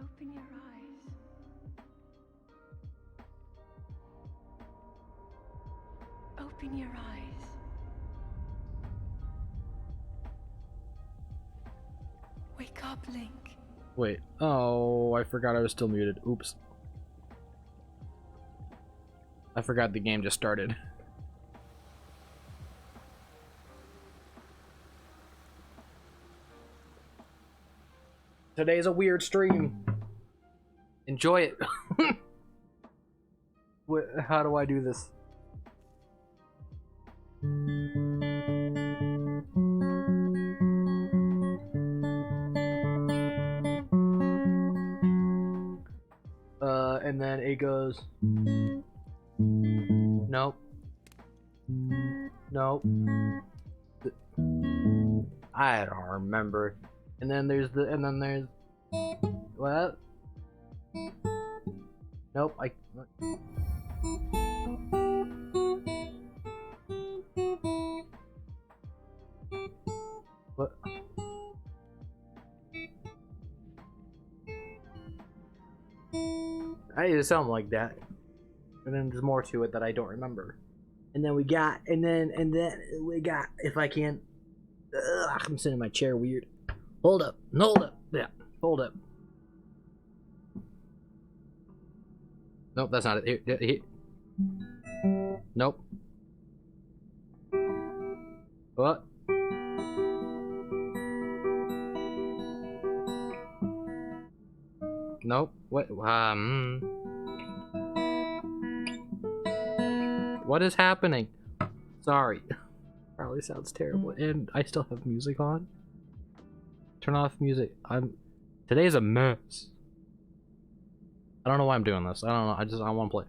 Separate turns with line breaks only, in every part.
Open your eyes. Open your eyes. Wake up, Link.
Wait. Oh, I forgot I was still muted. Oops. I forgot the game just started. Today's a weird stream. Enjoy it. How do I do this? And then it goes. Nope. Nope. I don't remember. And then there's what? Nope. What? I need something like that. And then there's more to it that I don't remember. And then we got, if I can, I'm sitting in my chair weird. Hold up, yeah, hold up. Nope, that's not it. Here. Nope. What? Nope. What? What is happening? Sorry. Probably sounds terrible. And I still have music on. Turn off music. Today's a mess. I don't know why I'm doing this. I don't know. I want to play.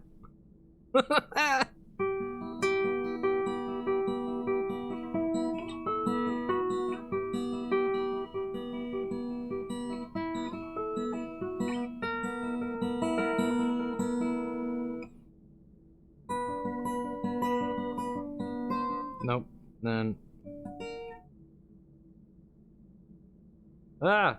Nope. Then. Ah!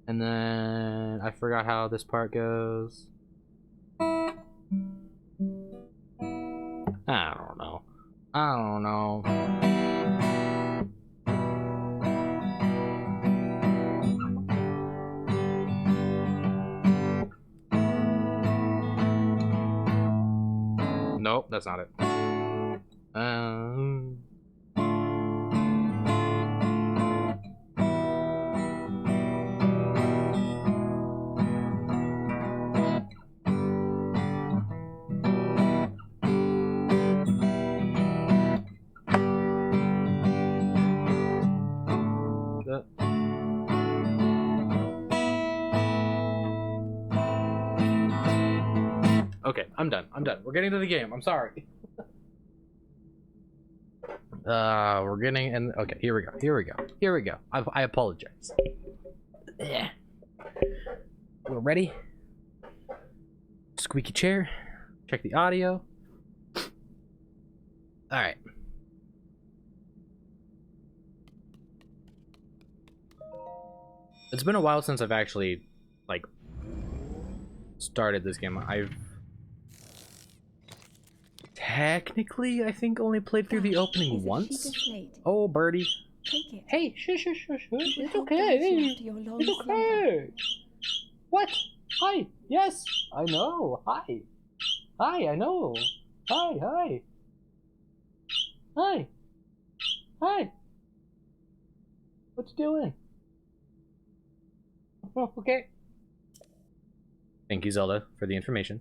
And then I forgot how this part goes. I don't know. I don't know. Nope, that's not it. Okay, I'm done. We're getting to the game. I'm sorry. We're getting in. Okay, here we go. I apologize. Yeah. We're ready. Squeaky chair. Check the audio. All right. It's been a while since I've actually like started this game. I've technically, I think, only played through the opening once. Oh, birdie.
Take it.
Hey, shush. It's
help
okay.
guide you after your long
It's okay. What? Hi. Yes, I know. Hi. Hi, I know. Hi. What you doing? Oh, okay. Thank you, Zelda, for the information.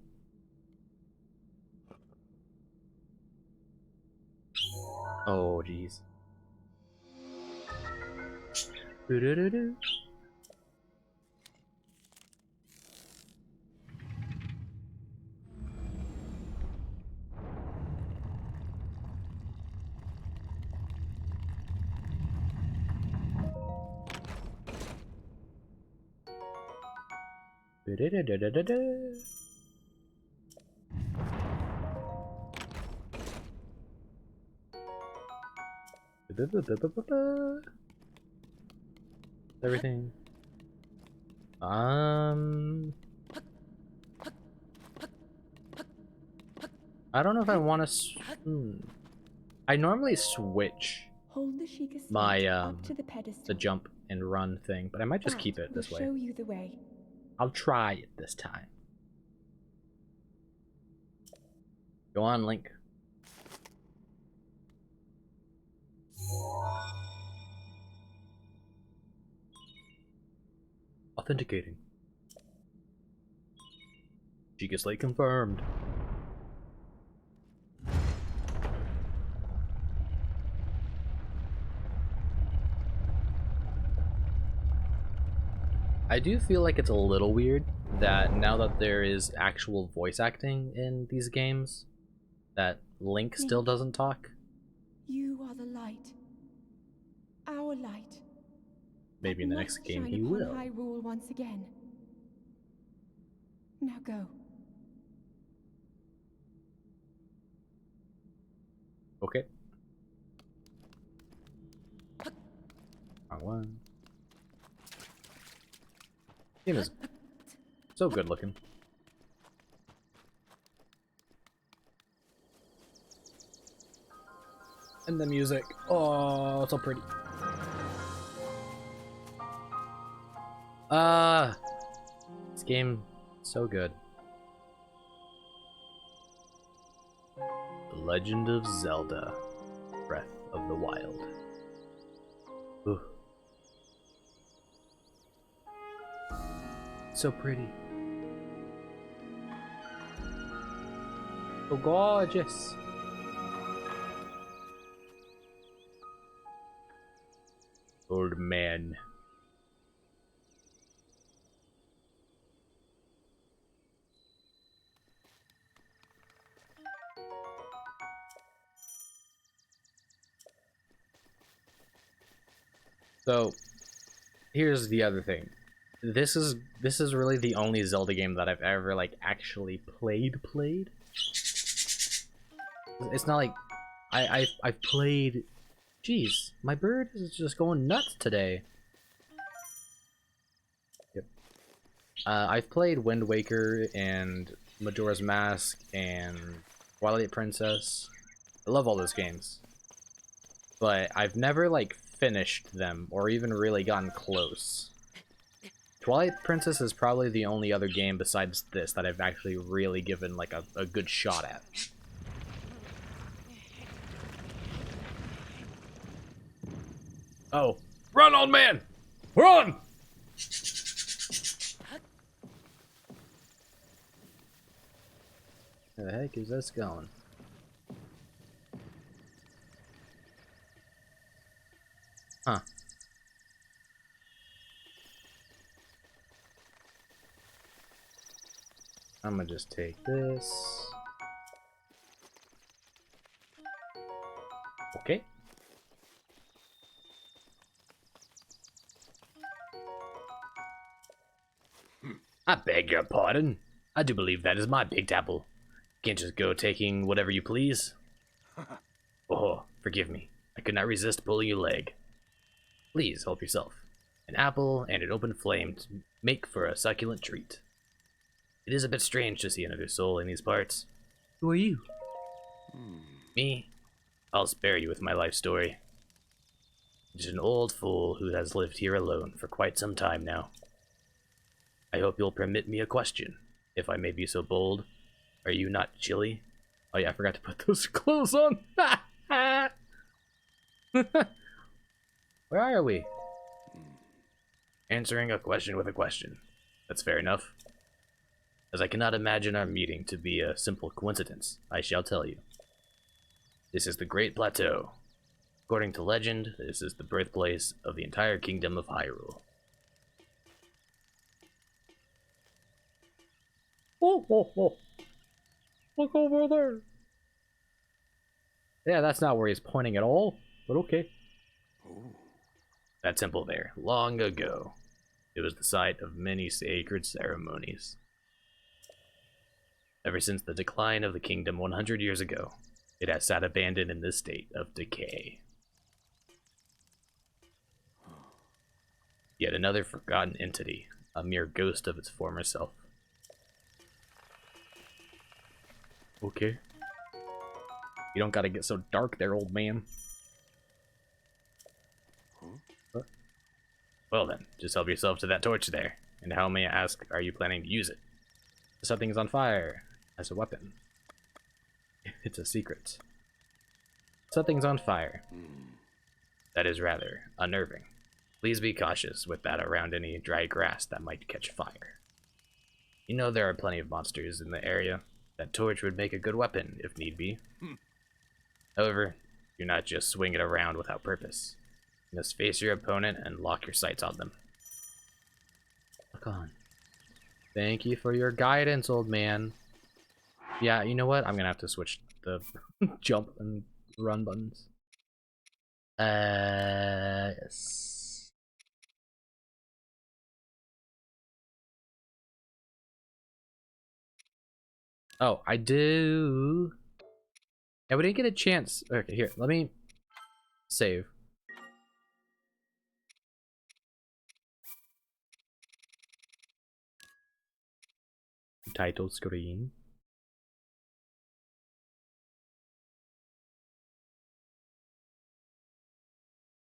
Oh, jeez. Da-da-da-da-da-da. Ba-ba-ba-ba-ba-ba. Everything. I don't know if I want to. I normally switch
Hold the Sheikah stick
my
up to the pedestal.
the jump and run thing, but I might just
That
keep it this
will
way.
show you the way.
I'll try it this time. Go on, Link. Authenticating. Sheikah Slate confirmed. I do feel like it's a little weird that now that there is actual voice acting in these games, that Link still doesn't talk.
You are the light. Our light.
Maybe in the next game he
upon
will.
Hyrule once again. Now go.
Okay. Wrong one. Game is so good looking. And the music. Oh, so pretty. This game so good. The Legend of Zelda: Breath of the Wild. Ooh. So pretty. So gorgeous. Old man. So, here's the other thing. This is really the only Zelda game that I've ever like actually played. It's not like I've played. Jeez, my bird is just going nuts today. Yep. I've played Wind Waker and Majora's Mask and Twilight Princess. I love all those games, but I've never like finished them or even really gotten close. Twilight Princess is probably the only other game besides this that I've actually really given like a good shot at. Oh, run, old man! Run! Where the heck is this going? Huh. I'm gonna just take this. Okay. I beg your pardon. I do believe that is my Big Apple. Can't just go taking whatever you please. Oh, forgive me. I could not resist pulling your leg. Please help yourself. An apple and an open flame to make for a succulent treat. It is a bit strange to see another soul in these parts. Who are you? Me? I'll spare you with my life story. Just an old fool who has lived here alone for quite some time now. I hope you'll permit me a question, if I may be so bold. Are you not chilly? Oh yeah, I forgot to put those clothes on. Where are we? Answering a question with a question. That's fair enough. As I cannot imagine our meeting to be a simple coincidence, I shall tell you. This is the Great Plateau. According to legend, this is the birthplace of the entire kingdom of Hyrule. Oh. Look over there. Yeah, that's not where he's pointing at all, but okay. That temple there, long ago. It was the site of many sacred ceremonies. Ever since the decline of the kingdom 100 years ago, it has sat abandoned in this state of decay. Yet another forgotten entity, a mere ghost of its former self. Okay. You don't gotta get so dark there, old man. Huh? Well then, just help yourself to that torch there. And how, may I ask, are you planning to use it? Something's on fire. As a weapon. It's a secret. Something's on fire. That is rather unnerving. Please be cautious with that around any dry grass that might catch fire. You know there are plenty of monsters in the area. That torch would make a good weapon, if need be. However, do not just swing it around without purpose. You must face your opponent and lock your sights on them. Look on. Thank you for your guidance, old man. Yeah, you know what? I'm gonna have to switch the jump and run buttons. Yes. Oh, I do. Yeah, we didn't get a chance. Okay, here, let me save. Title screen.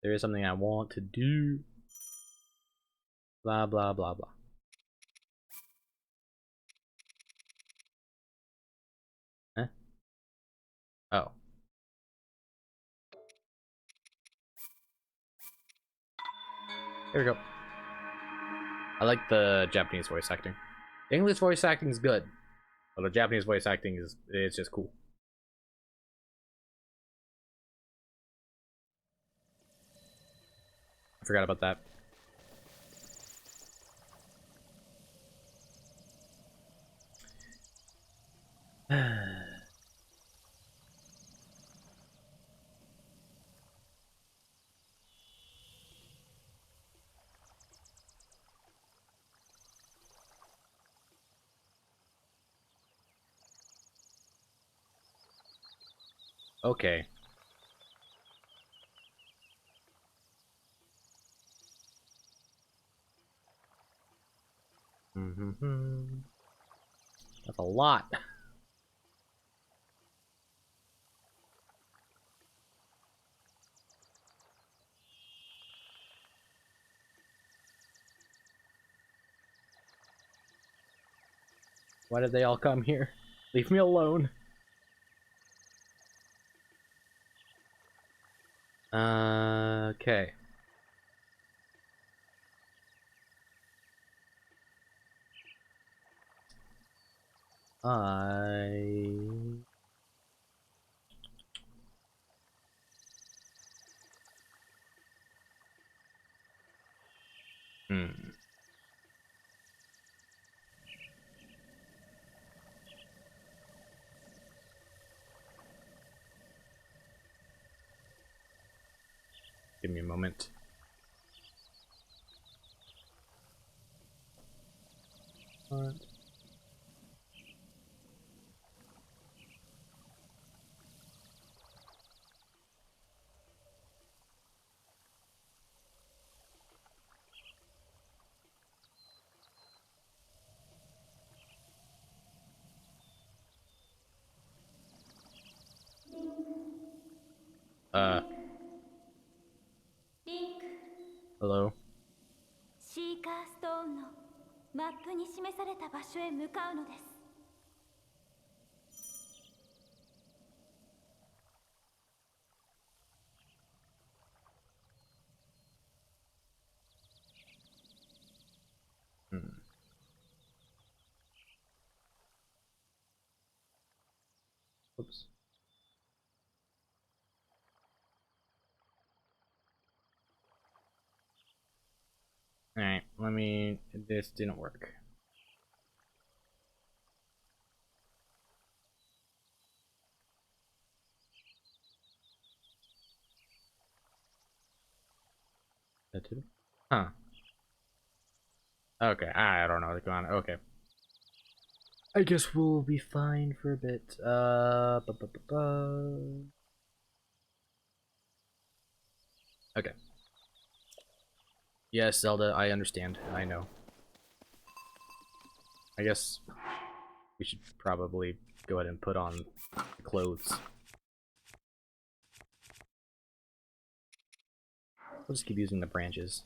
There is something I want to do. Blah, blah, blah, blah. Huh? Oh. Here we go. I like the Japanese voice acting. The English voice acting is good, but the Japanese voice acting is just cool. I forgot about that. Okay. That's a lot. Why did they all come here? Leave me alone. Okay. Hmm. Give me a moment. What? Uh,
リンク
hello?
シーカーストーンのマップに示された場所へ向かうのです。
Hmm. Oops. Alright, this didn't work. That did it? Huh. Okay, I don't know what's going on. Okay. I guess we'll be fine for a bit. Okay. Yes, Zelda, I understand. I know. I guess we should probably go ahead and put on the clothes. We'll just keep using the branches.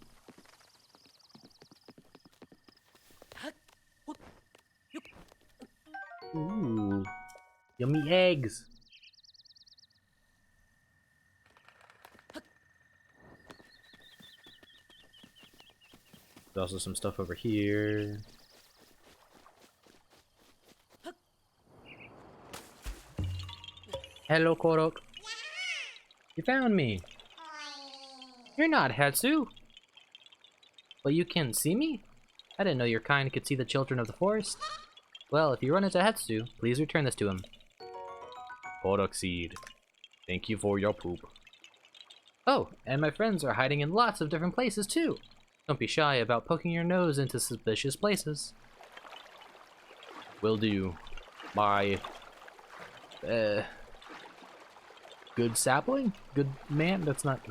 Ooh, yummy eggs. There's also some stuff over here. Hello, Korok. You found me. You're not Hetsu. But you can see me? I didn't know your kind could see the children of the forest. Well, if you run into Hetsu, please return this to him. Korok seed. Thank you for your poop. Oh, and my friends are hiding in lots of different places too. Don't be shy about poking your nose into suspicious places. Will do. My good sapling? Good man? That's not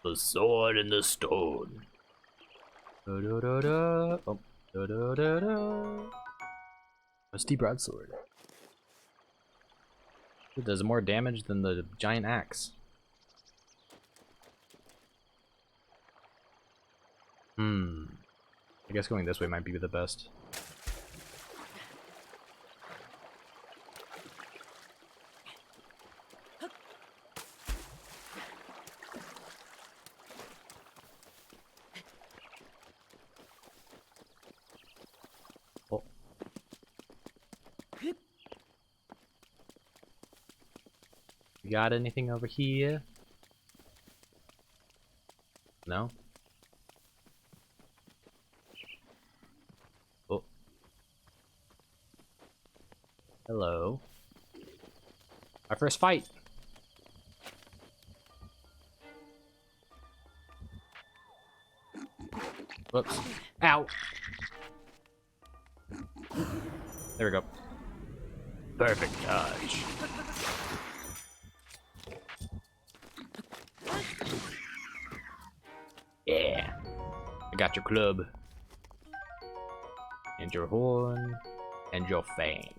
The sword and the stone. Da da da da. Oh, da da da da. Rusty broadsword. It does more damage than the giant axe. I guess going this way might be the best. Oh. You got anything over here? No? Oh. Hello. Our first fight! Whoops. Ow! There we go. Perfect touch. Yeah. I got your club. And your horn. And your fang.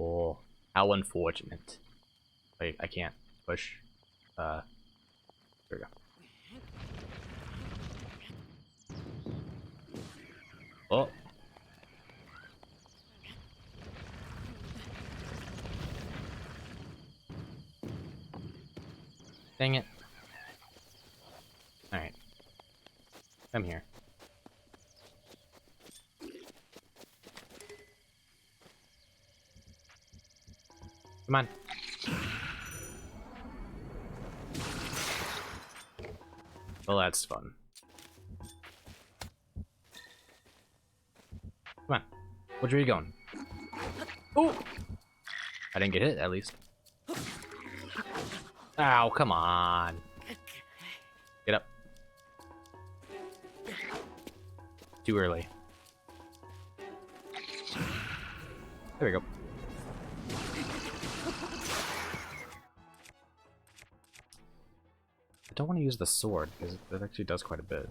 Oh, how unfortunate. Wait, I can't push. There we go. Oh. Dang it. Alright. Come here. Come on. Well, that's fun. Come on. Which way are you going? Oh! I didn't get hit, at least. Ow, come on. Get up. Too early. There we go. I don't want to use the sword, because it actually does quite a bit.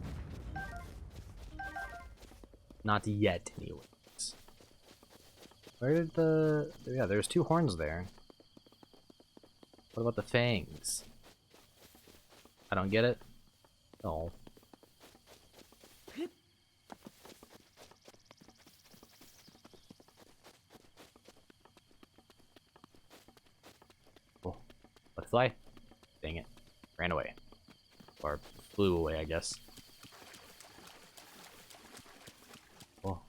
Not yet, anyways. Where did the... Yeah, there's two horns there. What about the fangs? I don't get it. Oh. Oh. Butterfly? Dang it. Ran away. Or flew away, I guess. Oh.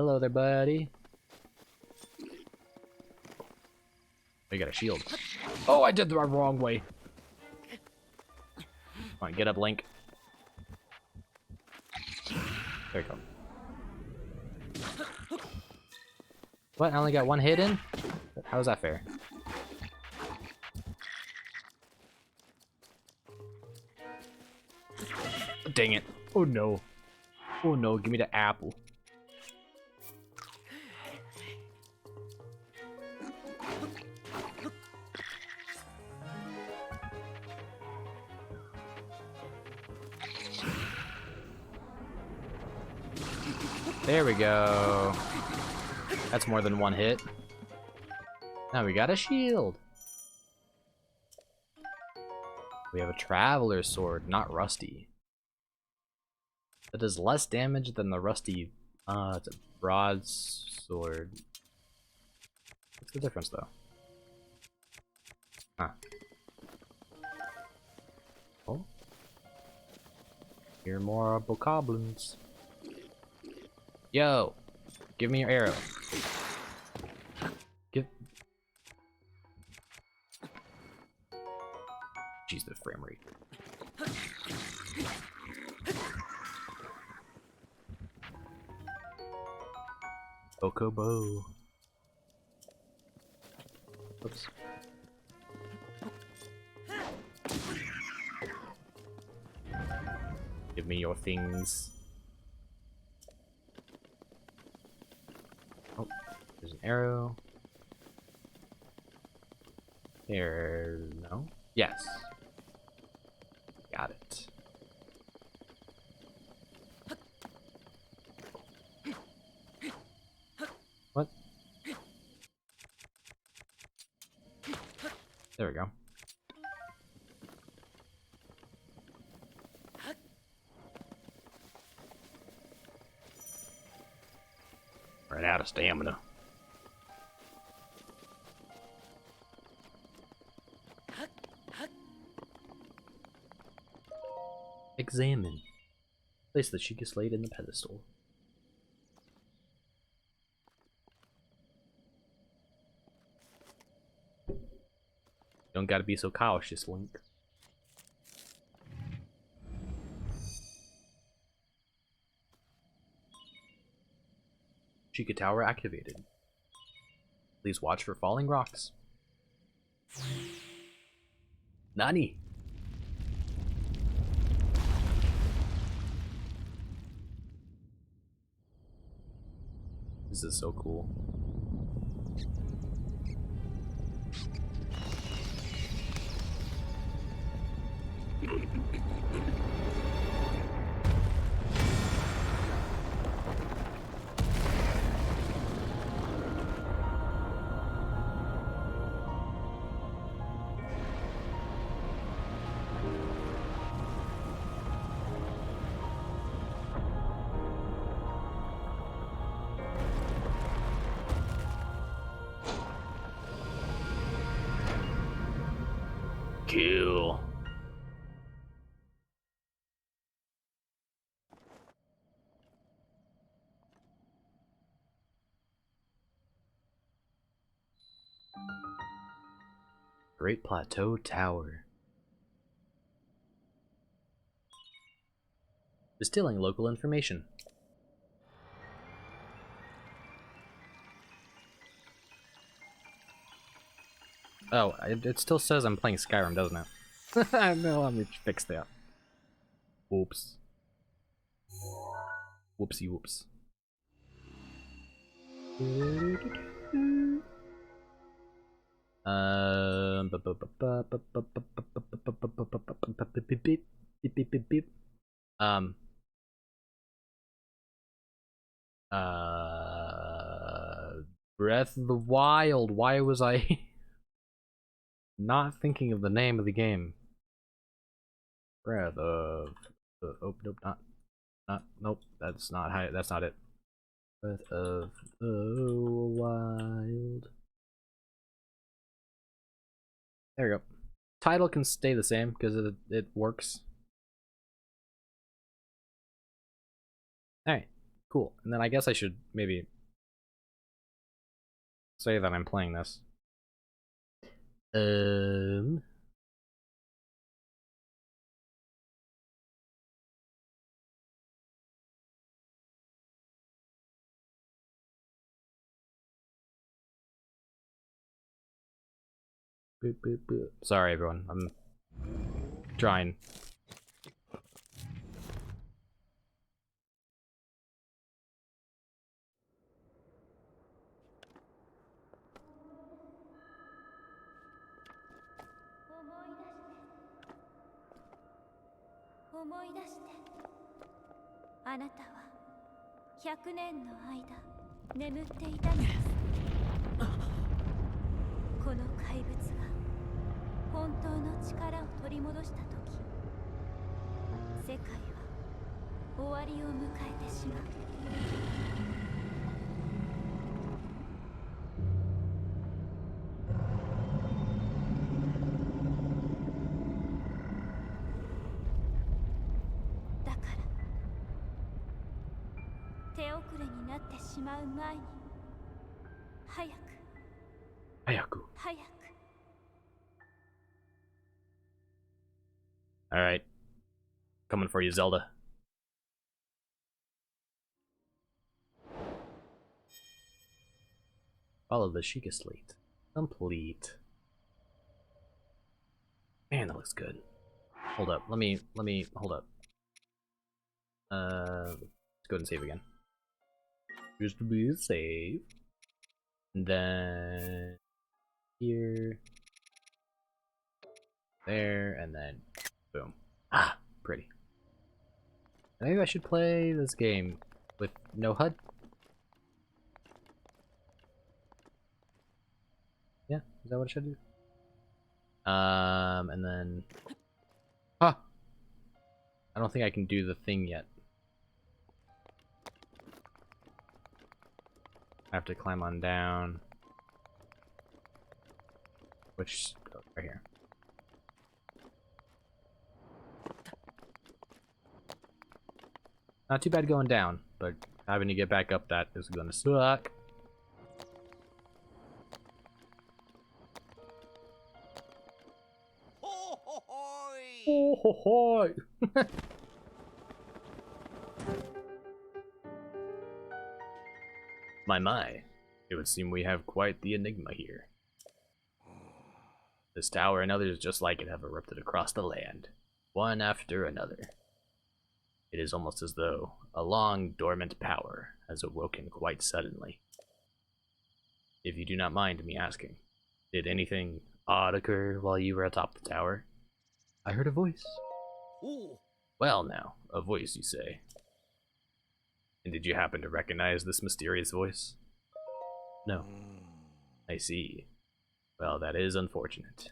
Hello there, buddy. We got a shield. Oh, I did the wrong way. Come on, get up, Link. There you go. What? I only got one hit in? How is that fair? Dang it. Oh no. Oh no, give me the apple. There we go. That's more than one hit. Now we got a shield. We have a traveler's sword, not rusty. That does less damage than the rusty. It's a broadsword. What's the difference though? Huh. Oh. Here are more bokoblins. Yo! Give me your arrow. Give. Jeez, the frame rate. Bokobo. Oops. Give me your things. Oh, there's an arrow. There, no? Yes. Got it. What? There we go. Ran out of stamina. Examine. Place the Chica Slate in the pedestal. Don't gotta be so cautious, Link. Chica Tower activated. Please watch for falling rocks. Nani? This is so cool. Kill. Great Plateau Tower. Distilling local information. Oh, it still says I'm playing Skyrim, doesn't it? No, let me fix that. Oops. Whoopsie whoops. Um. Breath of the Wild. Why was I not thinking of the name of the game? Breath of. Oh nope, nope. That's not how. That's not it. Breath of the Wild. There we go. Title can stay the same because it works. Alright. Cool. And then I guess I should maybe say that I'm playing this. Boop, boop, boop. Sorry, everyone. I'm trying. Hayaku. Alright. Coming for you, Zelda. Follow the Sheikah slate. Complete. Man, that looks good. Hold up. Let me hold up. Let's go ahead and save again. Just to be safe. And then here. There, and then boom. Ah, pretty. Maybe I should play this game with no HUD. Yeah, is that what I should do? And then... Huh! I don't think I can do the thing yet. I have to climb on down. Which... oh, right here. Not too bad going down, but having to get back up that is gonna suck. Oh, ho, ho. My. It would seem we have quite the enigma here. This tower and others just like it have erupted across the land, one after another. It is almost as though a long, dormant power has awoken quite suddenly. If you do not mind me asking, did anything odd occur while you were atop the tower? I heard a voice. Ooh. Well now, a voice you say. And did you happen to recognize this mysterious voice? No. I see. Well, that is unfortunate.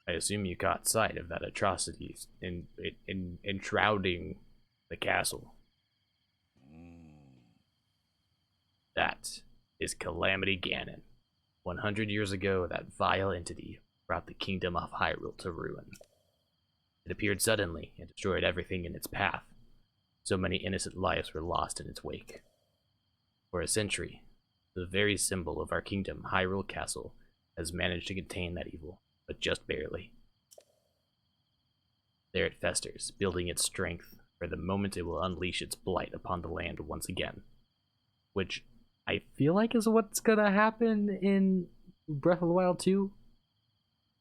I assume you caught sight of that atrocity enshrouding the castle. That is Calamity Ganon. 100 years ago, that vile entity brought the kingdom of Hyrule to ruin. It appeared suddenly and destroyed everything in its path. So many innocent lives were lost in its wake. For a century, the very symbol of our kingdom, Hyrule Castle, has managed to contain that evil, but just barely. There it festers, building its strength for the moment it will unleash its blight upon the land once again. Which I feel like is what's gonna happen in Breath of the Wild 2.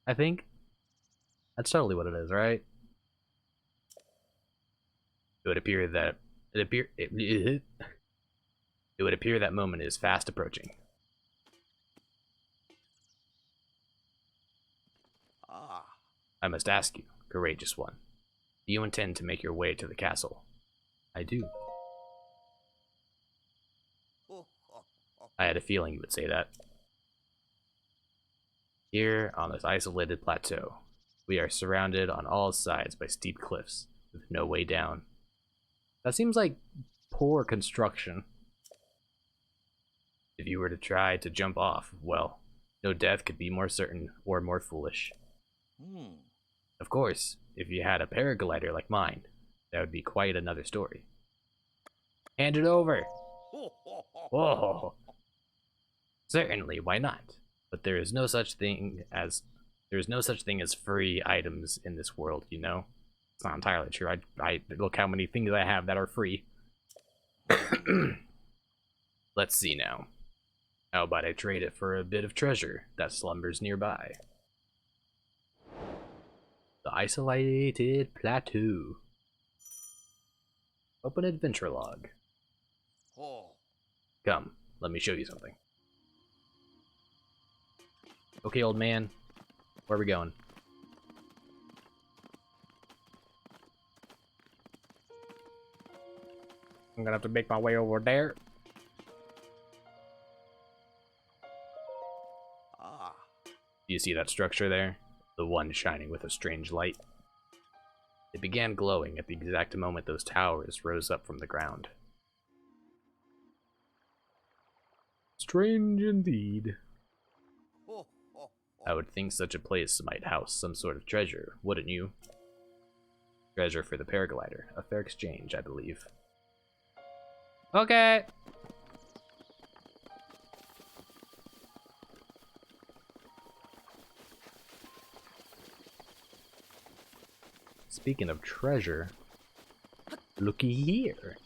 I think. That's totally what it is, right? It would appear that it would appear that moment is fast approaching. I must ask you, courageous one, do you intend to make your way to the castle? I do. I had a feeling you would say that. Here, on this isolated plateau, we are surrounded on all sides by steep cliffs, with no way down. That seems like poor construction. If you were to try to jump off, well, no death could be more certain or more foolish. Of course, if you had a paraglider like mine, that would be quite another story. Hand it over! Whoa! Certainly, why not? But there is no such thing as free items in this world, you know? It's not entirely true. I look how many things I have that are free. Let's see now. How about I trade it for a bit of treasure that slumbers nearby? The isolated plateau. Open adventure log. Come, let me show you something. Okay, old man, where are we going? I'm gonna have to make my way over there. Do you see that structure there? The one shining with a strange light. It began glowing at the exact moment those towers rose up from the ground. Strange indeed. I would think such a place might house some sort of treasure, wouldn't you? Treasure for the paraglider. A fair exchange, I believe. Okay. Speaking of treasure, looky here.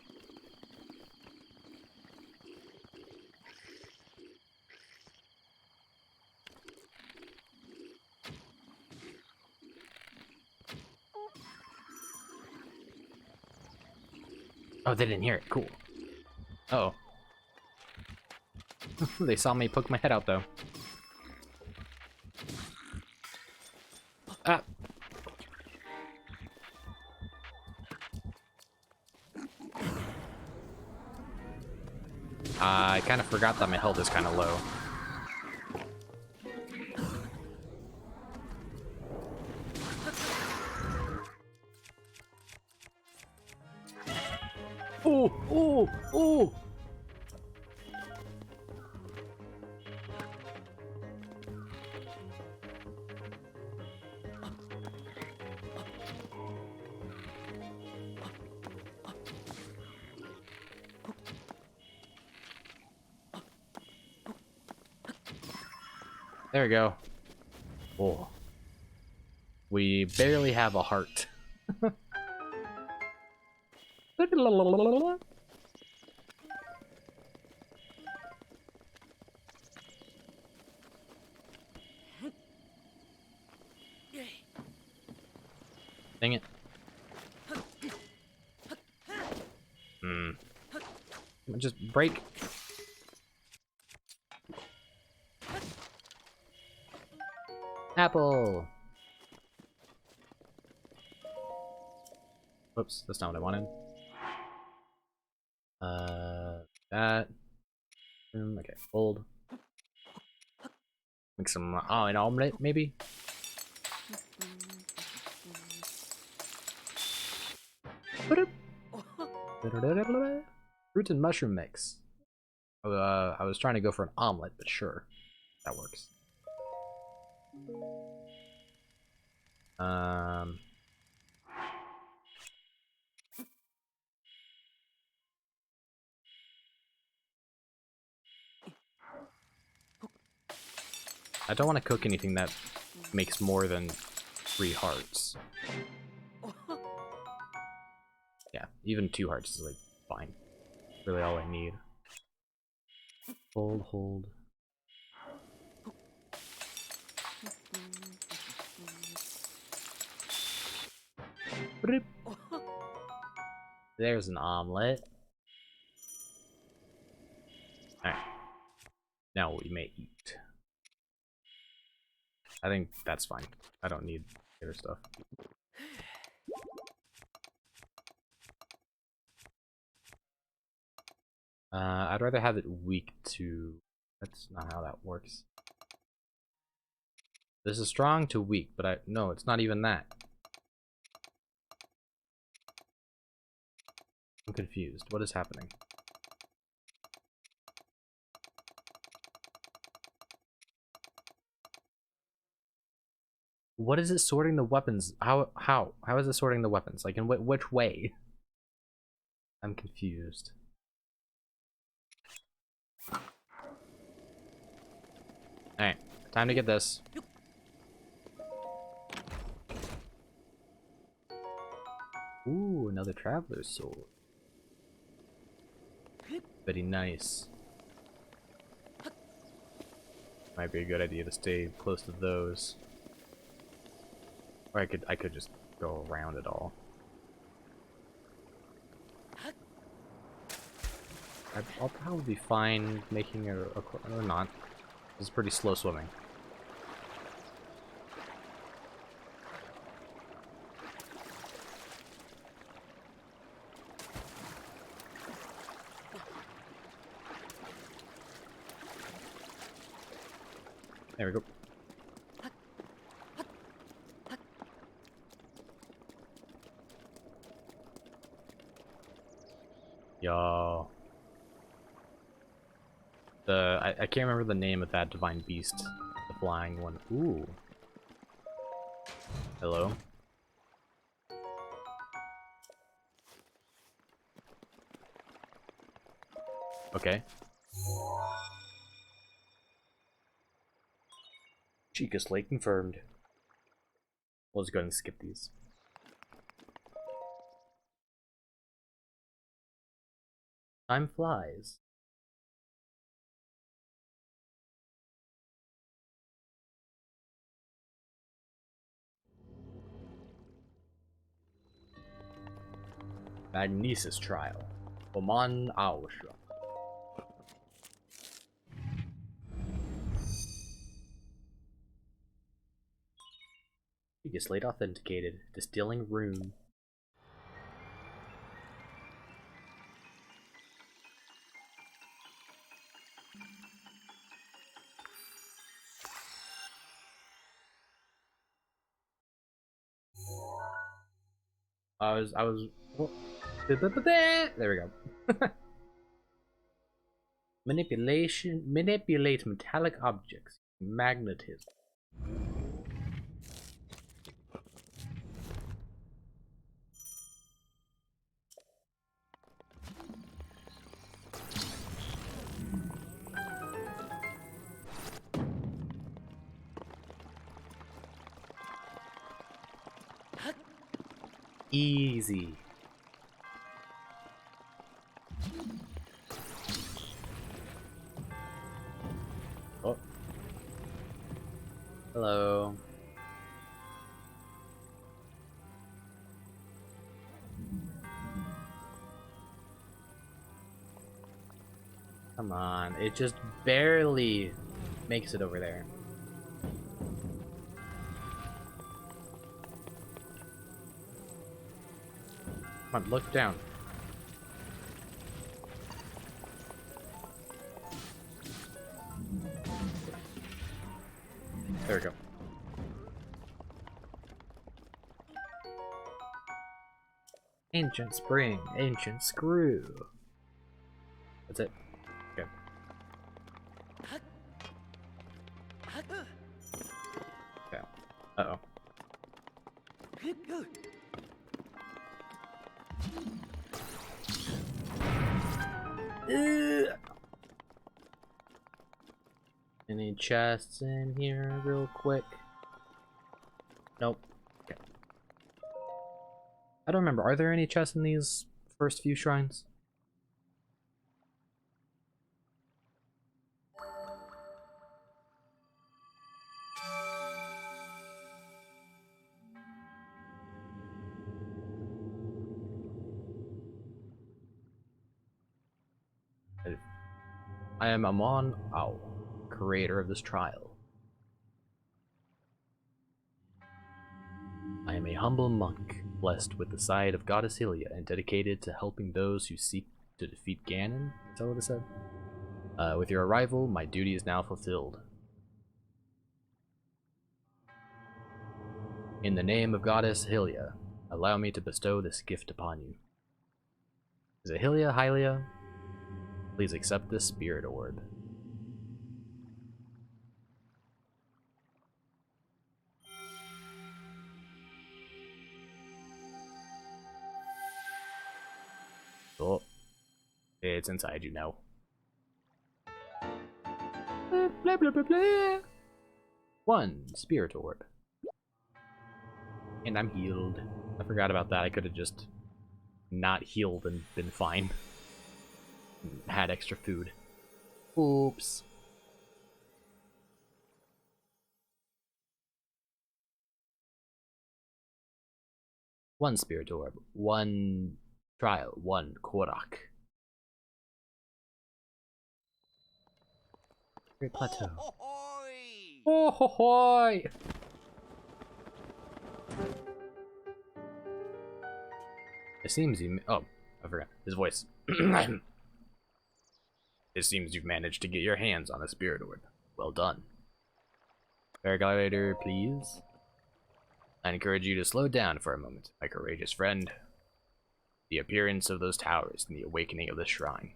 Oh, they didn't hear it. Cool. Uh-oh. They saw me poke my head out, though. Ah. I kind of forgot that my health is kind of low. Ooh, ooh, ooh! There we go. Oh. We barely have a heart. Dang it. Just break. Apple. Whoops, that's not what I wanted. That. Okay, hold. Make some, an omelet, maybe? Fruit and mushroom mix. I was trying to go for an omelet, but sure. That works. I don't want to cook anything that makes more than 3 hearts. Yeah, even 2 hearts is like fine. Really all I need. Hold. There's an omelet. Alright. Now we may eat. I think that's fine. I don't need the other stuff. I'd rather have it weak to... That's not how that works. This is strong to weak, but no, it's not even that. I'm confused. What is happening? What is it sorting the weapons? How is it sorting the weapons? Like in which way? I'm confused. Alright, time to get this. Ooh, another traveler's sword. Very nice. Might be a good idea to stay close to those. Or I could just go around it all. I'll probably be fine making or not. This is pretty slow swimming. There we go. Yo. I can't remember the name of that divine beast. The flying one. Ooh. Hello. Okay. Chica Slate confirmed. We'll just go ahead and skip these. Time flies. Magnesis trial. Oman Aoshra. Chica Slate authenticated. Distilling rune. I was. Well, there we go. Manipulate metallic objects. Magnetism. Easy. Oh. Hello. Come on, it just barely makes it over there. Come on, look down. There we go. Ancient spring, ancient screw. That's it. Okay. Okay. Uh-oh. Any chests in here real quick? Nope. Okay. I don't remember. Are there any chests in these first few shrines? I am Amon Ao, creator of this trial. I am a humble monk, blessed with the sight of Goddess Hylia and dedicated to helping those who seek to defeat Ganon. Is that what it said? With your arrival, my duty is now fulfilled. In the name of Goddess Hylia, allow me to bestow this gift upon you. Is it Hylia? Hylia? Please accept this spirit orb. Oh, it's inside you now. Blah, blah, blah, blah. 1 spirit orb. And I'm healed. I forgot about that. I could have just not healed and been fine. Had extra food. Oops. One spirit orb, 1 trial, 1 Korok. Great plateau. Oh ho hoi! It seems you. Oh, I forgot his voice. It seems you've managed to get your hands on a spirit orb. Well done. Paraglider, please. I encourage you to slow down for a moment, my courageous friend. The appearance of those towers and the awakening of the shrine.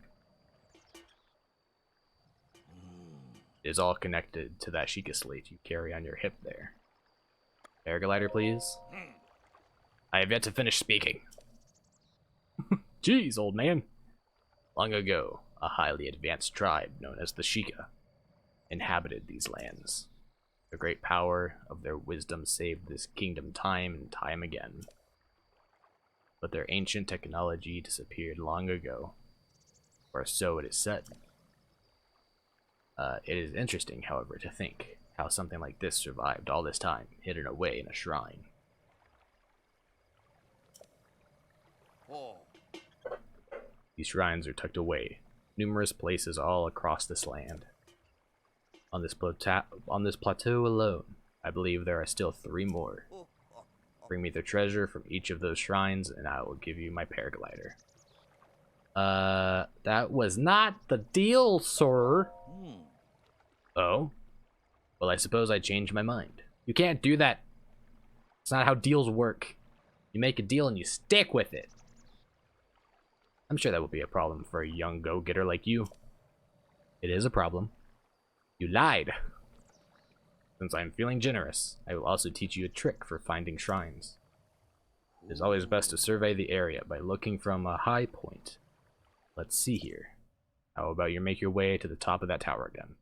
It is all connected to that Sheikah slate you carry on your hip there. Paraglider, please. I have yet to finish speaking. Jeez, old man. Long ago, a highly advanced tribe known as the Sheikah inhabited these lands. The great power of their wisdom saved this kingdom time and time again. But their ancient technology disappeared long ago, or so it is said. It is interesting, however, to think how something like this survived all this time, hidden away in a shrine. These shrines are tucked away, numerous places all across this land. On this plateau alone, I believe there are still 3 more. Bring me the treasure from each of those shrines, and I will give you my paraglider. That was not the deal, sir. Oh? Well, I suppose I changed my mind. You can't do that. It's not how deals work. You make a deal and you stick with it. I'm sure that will be a problem for a young go-getter like you. It is a problem. You lied. Since I'm feeling generous, I will also teach you a trick for finding shrines. It is always best to survey the area by looking from a high point. Let's see here. How about you make your way to the top of that tower again?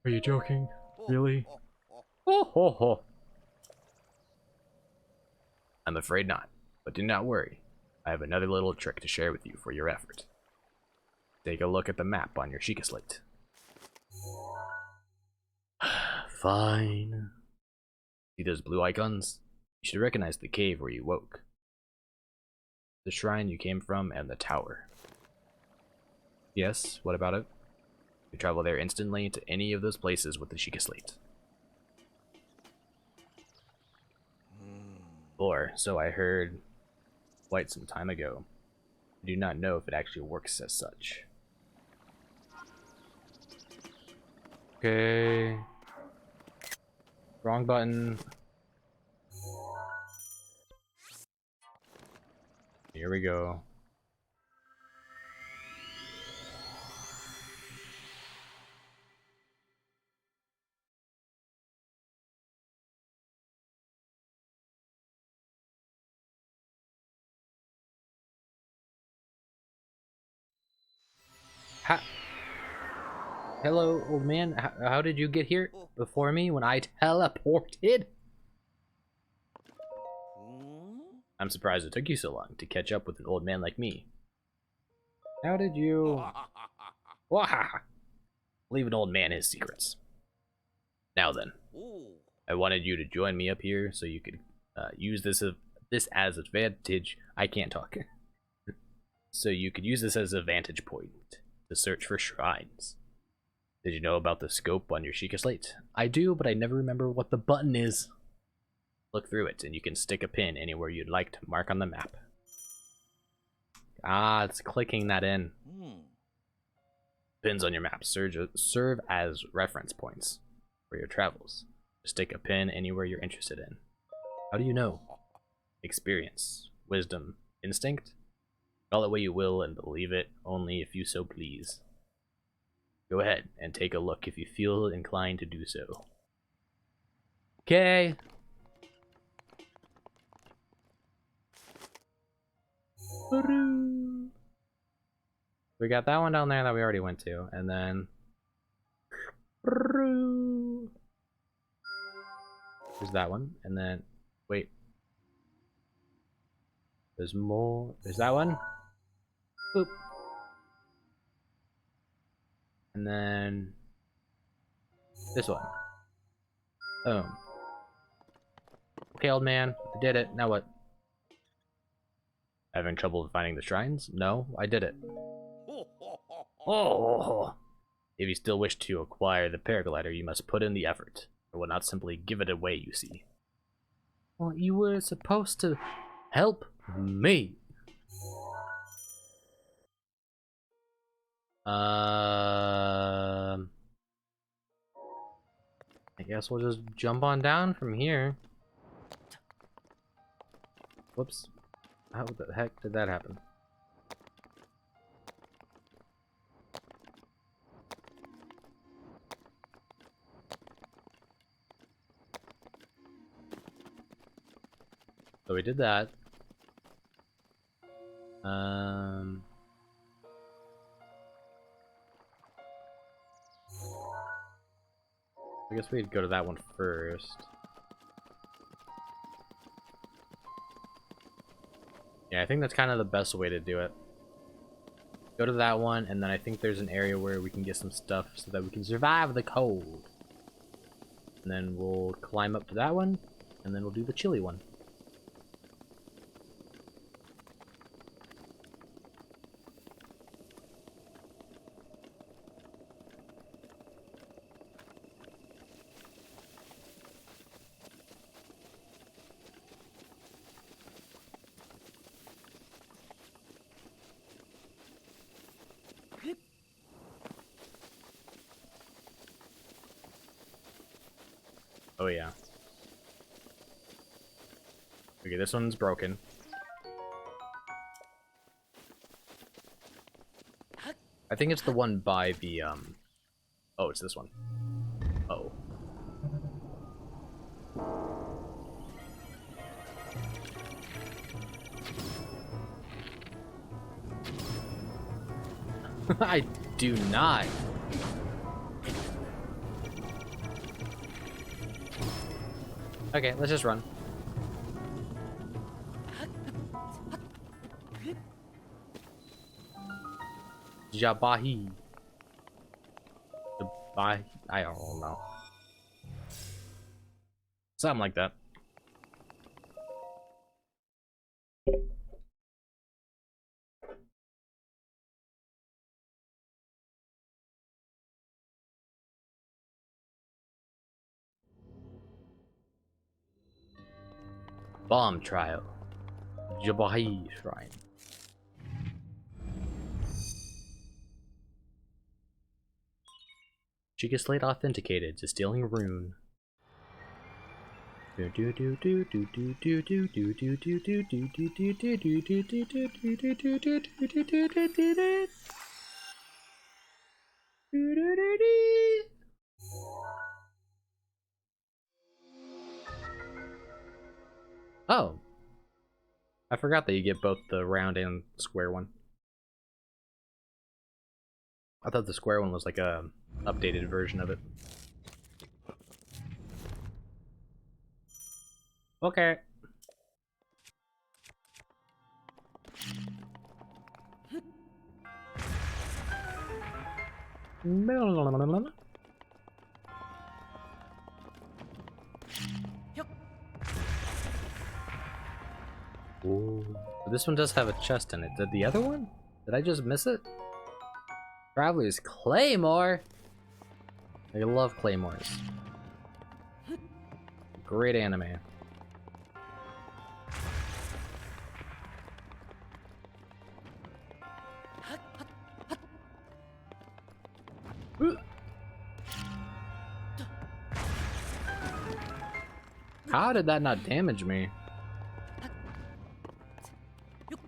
Are you joking? Really? Oh ho ho. I'm afraid not, but do not worry. I have another little trick to share with you for your effort. Take a look at the map on your Sheikah slate. Fine. See those blue icons? You should recognize the cave where you woke, the shrine you came from, and the tower. Yes, what about it? You travel there instantly to any of those places with the Sheikah slate. Or, so I heard quite some time ago. I do not know if it actually works as such. Okay. Wrong button. Here we go. Hello, old man. How did you get here before me when I teleported? I'm surprised it took you so long to catch up with an old man like me. How did you... Wahaha! Leave an old man his secrets. Now then, I wanted you to join me up here so you could use this as advantage. I can't talk. So you could use this as a vantage point to search for shrines. Did you know about the scope on your Sheikah slate? I do, but I never remember what the button is. Look through it, and you can stick a pin anywhere you'd like to mark on the map. Ah, it's clicking that in. Pins on your map serve as reference points for your travels. Stick a pin anywhere you're interested in. How do you know? Experience, wisdom, instinct? Call it what you will and believe it only if you so please. Go ahead and take a look if you feel inclined to do so. Okay. We got that one down there that we already went to, and then there's that one, and then wait. There's more. There's that one. Boop. And then this one. Boom. Okay, old man, I did it. Now what? Having trouble finding the shrines? No, I did it. Oh! If you still wish to acquire the paraglider, you must put in the effort. I will not simply give it away, you see. Well, you were supposed to help me. I guess we'll just jump on down from here. Whoops. How the heck did that happen? So we did that. I guess we'd go to that one first. Yeah, I think that's kind of the best way to do it. Go to that one, and then I think there's an area where we can get some stuff so that we can survive the cold. And then we'll climb up to that one, and then we'll do the chilly one. Oh yeah. Okay, this one's broken. I think it's the one by the, oh, it's this one. Uh-oh. I do not. Okay, let's just run. Jabahi. Jabahi. I don't know. Something like that. Bomb trial. Jabahi shrine. Chica Slate authenticated to stealing a rune. Oh, I forgot that you get both the round and square one. I thought the square one was like a updated version of it. Okay. Ooh. This one does have a chest in it. Did the other one? Did I just miss it? Traveler's Claymore! I love Claymores. Great anime. How did that not damage me?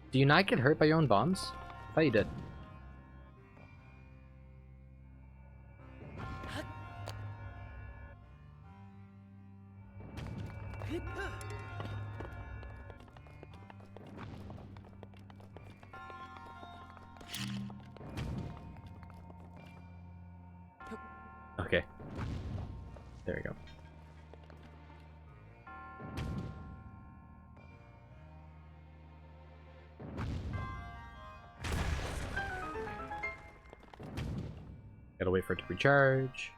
Do you not get hurt by your own bombs? I thought you did. Okay. There we go. Gotta wait for it to recharge.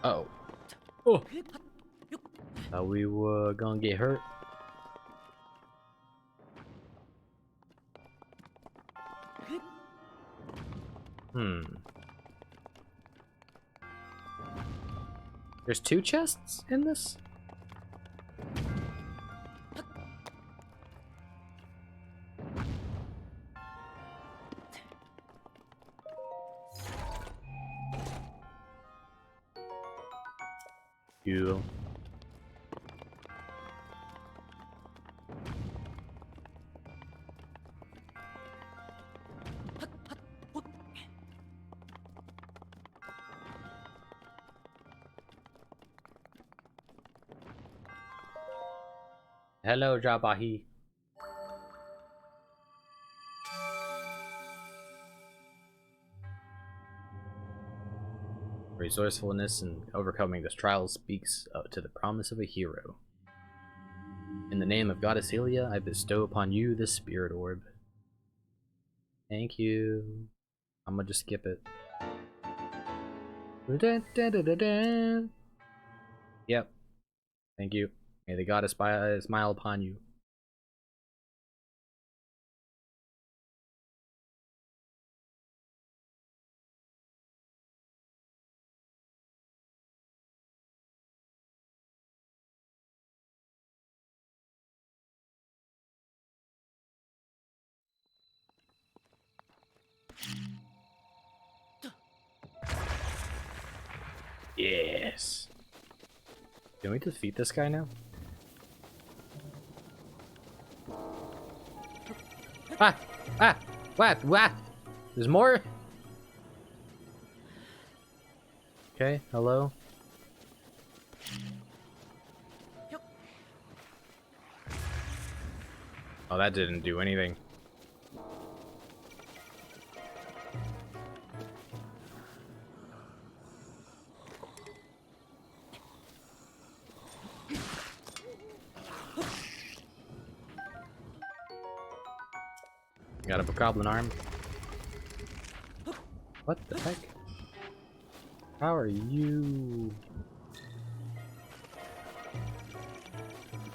Uh-oh. Oh! Thought we were gonna get hurt. There's 2 chests in this? You. Hello, Jabahi. Resourcefulness and overcoming this trial speaks to the promise of a hero. In the name of Goddess Helia, I bestow upon you this spirit orb. Thank you. I'm gonna just skip it. Yep. Thank you. May the goddess smile upon you. Yes. Can we defeat this guy now? Ah! Ah! What? What? There's more? Okay, hello? Oh, that didn't do anything. Got a goblin arm. What the heck? How are you?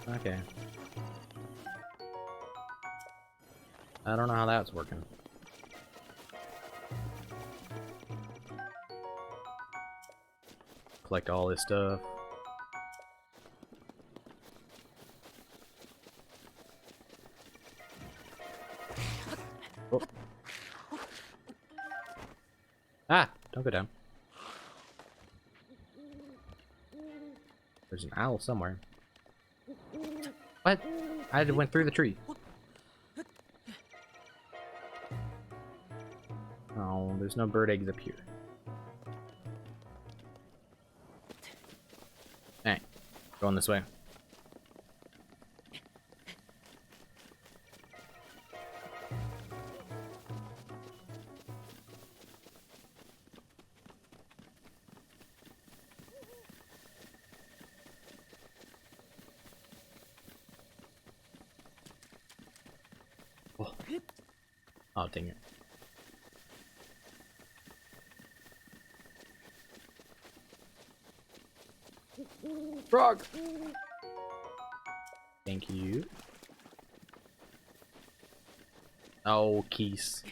Okay. I don't know how that's working. Collect all this stuff. Oh. Ah! Don't go down. There's an owl somewhere. What? I went through the tree. Oh, there's no bird eggs up here. Hey, going this way. Oh, oh dang it. Frog! Thank you. Oh, keys.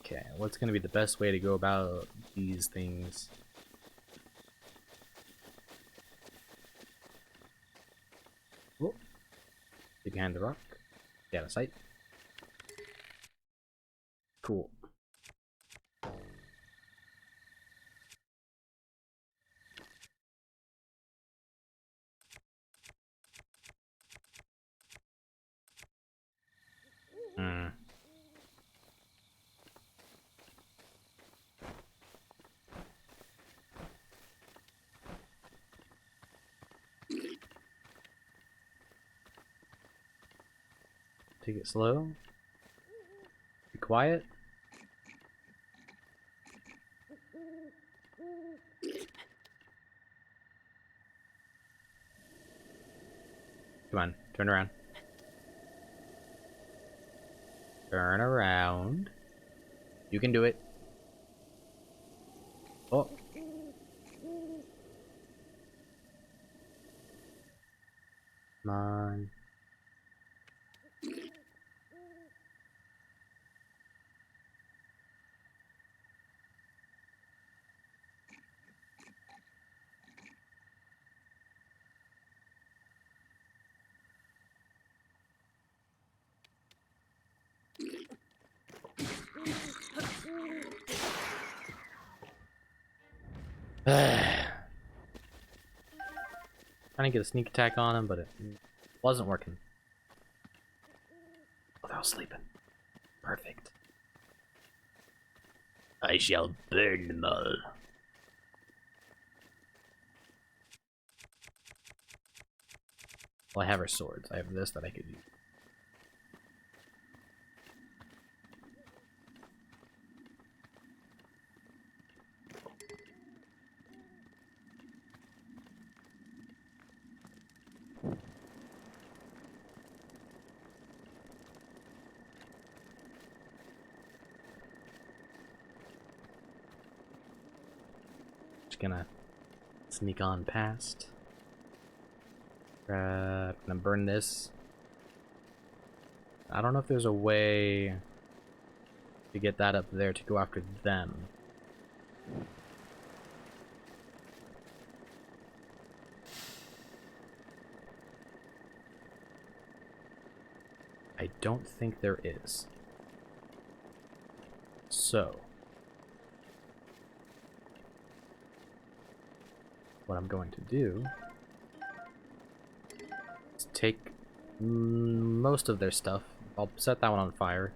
Okay, what's gonna be the best way to go about these things? Oh, get behind the rock. Get out of sight. Cool. Hmm. Take it slow. Be quiet. Come on, turn around. Turn around. You can do it. Oh. Come on. Trying to get a sneak attack on him, but it wasn't working. Oh, they were sleeping. Perfect. I shall burn them all. Well, I have her swords. I have this that I could use. Just gonna sneak on past. Gonna burn this. I don't know if there's a way to get that up there to go after them. I don't think there is. So, what I'm going to do is take most of their stuff. I'll set that one on fire.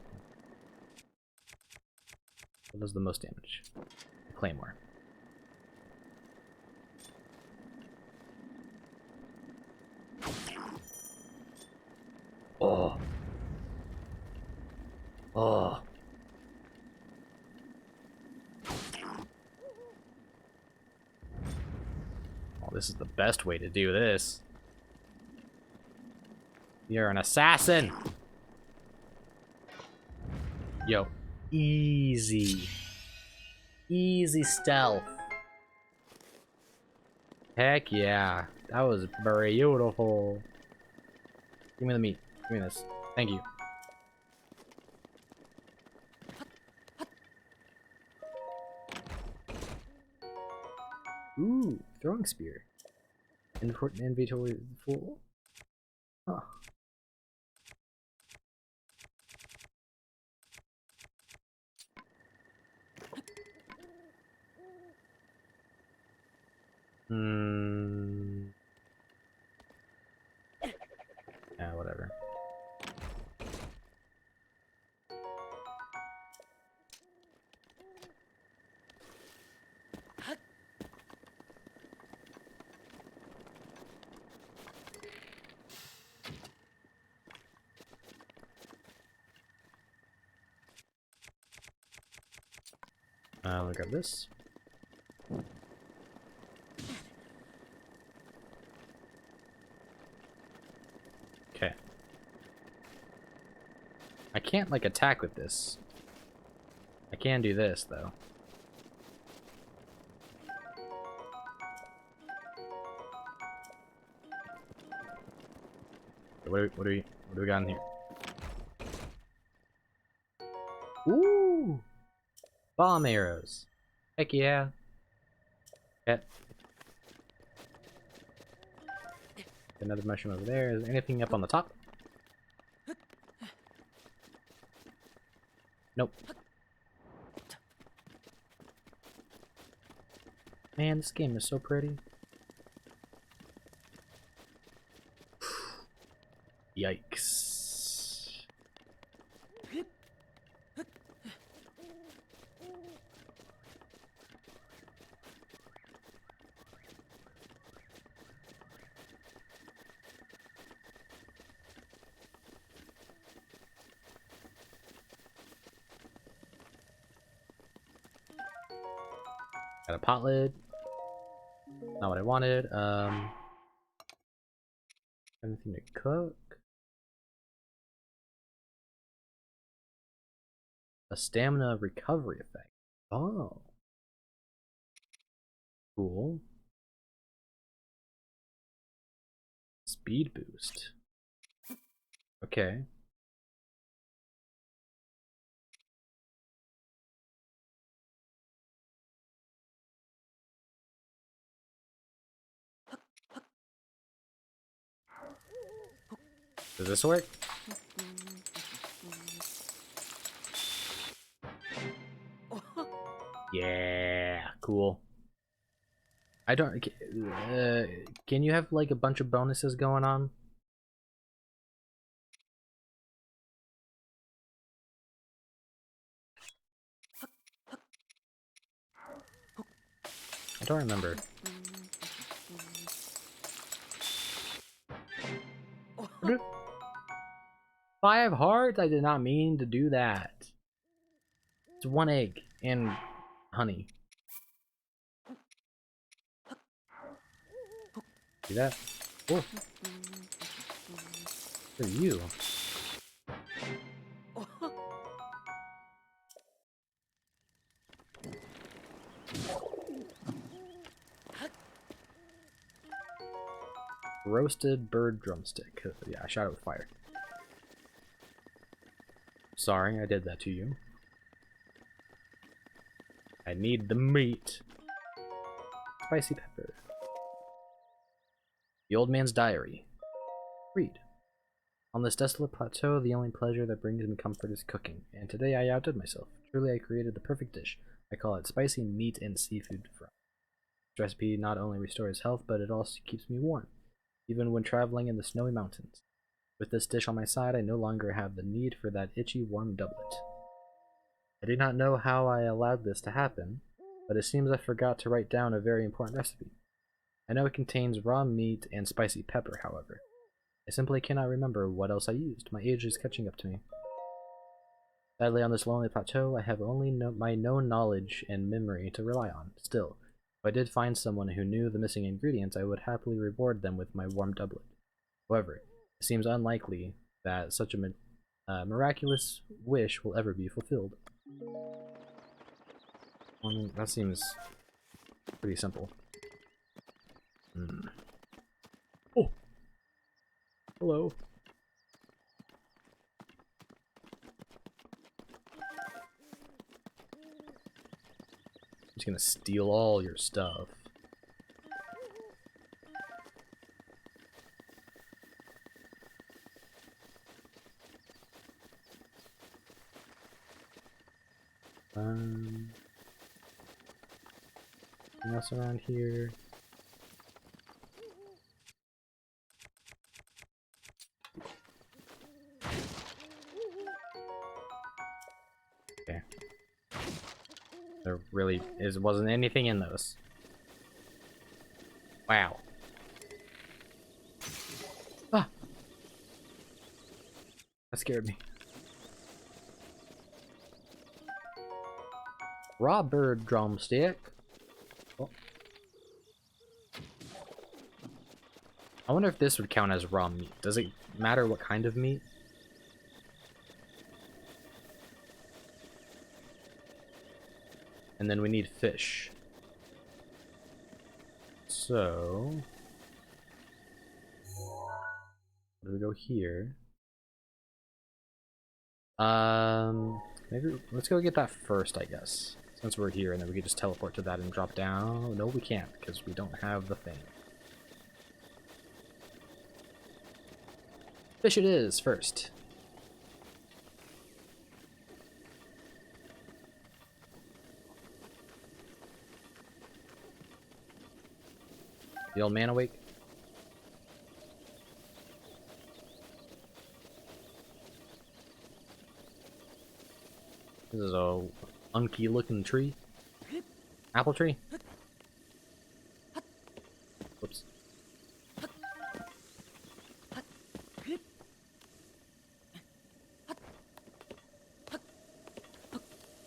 What does the most damage? The claymore. Oh. Oh. Oh, this is the best way to do this. You're an assassin! Yo. Easy. Easy stealth. Heck yeah. That was beautiful. Give me the meat. Give me this. Thank you. Ooh, throwing spear. Inventory full. Huh. Hmm. Yeah, whatever. Look at this. Okay. I can't, like, attack with this. I can do this, though. What do we got in here? Ooh! Bomb arrows. Heck yeah. Get Another mushroom over there. Is there anything up on the top? Nope. Man, this game is so pretty. Yikes. Got a pot lid. Not what I wanted. Anything to cook? A stamina recovery effect. Oh. Cool. Speed boost. Okay. Does this work? Yeah, cool. I don't. Can you have like a bunch of bonuses going on? I don't remember. 5 hearts? I did not mean to do that. It's 1 egg and honey. See that? Oh. For you. Roasted bird drumstick. Yeah, I shot it with fire. Sorry, I did that to you. I need the meat. Spicy pepper. The Old Man's Diary. Read. On this desolate plateau, the only pleasure that brings me comfort is cooking, and today I outdid myself. Truly, I created the perfect dish. I call it spicy meat and seafood fry. This recipe not only restores health, but it also keeps me warm, even when traveling in the snowy mountains. With this dish on my side, I no longer have the need for that itchy warm doublet. I do not know how I allowed this to happen, but it seems I forgot to write down a very important recipe. I know it contains raw meat and spicy pepper, however. I simply cannot remember what else I used. My age is catching up to me. Sadly, on this lonely plateau, I have only my known knowledge and memory to rely on. Still, if I did find someone who knew the missing ingredients, I would happily reward them with my warm doublet. However, it seems unlikely that such a miraculous wish will ever be fulfilled. That seems pretty simple. Oh! Hello. I'm just gonna steal all your stuff. Anything else around here? Okay. There really wasn't anything in those. Wow. Ah! That scared me. Raw bird drumstick. Oh. I wonder if this would count as raw meat. Does it matter what kind of meat? And then we need fish. So we go here. Maybe let's go get that first, I guess. Since we're here, and then we can just teleport to that and drop down. No, we can't, because we don't have the thing. Fish it is first. The old man awake? This is a funky looking tree. Apple tree? Whoops.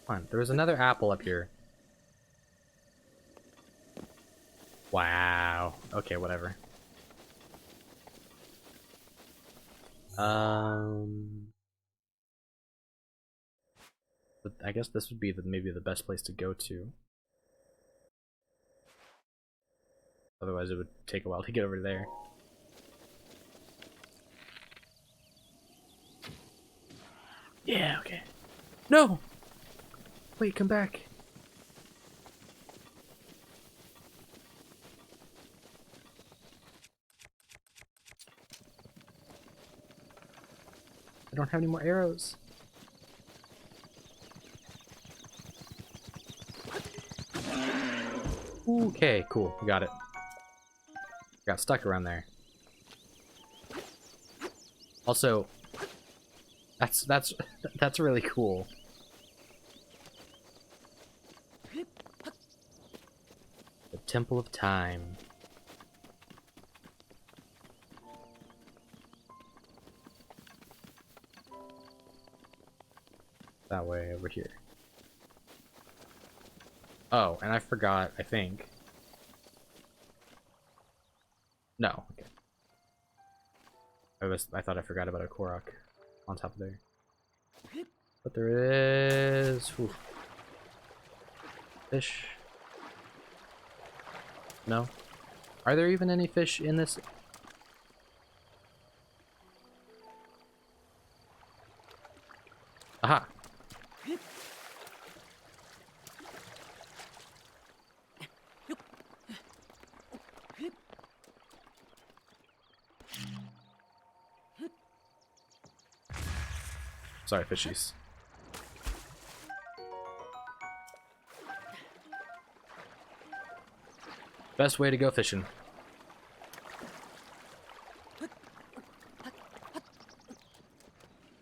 Come on, there was another apple up here. Wow. Okay, whatever. But I guess this would be maybe the best place to go to. Otherwise, it would take a while to get over there. Yeah, okay. No! Wait, come back. I don't have any more arrows. Okay, cool. We got it. Got stuck around there. Also, that's really cool. The Temple of Time. That way, over here. Oh, and I forgot, I think. No, okay. I thought I forgot about a Korok on top of there. But there is... Whew. Fish. No? Are there even any fish in this? Aha! Sorry, fishies. Best way to go fishing.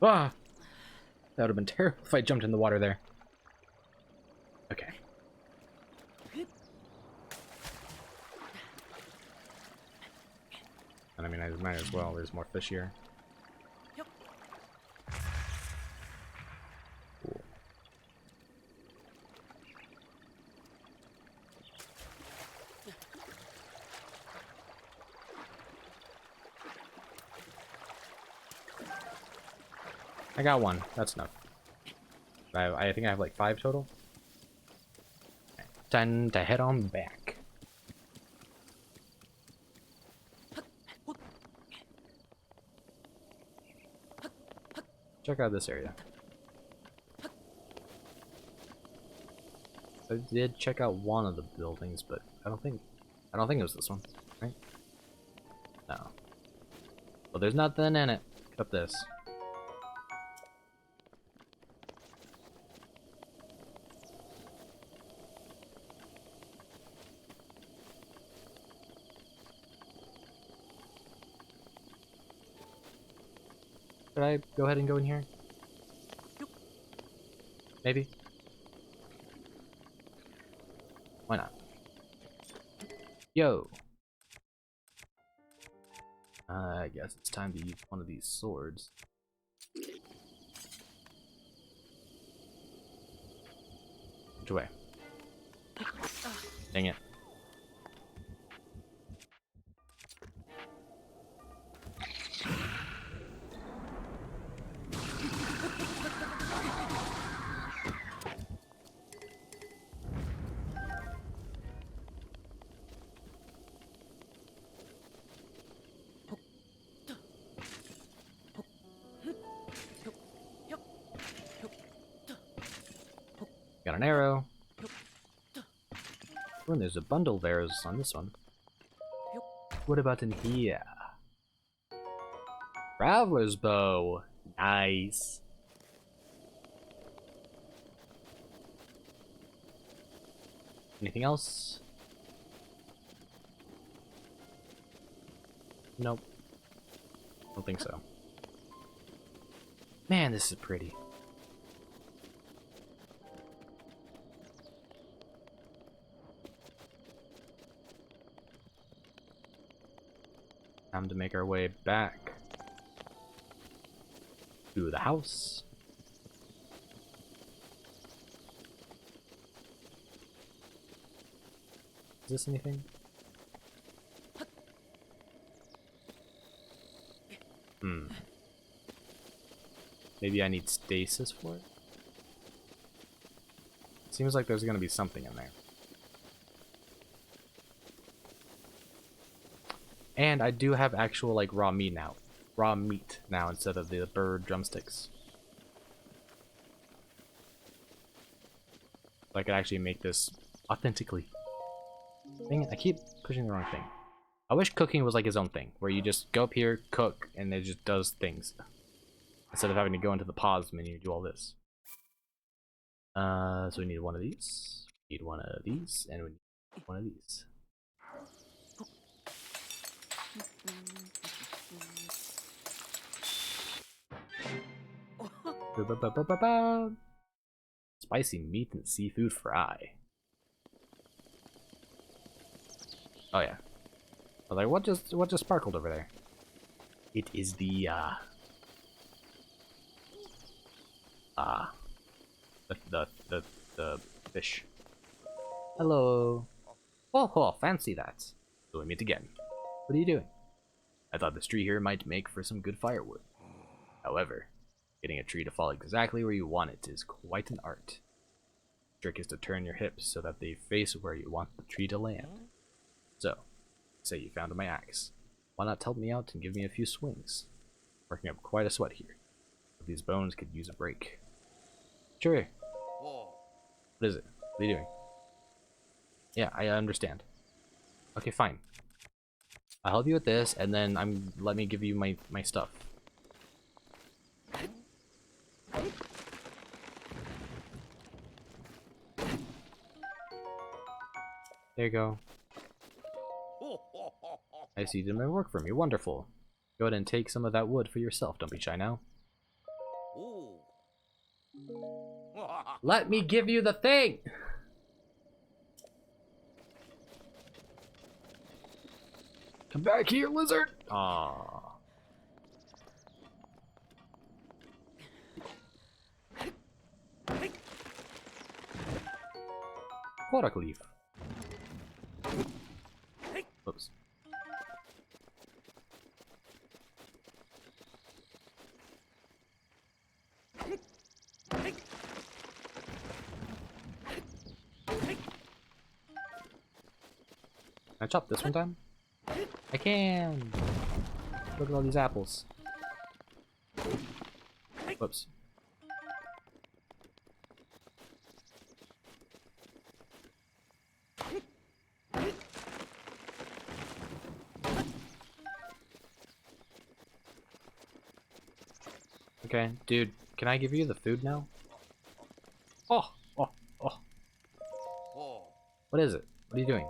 Ah! That would have been terrible if I jumped in the water there. Okay. And I mean, I might as well. There's more fish here. Cool. I got one. That's enough. I think I have like 5 total. Time to head on back. Check out this area. I did check out one of the buildings, but I don't think it was this one, right? No. Well, there's nothing in it except this. Should I go ahead and go in here? Maybe? Why not? Yo! I guess it's time to use one of these swords. Which way? Dang it. Got an arrow. Oh, and there's a bundle of arrows on this one. What about in here? Traveler's bow. Nice. Anything else? Nope. Don't think so. Man, this is pretty. Time to make our way back to the house. Is this anything? Maybe I need stasis for it? Seems like there's gonna be something in there. And I do have actual like raw meat now. Raw meat now instead of the bird drumsticks. So I could actually make this authentically. Dang it, I keep pushing the wrong thing. I wish cooking was like his own thing, where you just go up here, cook, and it just does things. Instead of having to go into the pause menu and do all this. So we need one of these, we need one of these, and we need one of these. Spicy meat and seafood fry. Oh yeah. I was like, what just sparkled over there? It is the the fish. Hello. Oh, fancy that. So we meet again. What are you doing? I thought this tree here might make for some good firewood. However, getting a tree to fall exactly where you want it is quite an art. The trick is to turn your hips so that they face where you want the tree to land. So, say you found my axe. Why not help me out and give me a few swings? Working up quite a sweat here. But these bones could use a break. Sure. What is it? What are you doing? Yeah, I understand. Okay, fine. I'll help you with this, and then let me give you my stuff. There you go. I see you did my work for me. Wonderful. Go ahead and take some of that wood for yourself. Don't be shy now. Let me give you the thing! Come back here, lizard! Aww. Korak leaf. Oops. Can I chop this one down? I can! Look at all these apples. Whoops. Okay, dude, can I give you the food now? Oh! What is it? What are you doing?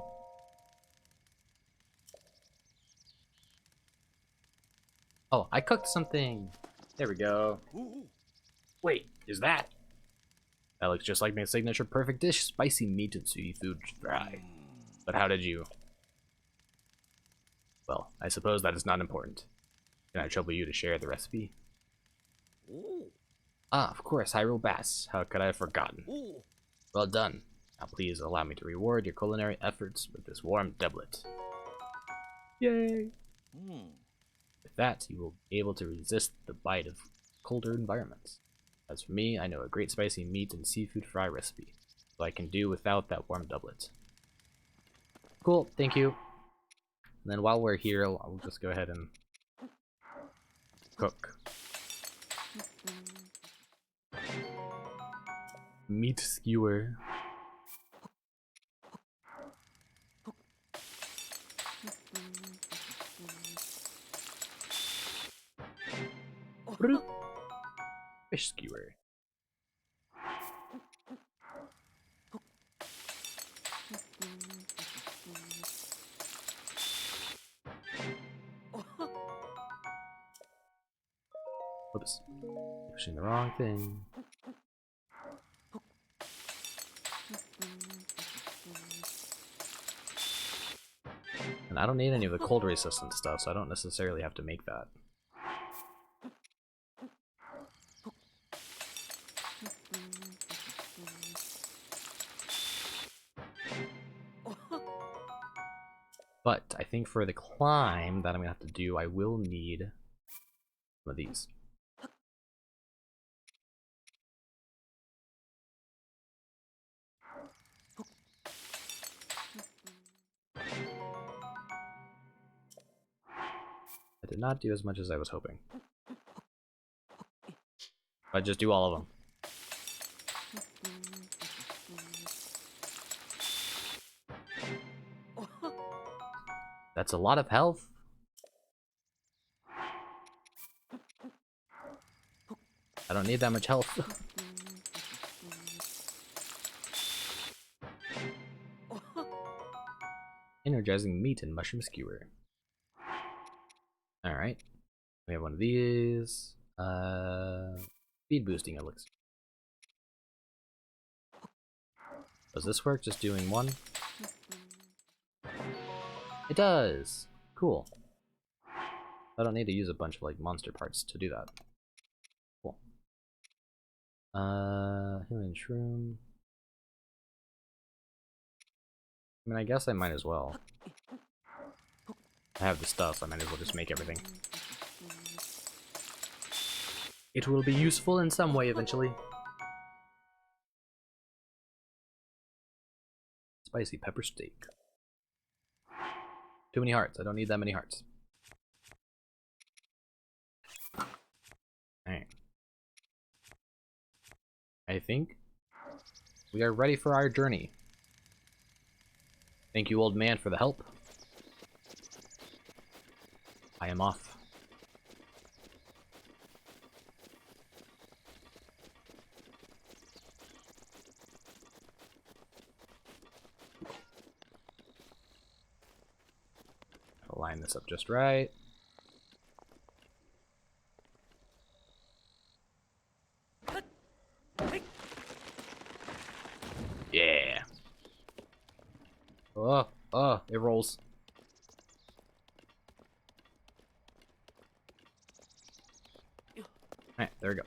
Oh, I cooked something! There we go. Wait, is that? That looks just like my signature perfect dish, spicy meat and seafood fry. But how did you? Well, I suppose that is not important. Can I trouble you to share the recipe? Ah, of course, Hyrule Bass. How could I have forgotten? Well done. Now please allow me to reward your culinary efforts with this warm doublet. Yay! With that, you will be able to resist the bite of colder environments. As for me, I know a great spicy meat and seafood fry recipe, so I can do without that warm doublet. Cool, thank you. And then while we're here, I'll just go ahead and cook. Meat skewer. Fish skewer. Whoops. Pushing the wrong thing. And I don't need any of the cold resistant stuff, so I don't necessarily have to make that. But I think for the climb that I'm gonna have to do, I will need some of these. I did not do as much as I was hoping. But just do all of them. That's a lot of health. I don't need that much health. Energizing meat and mushroom skewer. Alright. We have one of these. Speed boosting elixir. Does this work just doing one? It does! Cool. I don't need to use a bunch of like monster parts to do that. Cool. Healing shroom. I mean, I guess I might as well. I have the stuff, I might as well just make everything. It will be useful in some way eventually. Spicy pepper steak. Too many hearts. I don't need that many hearts. Alright. I think we are ready for our journey. Thank you, old man, for the help. I am off. I'll line this up just right. Yeah. Oh, it rolls. Alright, there we go.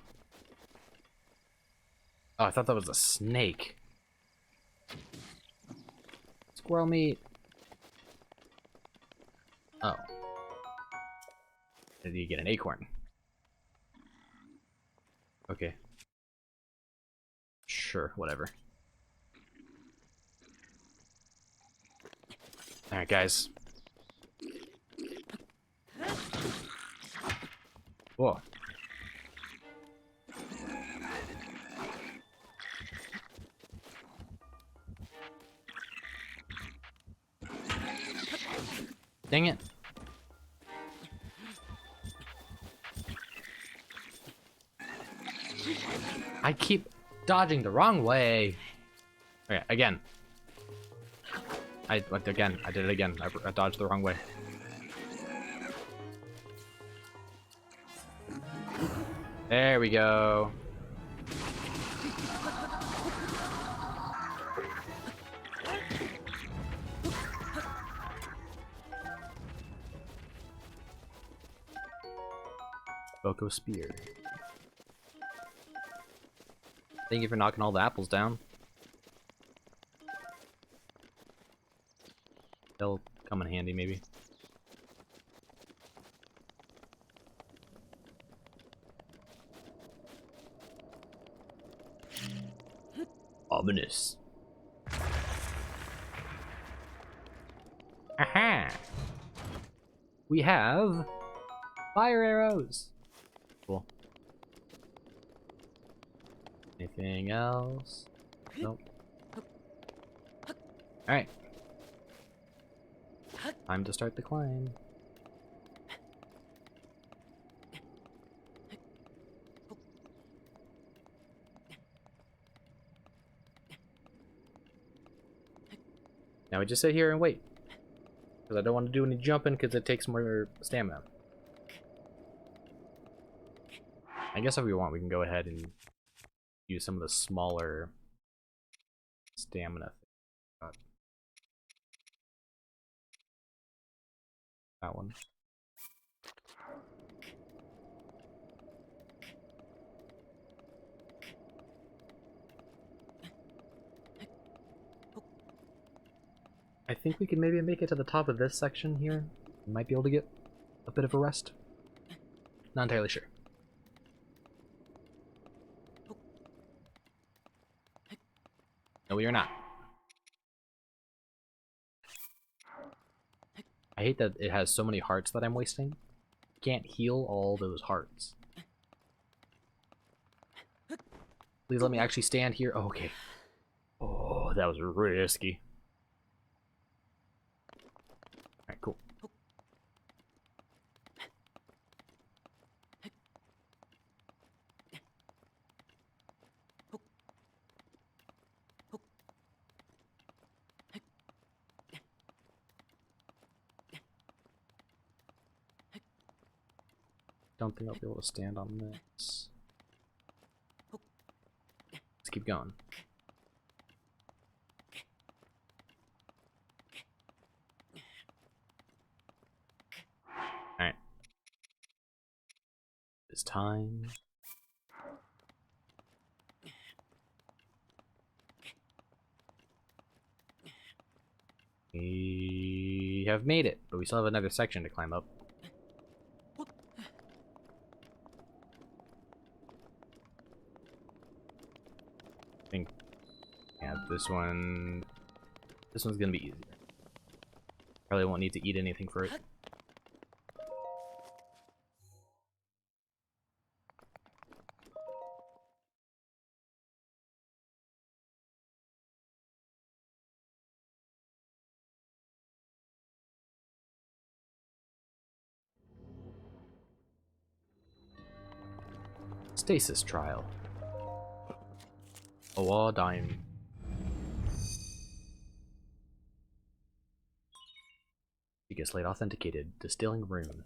Oh, I thought that was a snake. Squirrel meat. Oh. Did you get an acorn? Okay. Sure, whatever. Alright, guys. Whoa. Dang it. I keep dodging the wrong way. Okay, again. I did it again. I dodged the wrong way. There we go. Boko spear. Thank you for knocking all the apples down. They'll come in handy, maybe. Ominous. Aha! We have fire arrows. Cool. Anything else? Nope. Alright. Time to start the climb. Now we just sit here and wait. Because I don't want to do any jumping because it takes more stamina. I guess if we want, we can go ahead and use some of the smaller stamina things. That one. I think we can maybe make it to the top of this section here. We might be able to get a bit of a rest. Not entirely sure. No, we are not. I hate that it has so many hearts that I'm wasting. Can't heal all those hearts. Please let me actually stand here. Oh, okay. Oh, that was risky. Alright, cool. Don't think I'll be able to stand on this. Let's keep going. Alright. It's time. We have made it, but we still have another section to climb up. I think, yeah, this one's gonna be easier. Probably won't need to eat anything for it. Stasis trial. Awa dime. Giga Slate authenticated. Distilling rune.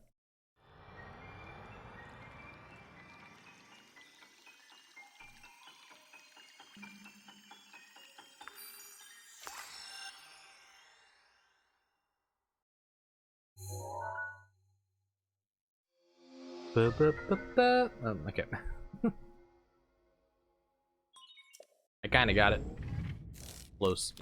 Okay. I kinda got it. Close.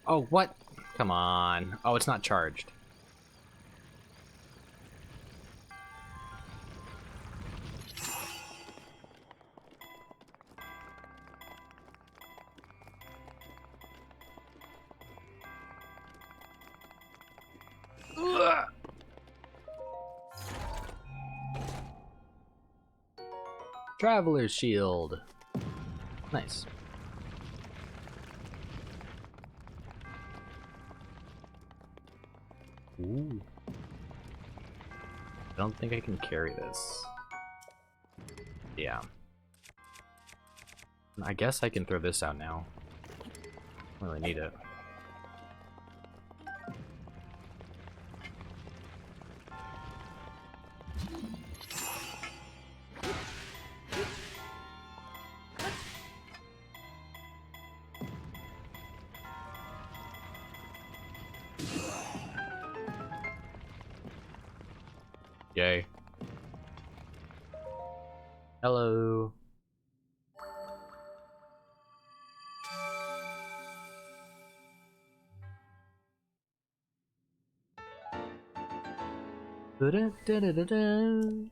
Oh, what? Come on. Oh, it's not charged. Ugh. Traveler's shield. Nice. Ooh. I don't think I can carry this. Yeah. I guess I can throw this out now. Don't really need it. Yay. Hello. Da-da-da-da-da.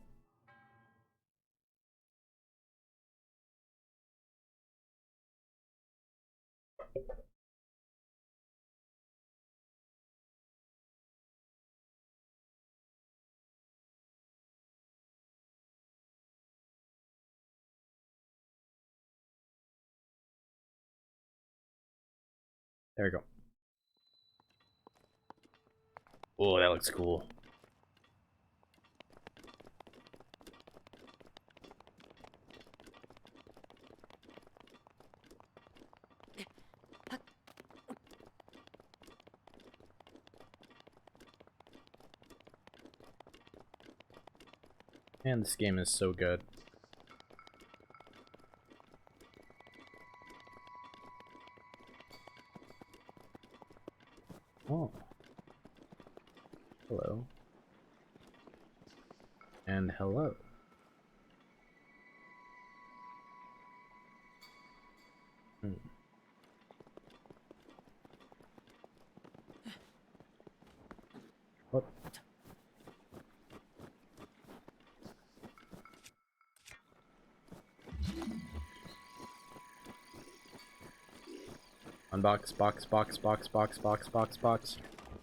There we go. Oh, that looks cool. Man, this game is so good. Oh. Hello. And hello. What? Unbox, box.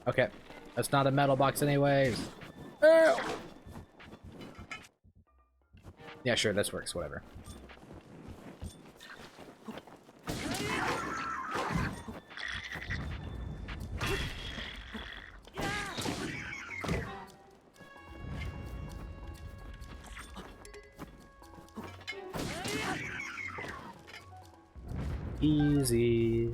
Okay, that's not a metal box anyways. Ew. Yeah, sure, this works, whatever. Easy.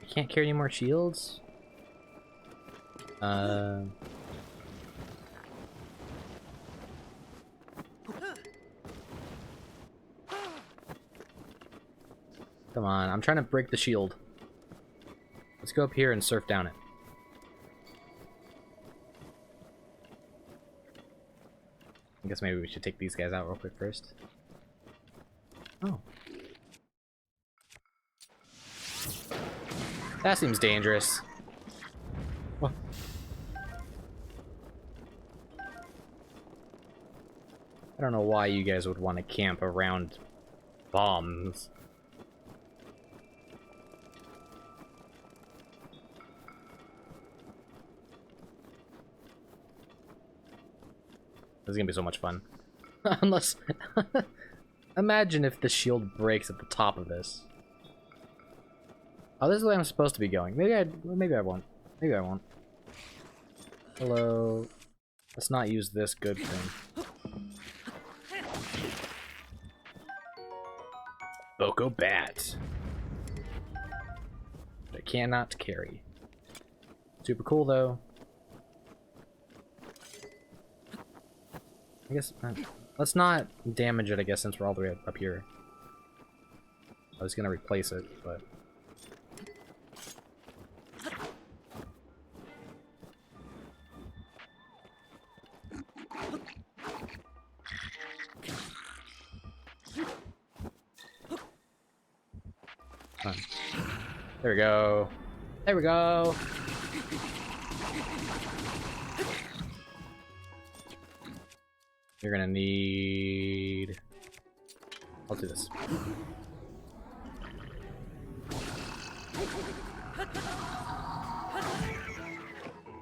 I can't carry any more shields? Come on, I'm trying to break the shield. Let's go up here and surf down it. I guess maybe we should take these guys out real quick first. Oh. That seems dangerous. What? I don't know why you guys would want to camp around bombs. This is gonna be so much fun. Unless... Imagine if the shield breaks at the top of this. Oh, this is the way I'm supposed to be going. Maybe I won't. Maybe I won't. Hello. Let's not use this good thing. Boko Bat. I cannot carry. Super cool though. I guess let's not damage it, I guess, since we're all the way up here. I was gonna replace it, but there we go. There we go. You're gonna need... I'll do this.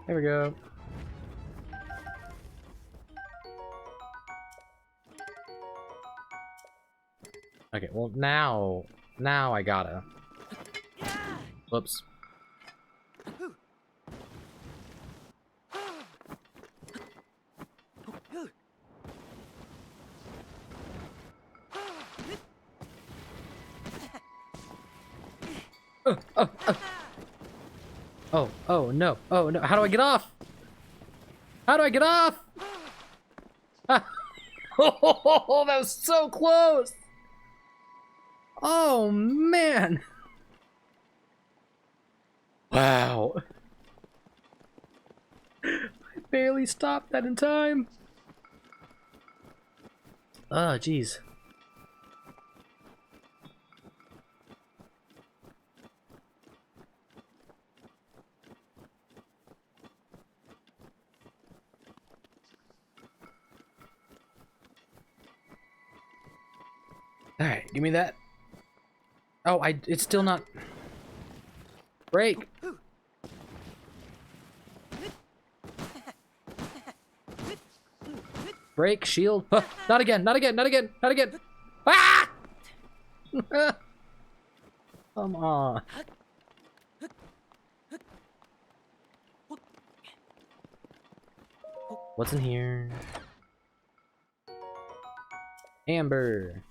There we go. Okay, well now I gotta. Whoops. Oh no, oh no, how do I get off? How do I get off? Oh, that was so close! Oh man! Wow. I barely stopped that in time. Oh, jeez. Alright, give me that. Oh, it's still not... Break! break, shield. Huh, not again, not again, not again, not again. Ah! Come on. What's in here? Amber.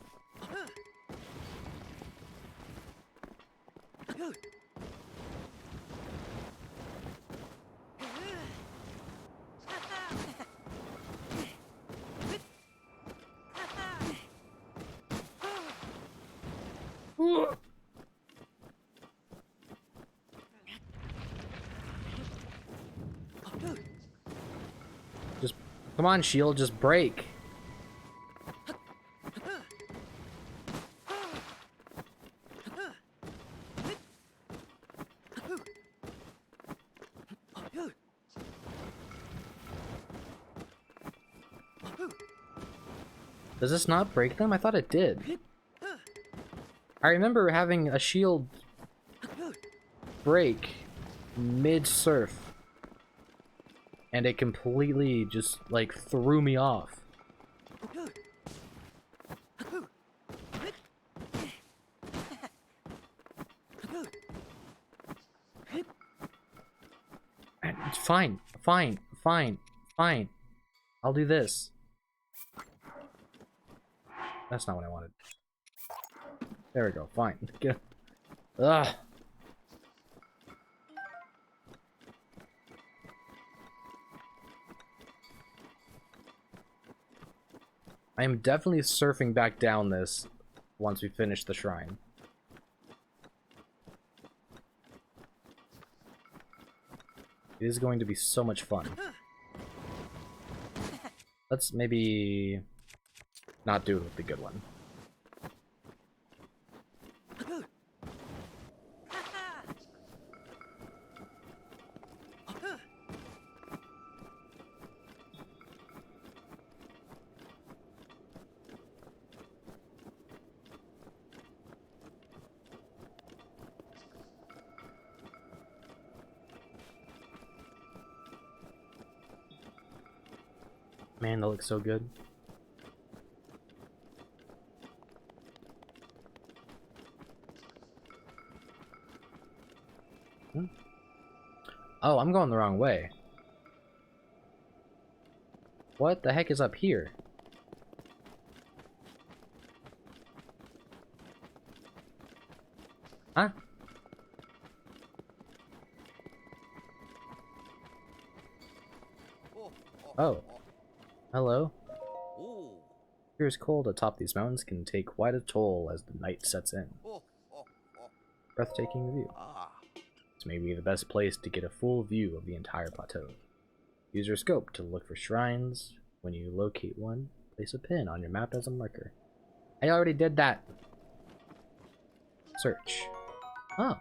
Just come on, shield, just break. Does this not break them? I thought it did. I remember having a shield break mid-surf. And it completely just, like, threw me off. Fine, fine, fine, fine. I'll do this. That's not what I wanted. There we go, fine. Get. Ugh. I am definitely surfing back down this once we finish the shrine. It is going to be so much fun. Let's maybe not do the good one. Man, that looks so good. Oh, I'm going the wrong way. What the heck is up here? Huh? Oh. Hello. Here's cold atop these mountains can take quite a toll as the night sets in. Breathtaking view. This may be the best place to get a full view of the entire plateau. Use your scope to look for shrines. When you locate one, place a pin on your map as a marker. I already did that. Search. Oh.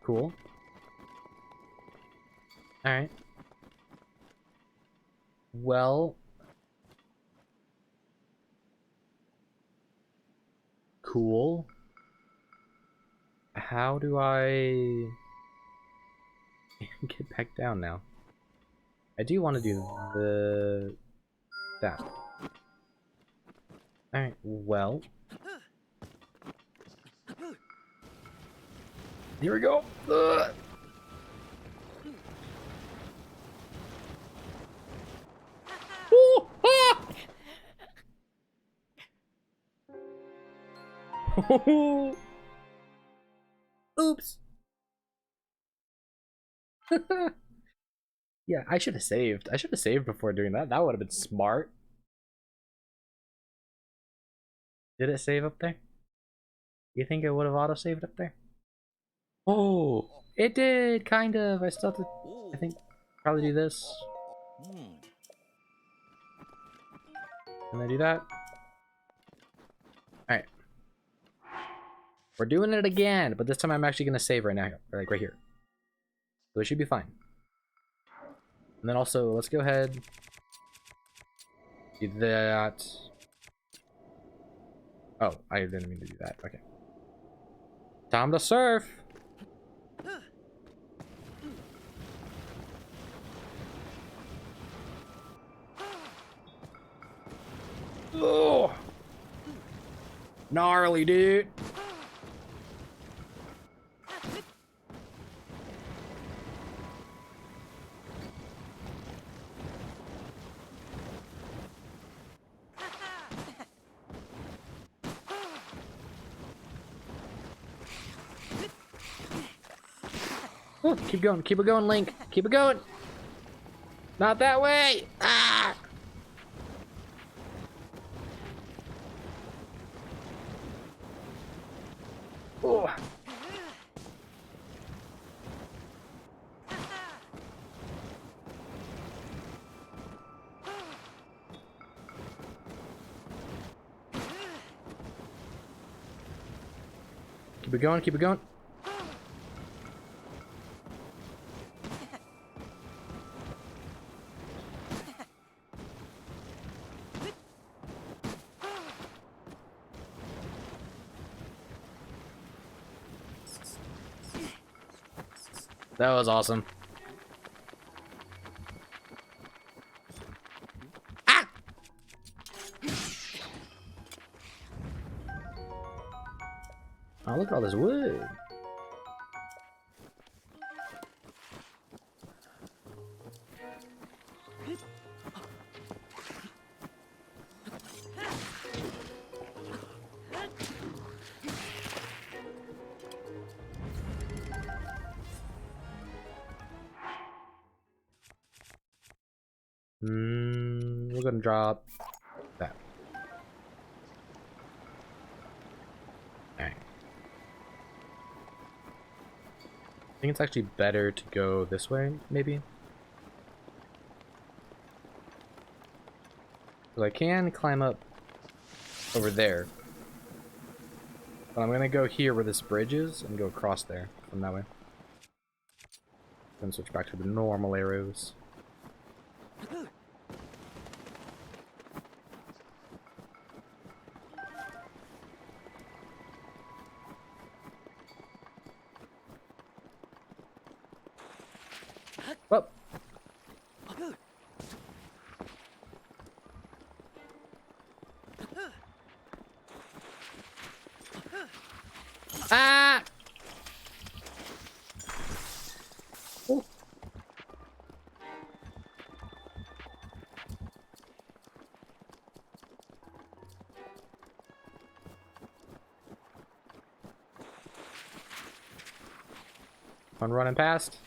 Cool. Alright. Well. Cool. How do I get back down now? I do want to do that. Alright, well. Here we go. Ugh. Ooh, ah! Oops. Yeah, I should have saved. I should have saved before doing that. That would have been smart. Did it save up there? You think it would have auto-saved up there? Oh, it did, kind of. I still have to, I think, probably do this. And then do that. Alright. We're doing it again, but this time I'm actually going to save right now, or like right here. So it should be fine. And then also, let's go ahead. Do that. Oh, I didn't mean to do that. Okay. Time to surf! Gnarly, dude. Oh, keep it going, Link. Keep it going. Not that way. Ah! Oh. Keep it going, keep it going. That was awesome. Ah! Oh, look at all this wood. We're gonna drop that. Alright. I think it's actually better to go this way, maybe? So I can climb up over there. But I'm gonna go here where this bridge is and go across there from that way. Then switch back to the normal arrows. Oh. Ah! Oh. One running past.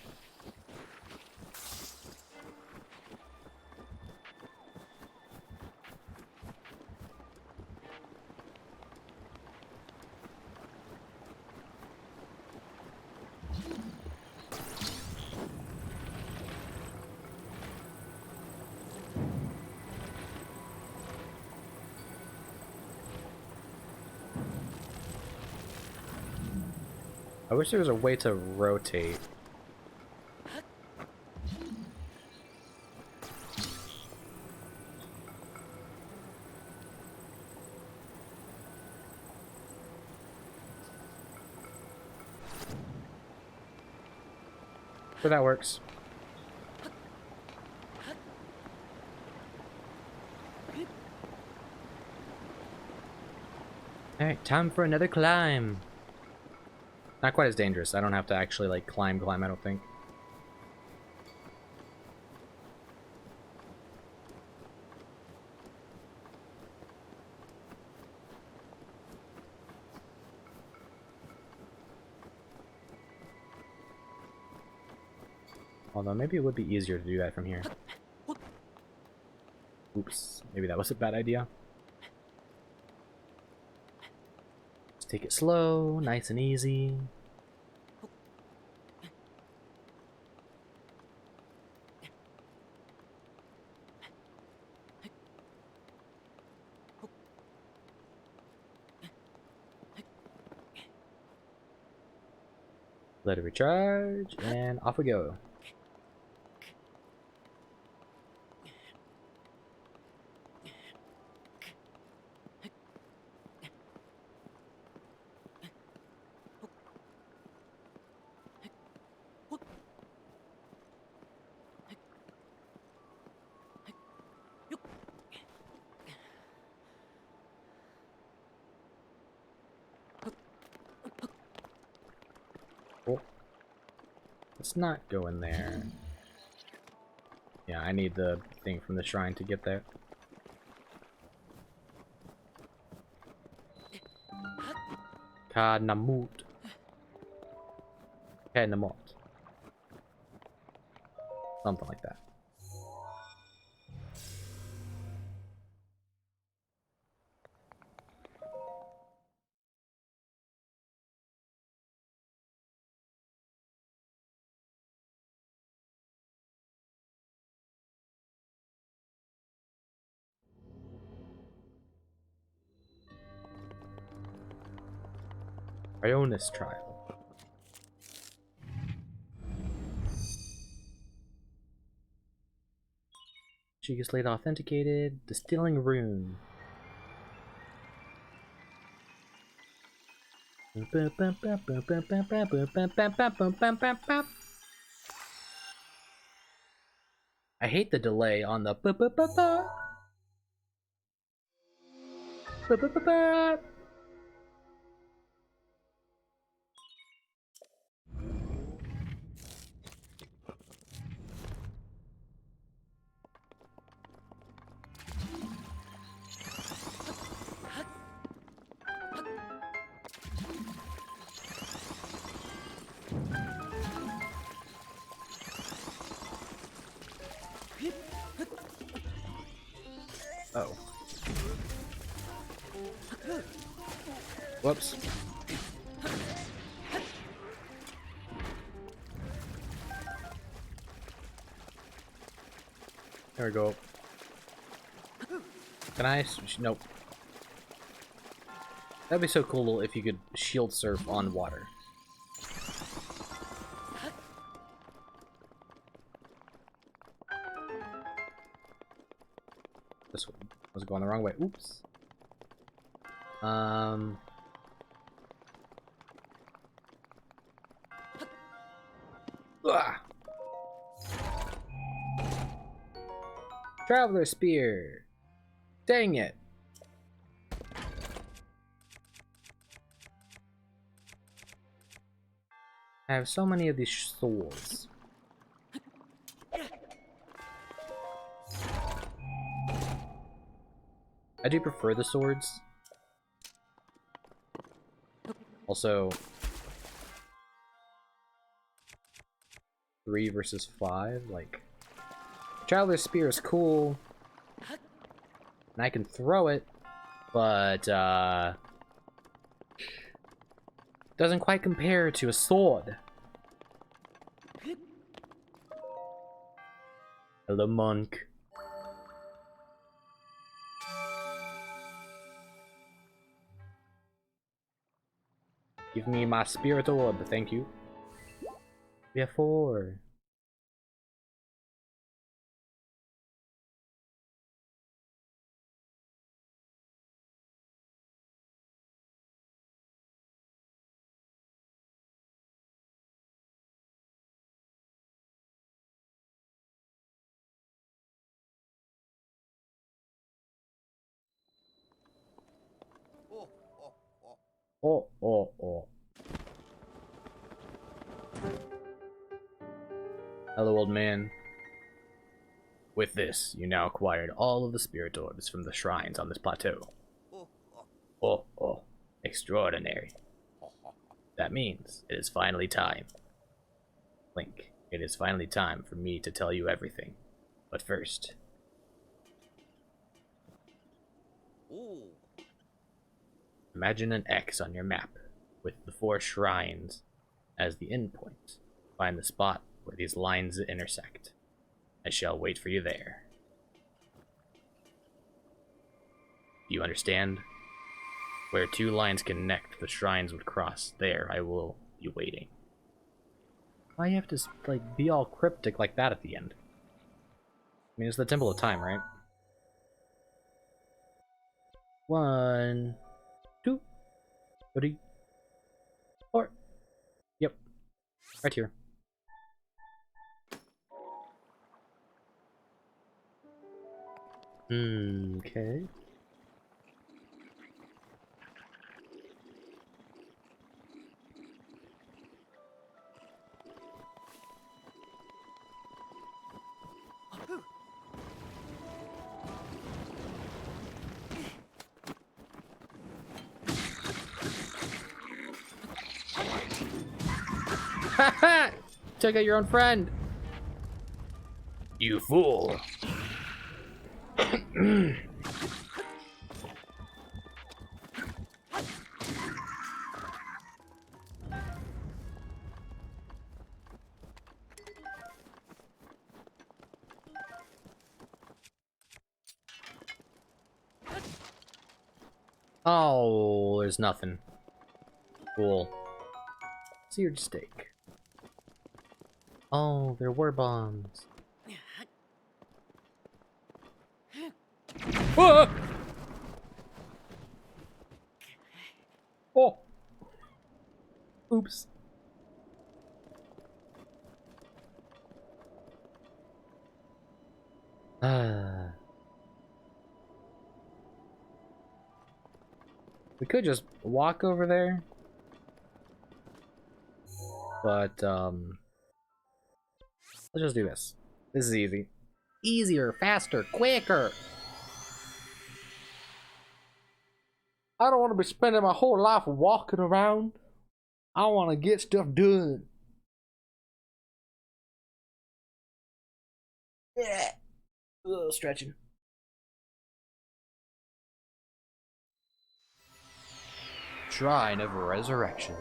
I wish there was a way to rotate. Sure, that works. Alright, time for another climb. Not quite as dangerous. I don't have to actually, like, climb, I don't think. Although, maybe it would be easier to do that from here. Oops. Maybe that was a bad idea. Just take it slow, nice and easy. Let it recharge, and off we go. Oh. Let's not go in there. Yeah, I need the thing from the shrine to get there. Kanamut. Kanamut. Something like that. Ionis trial. She gets laid authenticated. Distilling rune. I hate the delay on the Oh. Whoops. There we go. Can I? Nope. That'd be so cool if you could shield surf on water. This one was going the wrong way. Oops. Ugh. Traveler spear. Dang it. I have so many of these swords. I do prefer the swords. Also, 3 versus 5, like, Traveler Spear is cool, and I can throw it, but, doesn't quite compare to a sword. Hello, monk. Give me my spirit orb, thank you. We have 4. Oh, oh, oh. Hello, old man. With this, you now acquired all of the spirit orbs from the shrines on this plateau. Oh, oh. Extraordinary. That means it is finally time. Link, it is finally time for me to tell you everything. But first... Imagine an X on your map, with the 4 shrines as the endpoint. Find the spot where these lines intersect. I shall wait for you there. Do you understand? Where 2 lines connect, the shrines would cross. There, I will be waiting. Why you have to, like, be all cryptic like that at the end? I mean, it's the Temple of Time, right? 1, 2, 3, 4. Yep. Right here. Okay. Took out your own friend. You fool. Oh, there's nothing. Cool. Seared steak. Oh, there were bombs. Ah! Oh! Oops. We could just walk over there. But, let's just do this. This is easy. Easier, faster, quicker! I don't want to be spending my whole life walking around. I want to get stuff done. Yeah. Stretching. Shrine of Resurrection.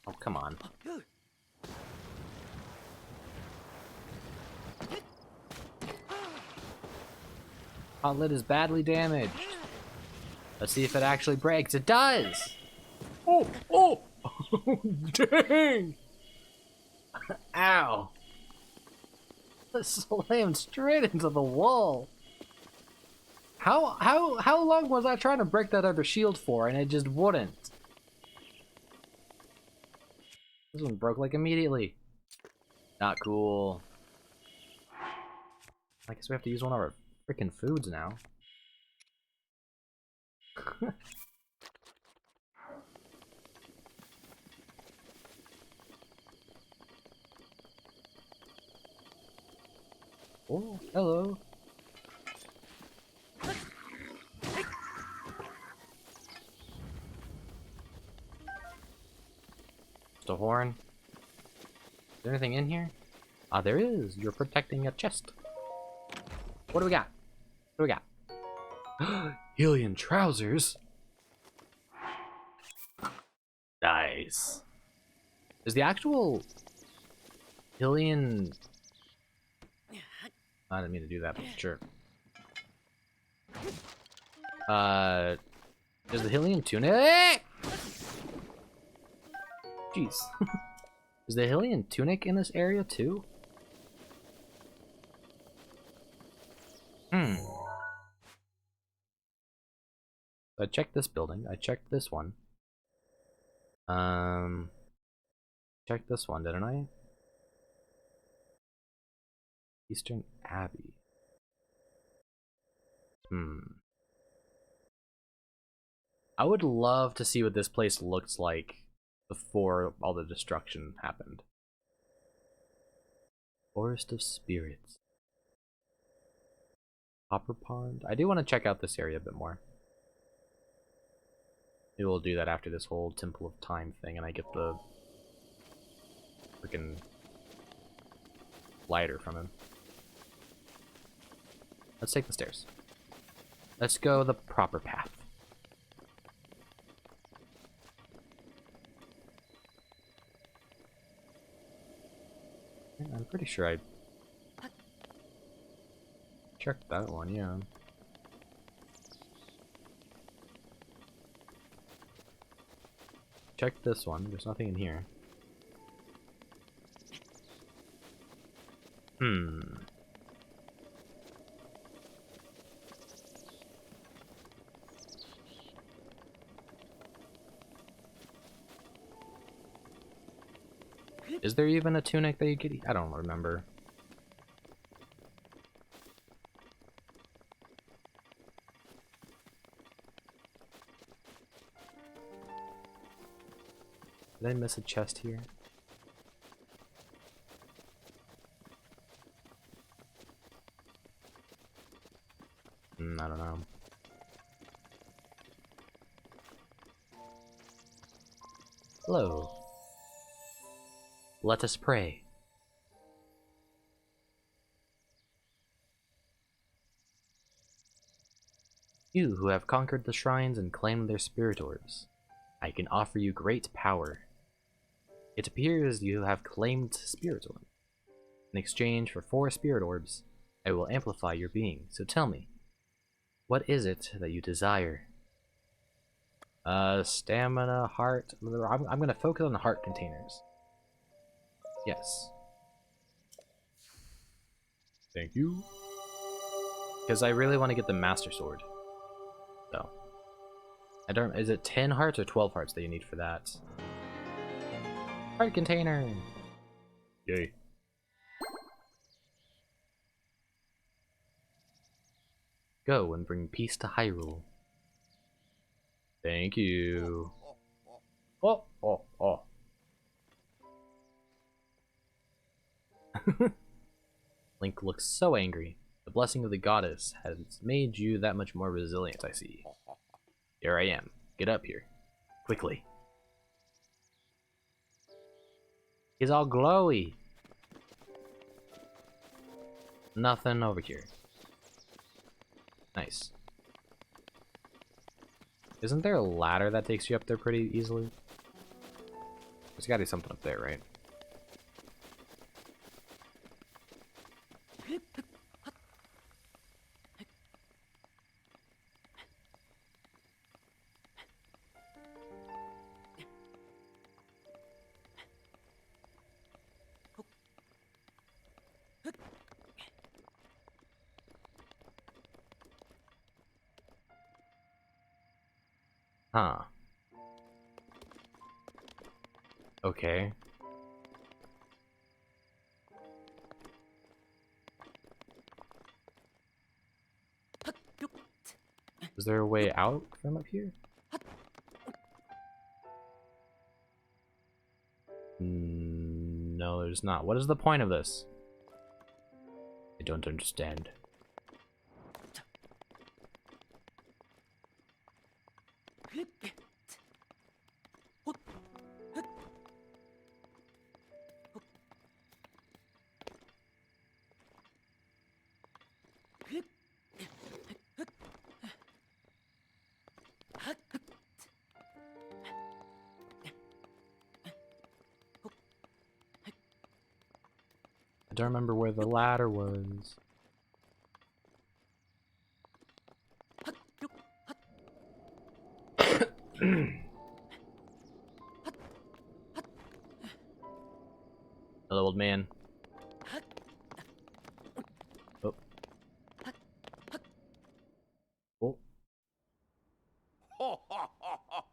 Oh, come on. Outlet is badly damaged. Let's see if it actually breaks. It does! Oh! Oh! Dang! Ow! It slammed straight into the wall. How long was I trying to break that other shield for and it just wouldn't? This one broke like immediately. Not cool. I guess we have to use one of our freaking foods now. Oh, hello. Just a horn. Is there anything in here? Ah, there is. You're protecting a chest. What do we got? What do we got? Alien trousers. Nice. Is the actual alien... I didn't mean to do that, but sure. Is the Hylian tunic? Jeez. Is the Hylian tunic in this area too? I checked this building. I checked this one. Checked this one, didn't I? Eastern Abbey. I would love to see what this place looks like before all the destruction happened. Forest of Spirits. Copper Pond. I do want to check out this area a bit more. Maybe we'll do that after this whole Temple of Time thing and I get the freaking lighter from him. Let's take the stairs. Let's go the proper path. I'm pretty sure I checked that one, yeah. Check this one. There's nothing in here. Is there even a tunic that you could eat? I don't remember. Did I miss a chest here? I don't know. Hello. Let us pray. You who have conquered the shrines and claimed their spirit orbs, I can offer you great power. It appears you have claimed spirit orb. In exchange for 4 spirit orbs, I will amplify your being. So tell me, what is it that you desire? Stamina, heart. I'm gonna focus on the heart containers. Yes. Thank you. Because I really want to get the Master Sword. So. I don't. Is it 10 hearts or 12 hearts that you need for that? Heart container! Yay. Go and bring peace to Hyrule. Thank you. Oh, oh, oh. Link looks so angry. The blessing of the goddess has made you that much more resilient, I see. Here I am. Get up here. Quickly. He's all glowy. Nothing over here. Nice. Isn't there a ladder that takes you up there pretty easily? There's gotta be something up there, right? Huh. Okay. Is there a way out from up here? No, there's not. What is the point of this? I don't understand. I don't remember where the ladder was. Hello, old man. Oh. Oh.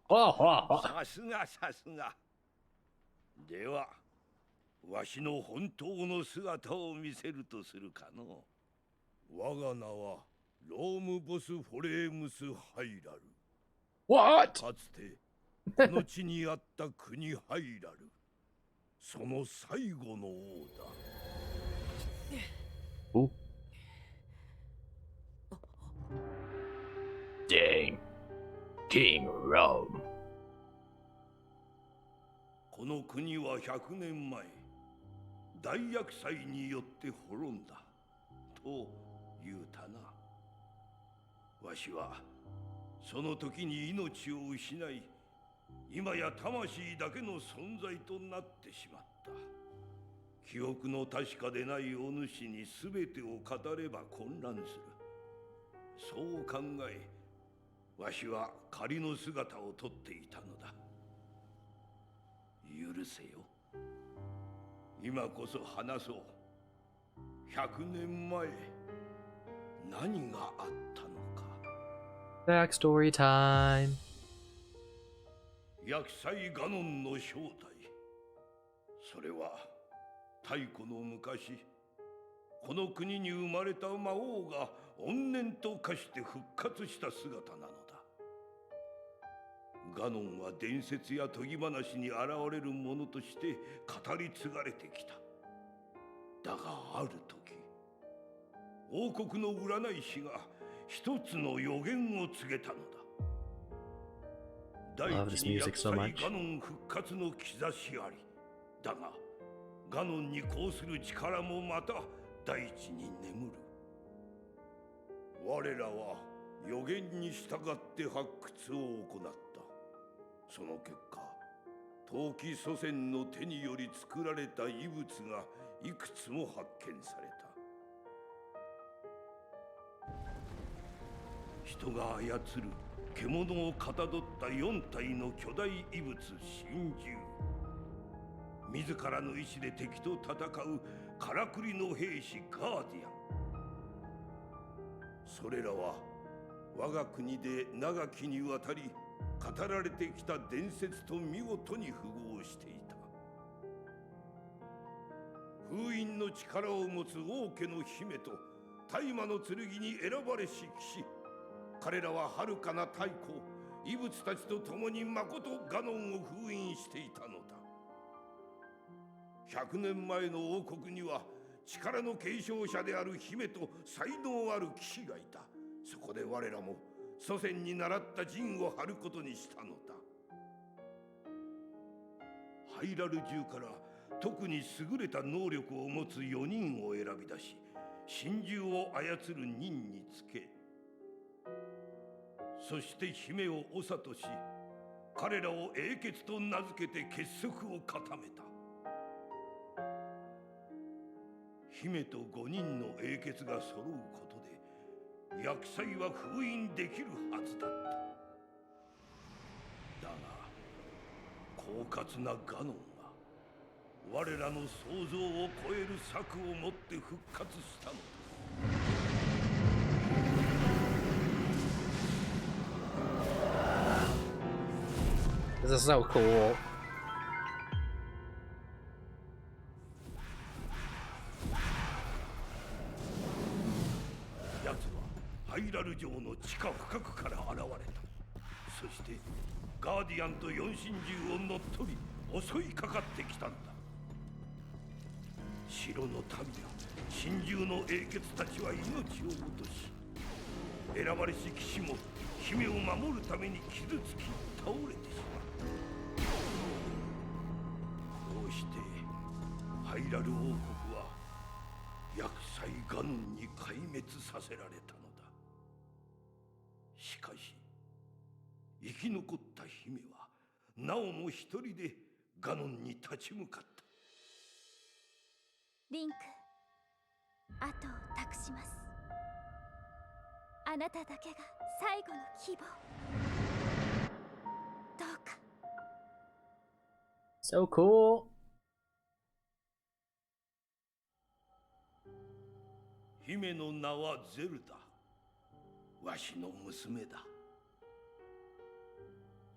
Oh.
さすがさすが。では、わしの本当の姿を見せるとするかの。我が名はロームボス・フォレームス・ハイラル。
What?
かつてこの地にあった国ハイラル。その最後の王だ。
Oh. Dang. King Rome.
この国は100年前、大厄災によって滅んだ。と言うたな。わしはその時に命を失い、今や魂だけの存在となってしまった。記憶の確かでないお主に全てを語れば混乱する。そう考え、わしは仮の姿をとっていたのだ。許せよ。今こそ話そう。100年前、何があったのか。
Backstory time.
厄災ガノンの正体。それは太古の昔、この国に生まれた魔王が怨念と化して復活した姿なのだ。ガノンは伝説や研ぎ話に現れるものとして語り継がれてきた。だがある時、王国の占い師が一つの予言を告げたのだ。
I love this music so
大
much.
地にガノン復活の兆しあり。だがガノンにこうする力もまた大地に眠る。我らは予言に従って発掘を行った。その結果、陶器祖先の手により作られた遺物がいくつも発見された。人が操る獣をかたどった4体の巨大異物神獣。自らの意志で敵と戦うからくりの兵士ガーディアン。それらは我が国で長きにわたり語られてきた伝説と見事に符合していた。封印の力を持つ王家の姫と大魔の剣に選ばれし騎士。彼らは遥かな太古、異物たちと共にまことガノンを封印していたのだ。100年前の王国には力の継承者である姫と才能ある騎士がいた。そこで我らも祖先に習った陣を張ることにしたのだ。ハイラル中から特に優れた能力を持つ4人を選び出し、神獣を操る任につけ、そして姫を長とし、彼らを英傑と名付けて結束を固めた。姫と5人の英傑が揃うことで厄災は封印できるはずだった。だが狡猾なガノンが我らの想像を超える策をもって復活したのだ。
This is so cool.
奴はハイラル城の地下深くから現れた。そしてガーディアンと四神獣を乗っ取り襲いかかってきたんだ。城の民や神獣の英傑たちは命を落とし、選ばれし騎士も姫を守るために傷つき倒れてしまった。こうしてハイラル王国は厄災ガノンに壊滅させられたのだ。しかし生き残った姫はなおも一人でガノンに立ち向かった。
リンク、後を託します。あなただけが最後の希望。どうか。
So cool.
姫の名はゼルダ。わしの娘だ。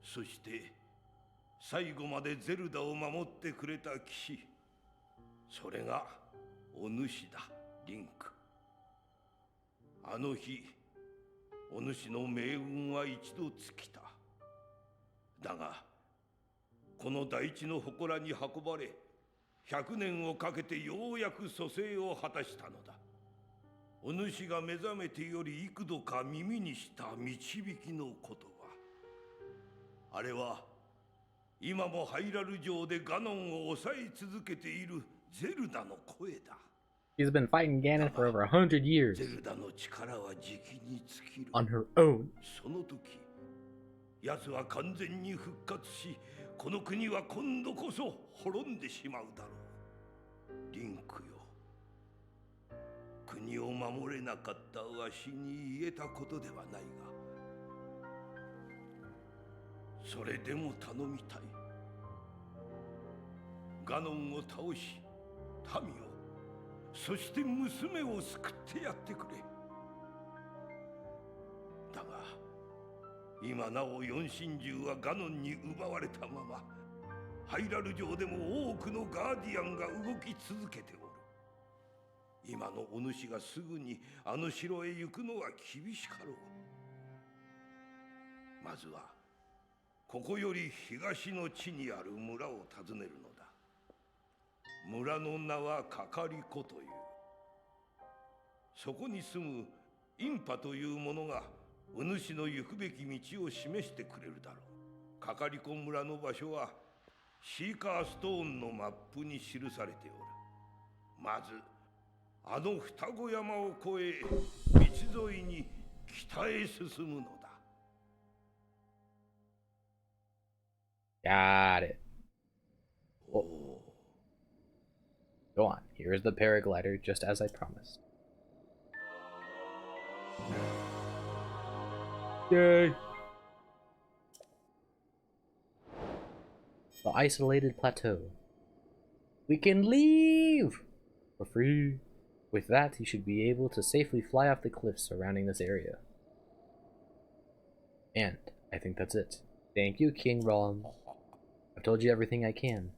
そして最後までゼルダを守ってくれた騎士、それがお主だ、リンク。あの日お主の命運は一度尽きた。だがこの大地の祠に運ばれ、100年をかけてようやく蘇生を果たしたのだ。お主が目覚めてより幾度か耳にした導きの言葉、あれは今もハイラル城でガノンを抑え続けているゼルダの声だ。
She's been fighting Ganon for over 100 years
ゼルダの力はじきに尽きる。
on her own.
その時奴は完全に復活し、この国は今度こそ滅んでしまうだろう。リンクよ、国を守れなかったわしに言えたことではないが、それでも頼みたい。ガノンを倒し民を、そして娘を救ってやってくれ。だが今なお四神獣はガノンに奪われたまま、ハイラル城でも多くのガーディアンが動き続けておる。今のお主がすぐにあの城へ行くのは厳しかろう。まずはここより東の地にある村を訪ねるのだ。村の名はかかり子という。そこに住むインパという者がお主の行くべき道を示してくれるだろう。かかり子村の場所はシーカーストーンのマップに記されておる。まずあの双子山を越え道沿いに北へ進むのだ。
Got it. Oh. Go on. Here's the paraglider, just as I promised. Yay! The isolated plateau. We can leave! For free. With that, you should be able to safely fly off the cliffs surrounding this area. And I think that's it. Thank you, King Rom. I've told you everything I can.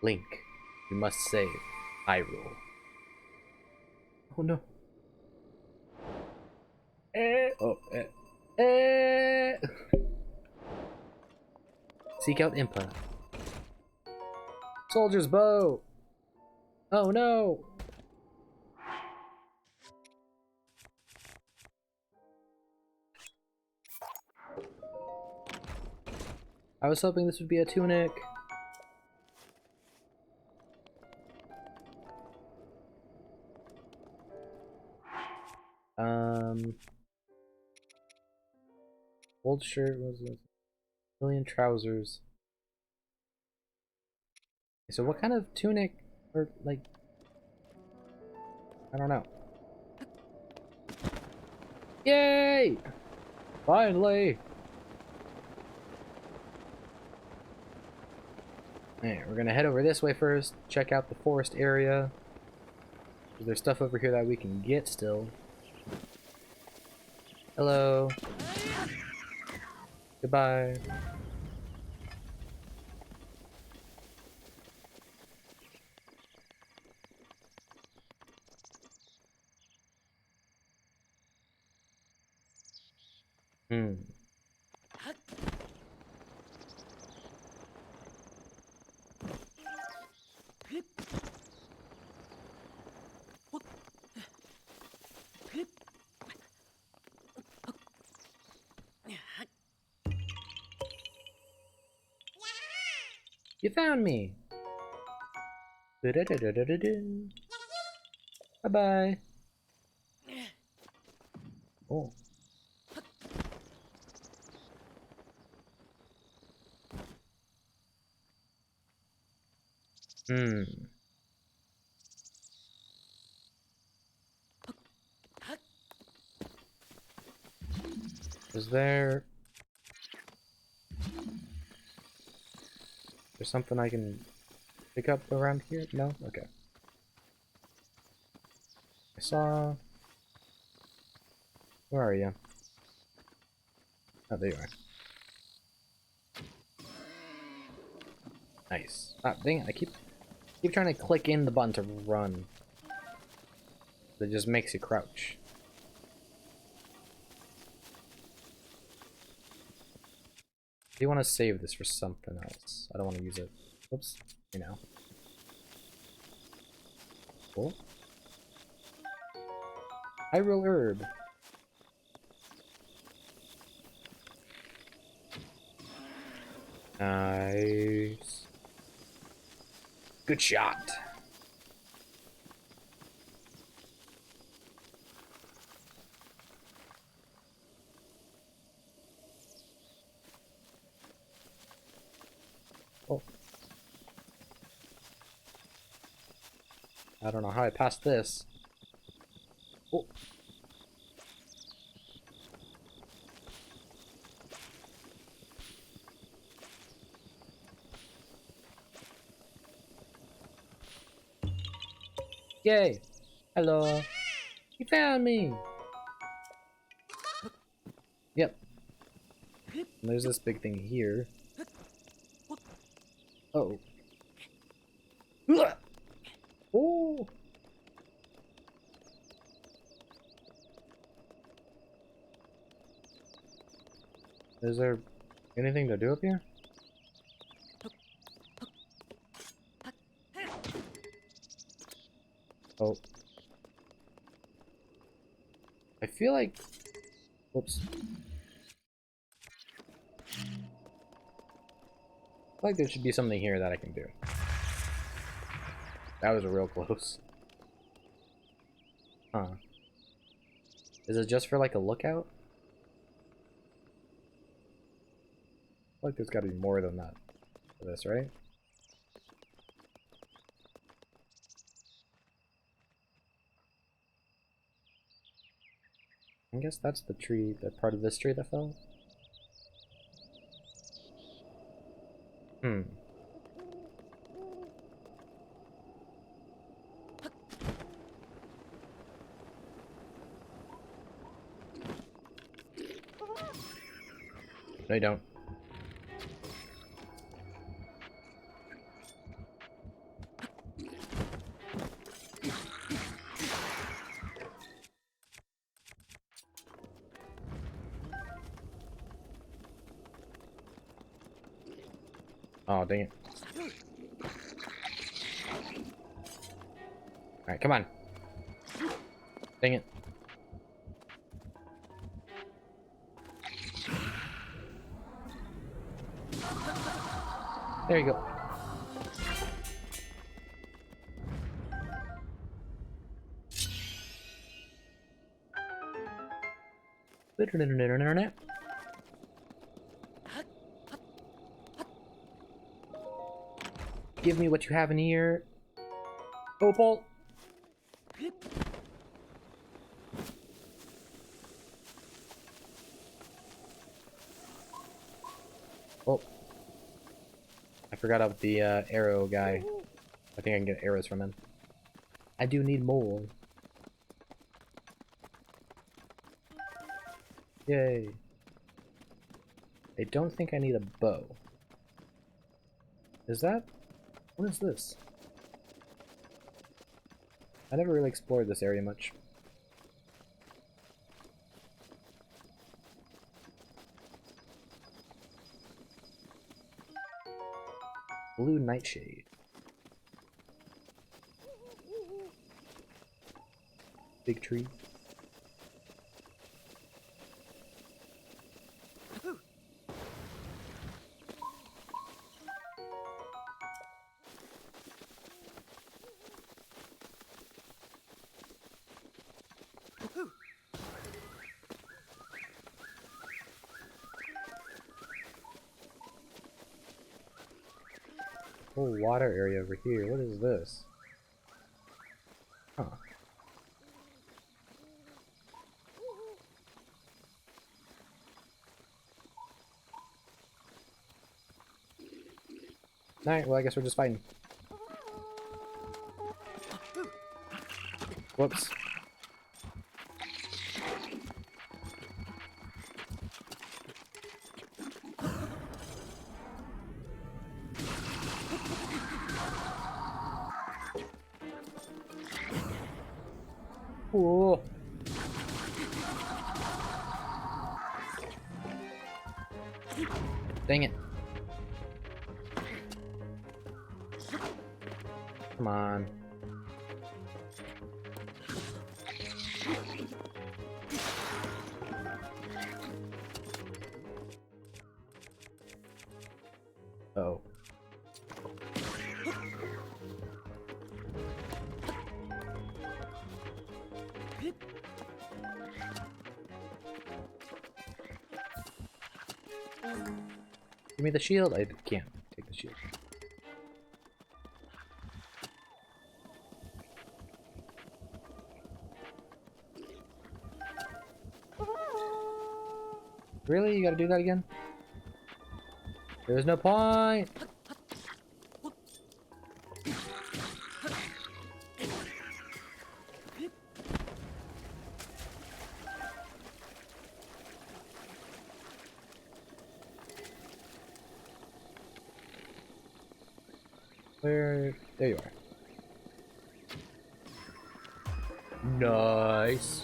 Link, you must save Hyrule. Oh no. Seek out Impa. Soldier's bow! Oh no! I was hoping this would be a tunic. Old shirt was a million trousers. So what kind of tunic, or like, I don't know. Yay! Finally! Alright, we're gonna head over this way first, check out the forest area. There's stuff over here that we can get still. Hello. Goodbye. You found me! Bye-bye! Oh. Is there's something I can pick up around here? No? Okay. I saw... Where are you? Oh, there you are. Nice. Ah, dang it, I keep trying to click in the button to run. It just makes you crouch. Do you want to save this for something else? I don't want to use it. Oops. You know. Cool. Hyrule herb. Nice. Good shot. Oh. I don't know how I passed this. Oh. Yay! Hello. You found me! Yep. And there's this big thing here. Uh-oh. Oh! Is there anything to do up here? Oh. I feel like... Whoops. I feel like there should be something here that I can do. That was a real close. Huh. Is it just for like a lookout? I feel like there's gotta be more than that for this, right? I guess that's the tree, the part of this tree that fell. Hmm. No, you don't. Oh, dang it. Alright, come on. Dang it. There you go. Give me what you have in here. Opal. Oh. I forgot about the arrow guy. I think I can get arrows from him. I do need more. Yay. I don't think I need a bow. Is that? What is this? I never really explored this area much. Blue nightshade. Big tree. Whole water area over here. What is this? Huh. Alright, well I guess we're just fighting. Whoops. Whoa. Dang it. Come on. Oh. Give me the shield. I can't take the shield. Really? You gotta do that again? There's no point! Where? There you are. Nice.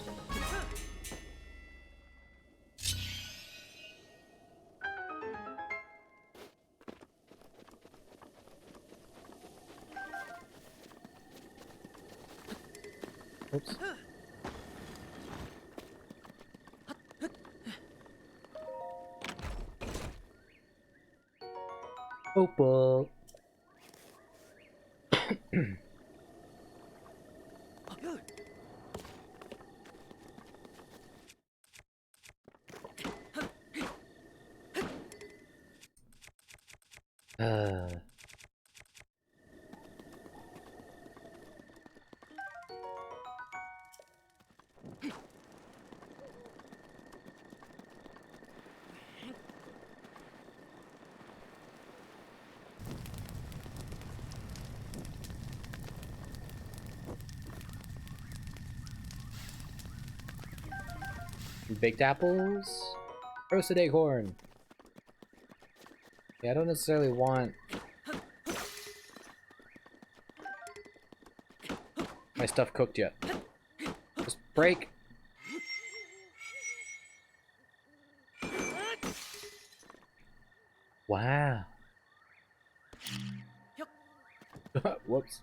Oops. Opal. Baked apples, roasted acorn. Yeah, I don't necessarily want my stuff cooked yet. Just break. Wow. Whoops.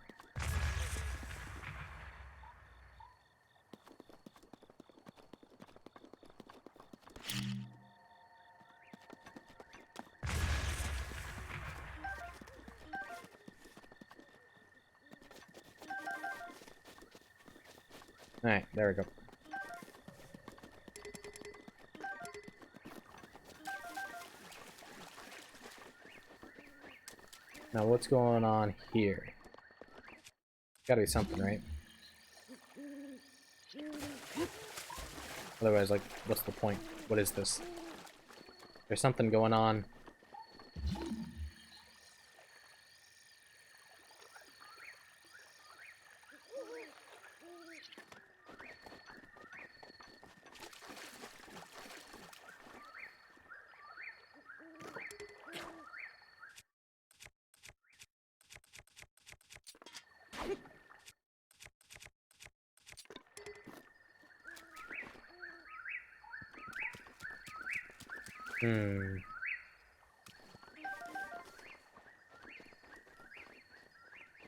Alright, there we go. Now what's going on here? Gotta be something, right? Otherwise, like, what's the point? What is this? There's something going on.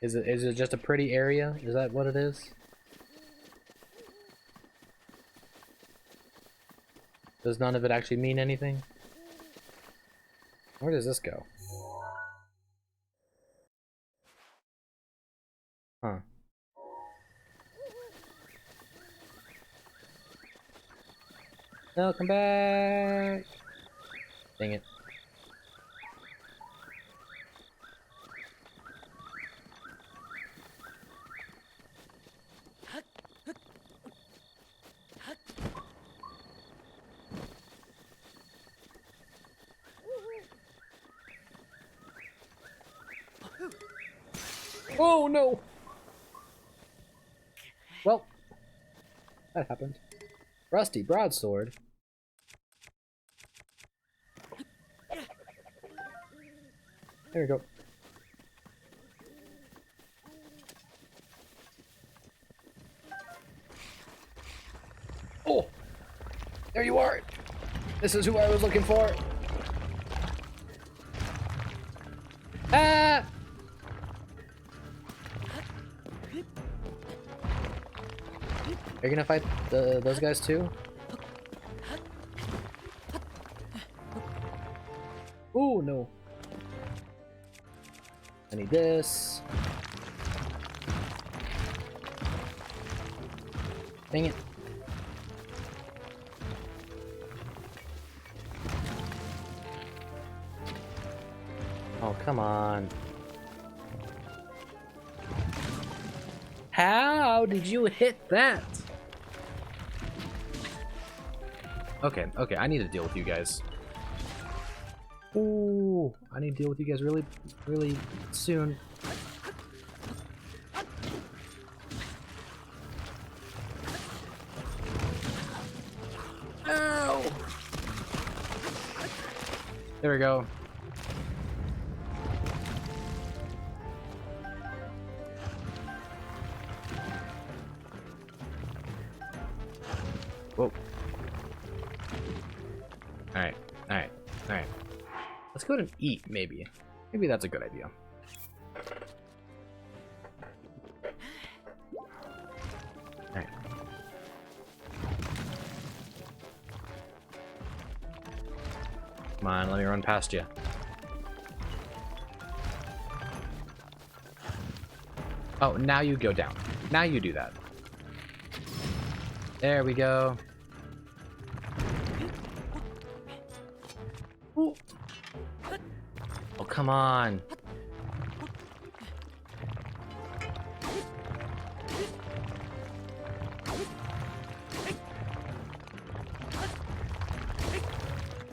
Is it just a pretty area? Is that what it is? Does none of it actually mean anything? Where does this go? Huh. Welcome back! Dang it. Oh no! Well, that happened. Rusty broadsword. There we go. Oh! There you are! This is who I was looking for! Ah! Are you gonna fight those guys too? Oh no. I need this. Dang it. Oh, come on. How did you hit that? Okay, okay, I need to deal with you guys. Ooh, I need to deal with you guys really, really soon. Ow! There we go. Whoa. Alright, alright, alright. Let's go ahead and eat, maybe. Maybe that's a good idea. Alright. on, let me run past you. Oh, now you go down. Now you do that. There we go. Ooh. Oh, come on.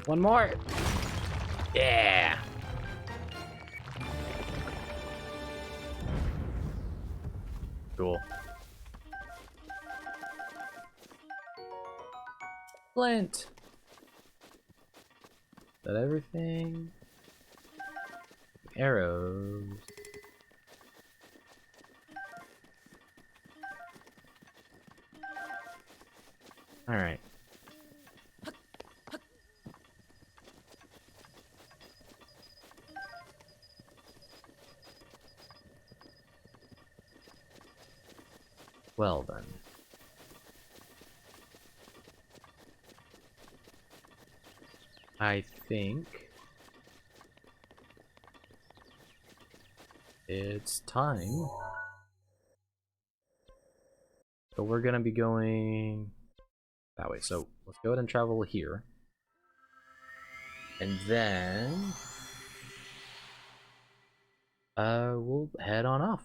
One more. Yeah. Cool. Flint. Is that everything? Arrows. All right. Well then. I think it's time. So we're gonna be going that way. So let's go ahead and travel here. And then we'll head on off.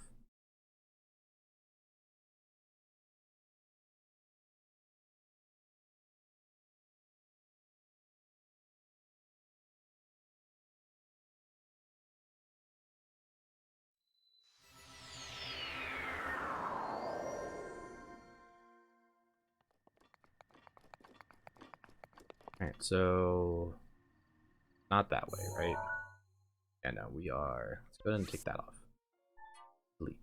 Alright, so not that way, right? Yeah, no, we are. Let's go ahead and take that off. Delete.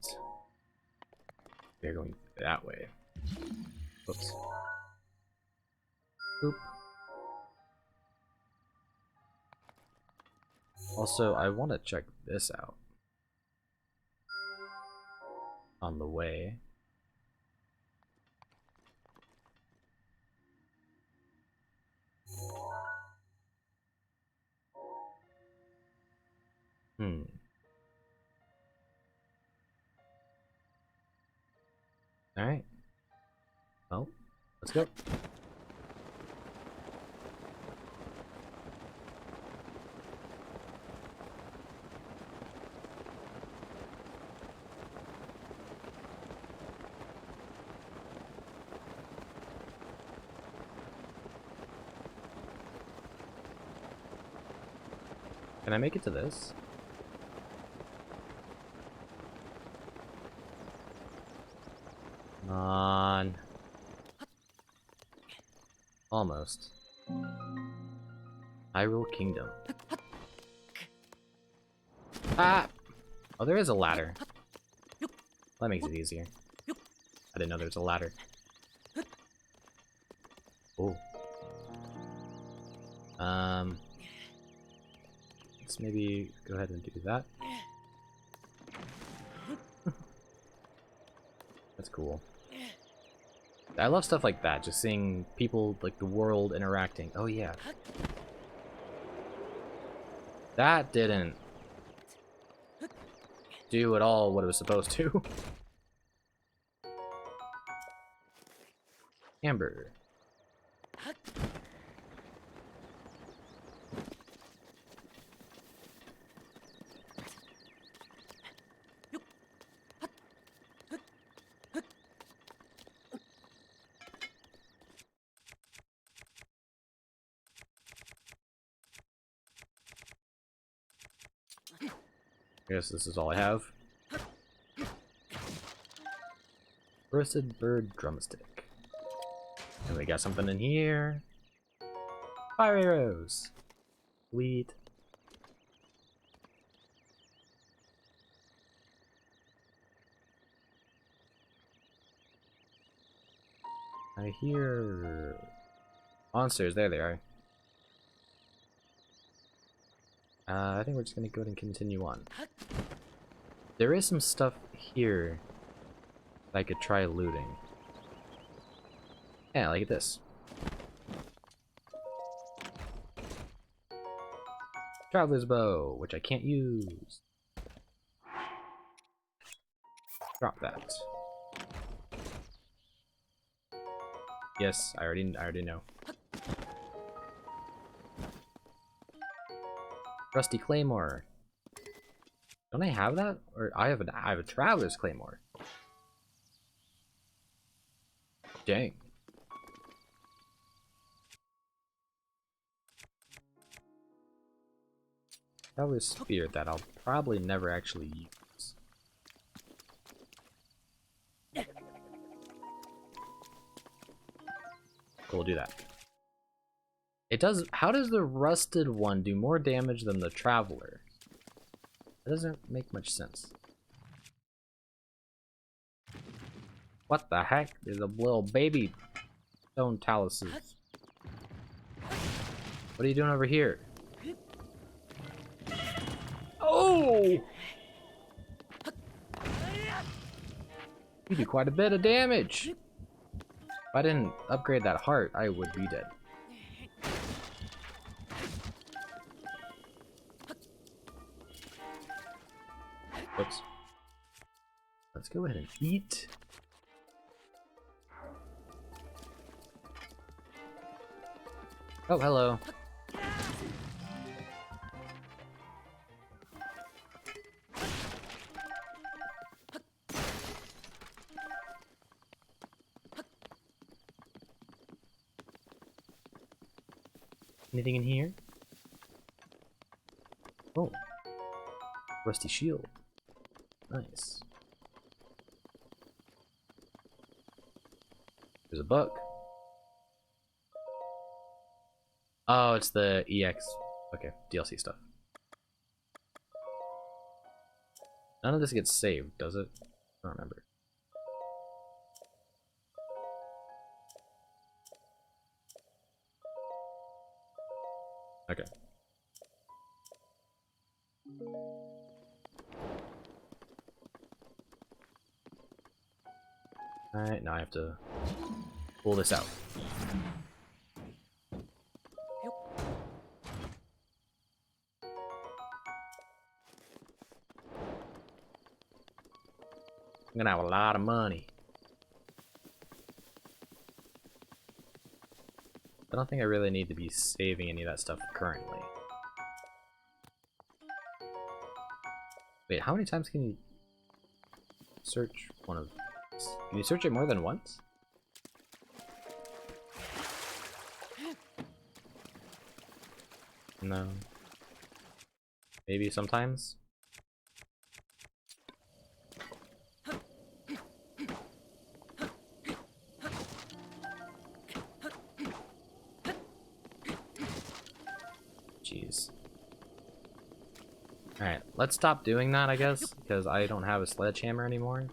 We're going that way. Oops. Oop. Also, I want to check this out on the way. Alright. Well, let's go. Can I make it to this? Come on. Almost. Hyrule Kingdom. Ah! Oh, there is a ladder. That makes it easier. I didn't know there was a ladder. Oh. Let's maybe go ahead and do that. That's cool. I love stuff like that, just seeing people, like the world interacting. Oh yeah. That didn't do at all what it was supposed to. Hamburger. I guess this is all I have. Roasted bird drumstick. And we got something in here. Fire arrows. Sweet. I hear monsters. There they are. I think we're just gonna go ahead and continue on. There is some stuff here that I could try looting. Yeah, like this. Traveler's bow, which I can't use. Drop that. Yes, I already know. Rusty Claymore. Don't I have that? Or I have a Traveler's Claymore. Dang. Traveler's Spear that I'll probably never actually use. We'll do that. It does. How does the rusted one do more damage than the Traveler? That doesn't make much sense. What the heck? There's a little baby stone taluses. What are you doing over here? Oh! You do quite a bit of damage. If I didn't upgrade that heart, I would be dead. Whoops. Let's go ahead and eat. Oh, hello. Anything in here? Oh. Rusty shield. Nice. There's a book. Oh, it's the EX. Okay, DLC stuff. None of this gets saved, does it? I don't remember. Okay. Alright, now I have to pull this out. I'm gonna have a lot of money. I don't think I really need to be saving any of that stuff currently. Wait, how many times can you search one of these? Can you search it more than once? No. Maybe sometimes? Jeez. Alright, let's stop doing that, I guess, because I don't have a sledgehammer anymore.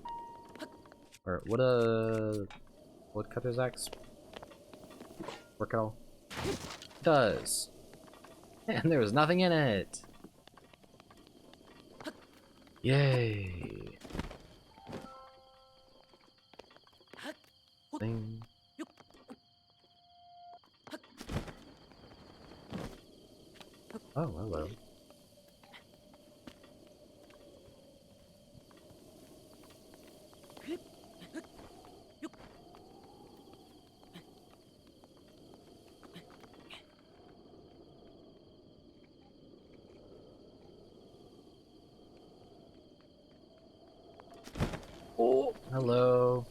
Or would a woodcutter's axe work at all? It does. And there was nothing in it. Yay. Thing. Oh, hello. Oh, hello.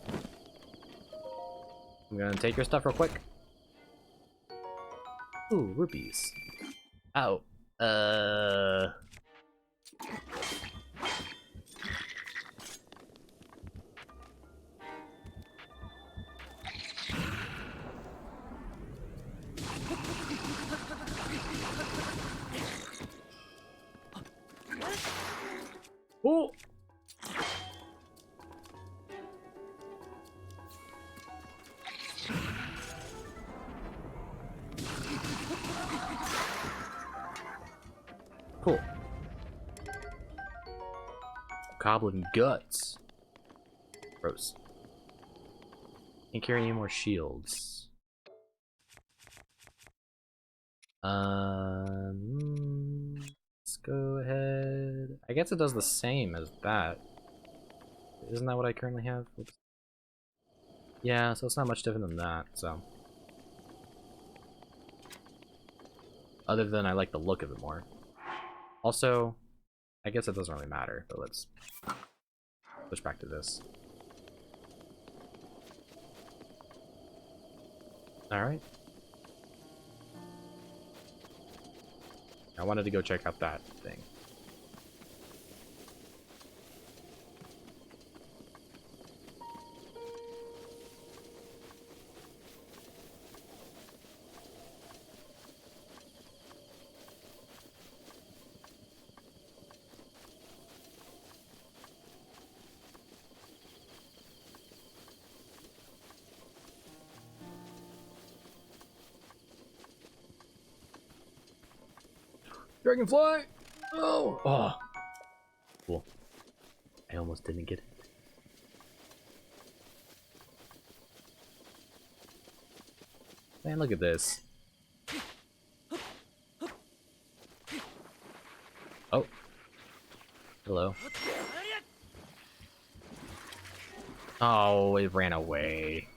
I'm gonna take your stuff real quick. Ooh, rupees. Ow. Oh! Cool. Goblin guts. Gross. Can't carry any more shields. go ahead. I guess it does the same as that. Isn't that what I currently have? Oops. Yeah, so it's not much different than that, so. Other than I like the look of it more. Also, I guess it doesn't really matter, but let's switch back to this. Alright. I wanted to go check out that thing. Dragonfly! Oh! Oh! Cool. I almost didn't get it. Man, look at this. Oh. Hello. Oh, it ran away.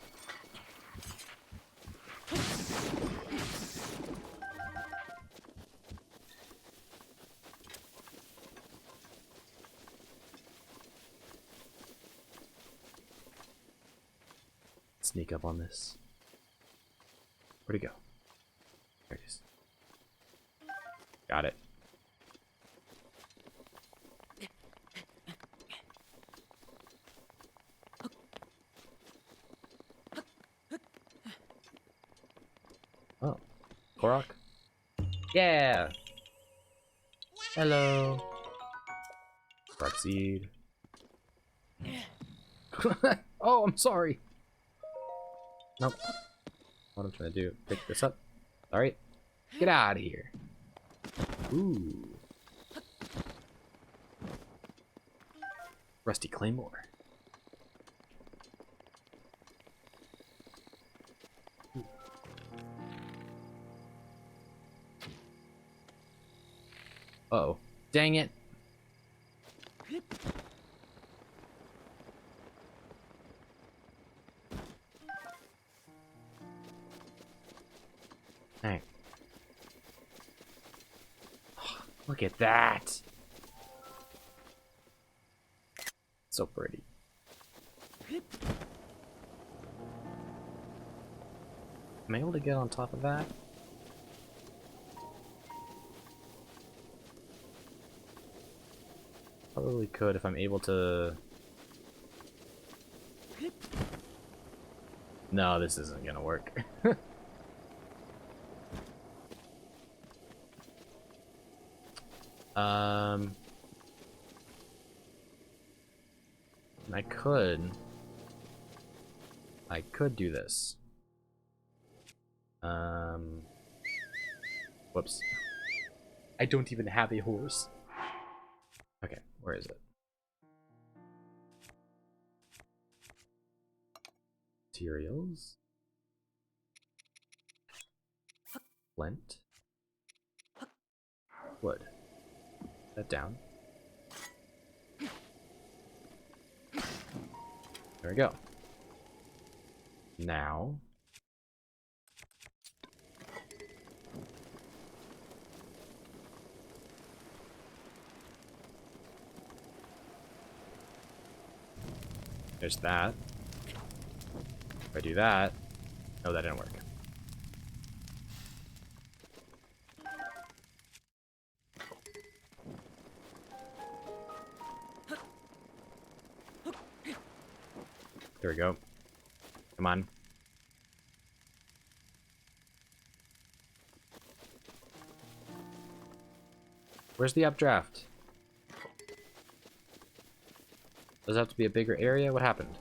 Sneak up on this. Where'd it go? There it is. Got it. Oh. Korok? Yeah! Hello. Korok seed. Oh, I'm sorry. Nope. What I'm trying to do, pick this up. Alright. Get out of here. Ooh. Rusty Claymore. Ooh. Uh-oh. Dang it. Dang. Look at that. So pretty. Am I able to get on top of that? Probably could if I'm able to. No, this isn't gonna work. I could do this. Whoops. I don't even have a horse. Okay, where is it? Materials. Flint. Wood. That down. There we go. Now. There's that. If I do that. No, that didn't work. There we go. Come on. Where's the updraft? Does it have to be a bigger area? What happened?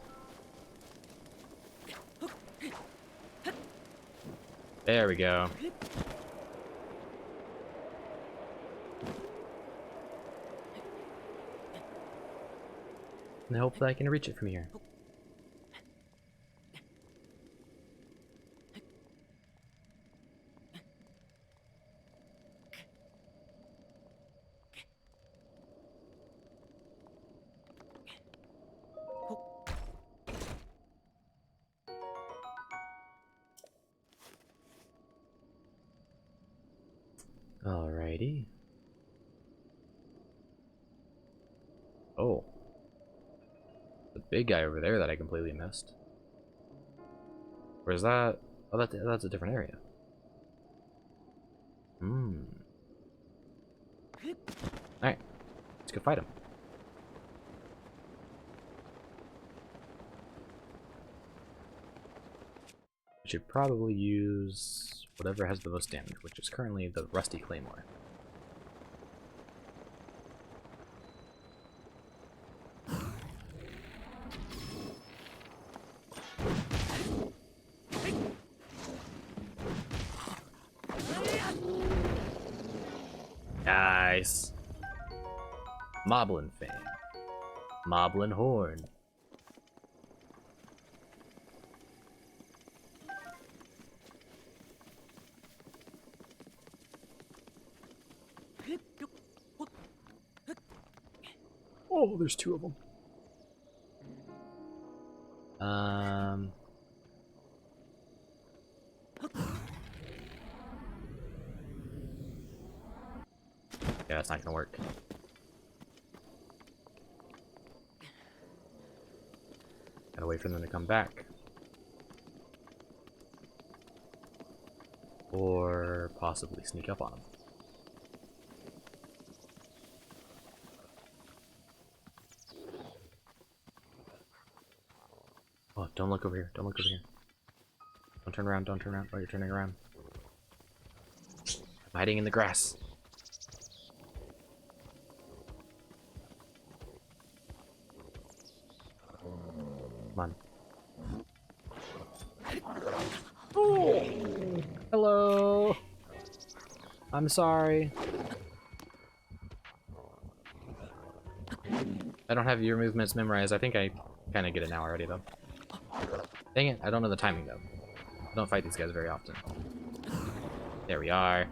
There we go. And hopefully I can reach it from here. Alrighty. Oh. The big guy over there that I completely missed. Where's that? Oh, that's a different area. Hmm. Alright. Let's go fight him. I should probably use whatever has the most damage, which is currently the Rusty Claymore. Nice. Moblin Fan. Moblin Horn. Oh, there's two of them. Yeah, that's not gonna work. Gotta wait for them to come back. Or possibly sneak up on them. Oh, don't look over here. Don't look over here. Don't turn around. Don't turn around. Oh, you're turning around. I'm hiding in the grass. Come on. Oh. Hello. I'm sorry. I don't have your movements memorized. I think I kind of get it now already, though. Dang it, I don't know the timing, though. I don't fight these guys very often. There we are.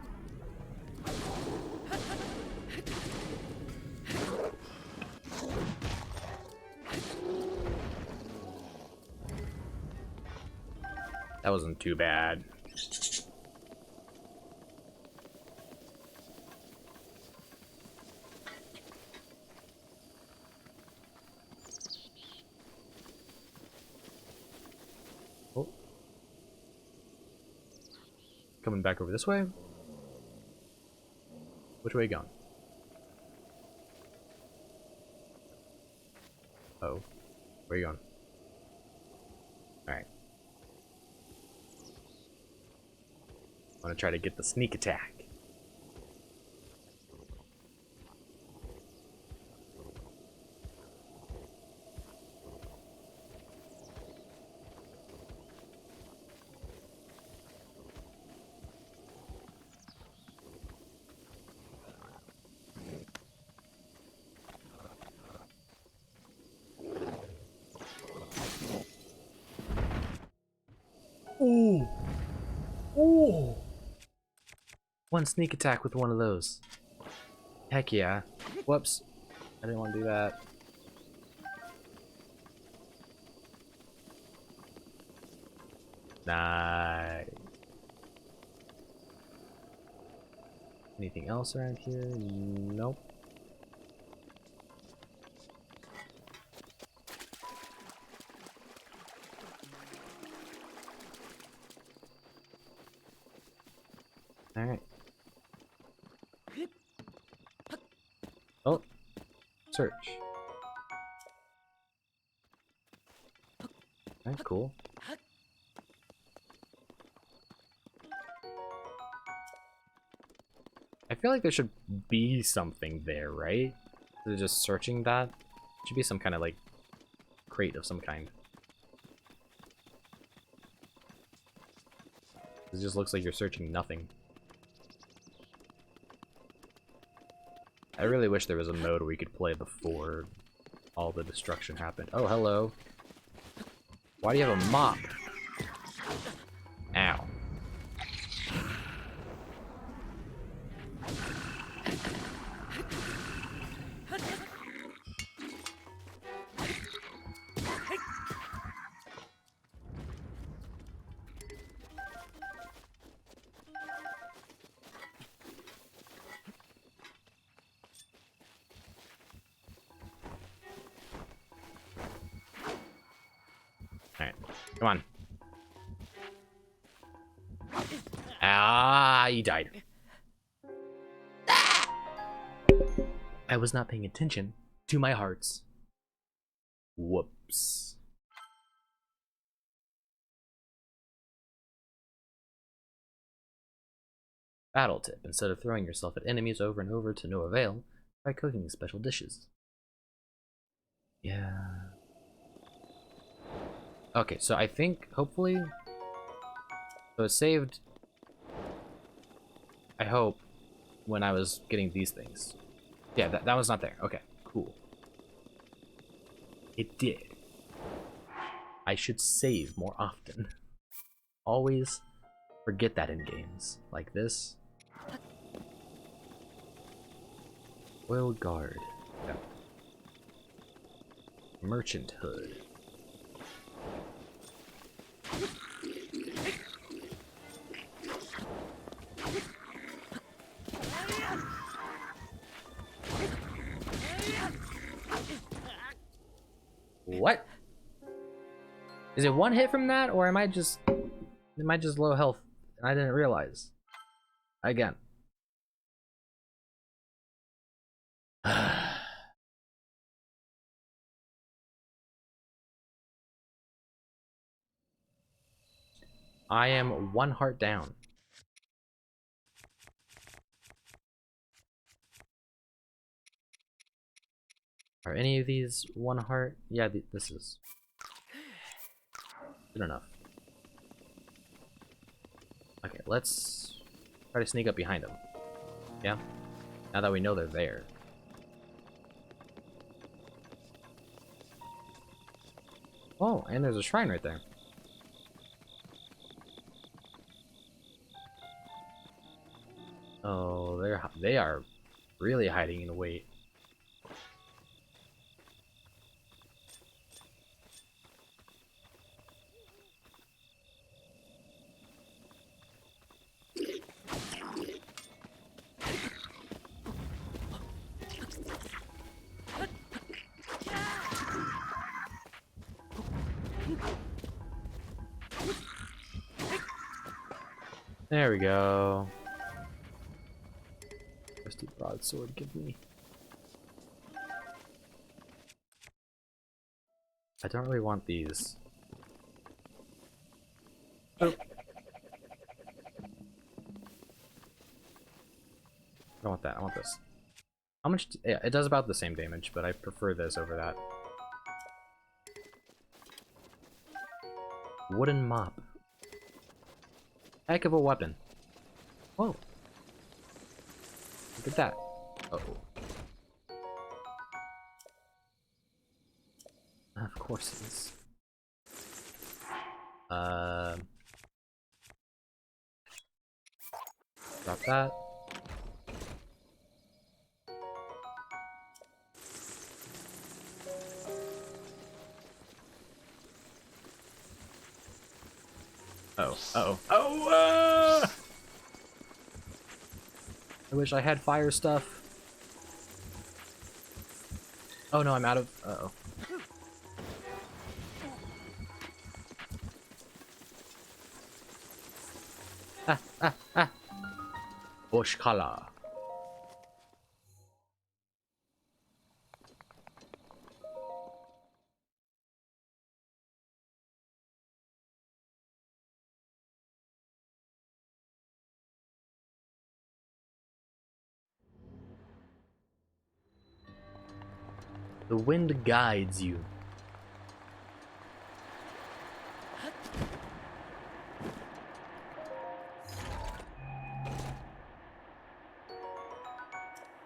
That wasn't too bad. Oh. Coming back over this way? Which way are you going? Oh. Where are you going? Alright. I'm gonna try to get the sneak attack. Ooh! Ooh! One sneak attack with one of those. Heck yeah. Whoops. I didn't want to do that. Nice. Anything else around here? Nope. Alright. Oh. Search. Alright, cool. I feel like there should be something there, right? They're just searching that. Should be some kind of like crate of some kind. It just looks like you're searching nothing. I really wish there was a mode where you could play before all the destruction happened. Oh, hello. Why do you have a mop? Ow. Come on. Ah, he died. I was not paying attention to my hearts. Whoops. Battle tip. Instead of throwing yourself at enemies over and over to no avail, try cooking special dishes. Yeah. Okay, so I think, hopefully... So it saved... I hope, when I was getting these things. Yeah, that was not there. Okay, cool. It did. I should save more often. Always forget that in games like this. Oil guard. Yeah. Merchant hood. What? Is it one hit from that, or am I just low health and I didn't realize? Again. I am 1 heart down. Are any of these 1 heart? Yeah, this is good enough. Okay, let's try to sneak up behind them. Yeah? Now that we know they're there. Oh, and there's a shrine right there. Oh, they are really hiding in wait. There we go. Rusty broadsword, give me. I don't really want these. Oh. I don't want that, I want this. How much? Yeah, it does about the same damage, but I prefer this over that. Wooden mop. Heck of a weapon. Whoa. Look at that. Uh-oh. Of course it is. Drop that. Oh, uh-oh. Oh, I wish I had fire stuff. Oh no, I'm out of... Uh-oh. Boshkala. The wind guides you.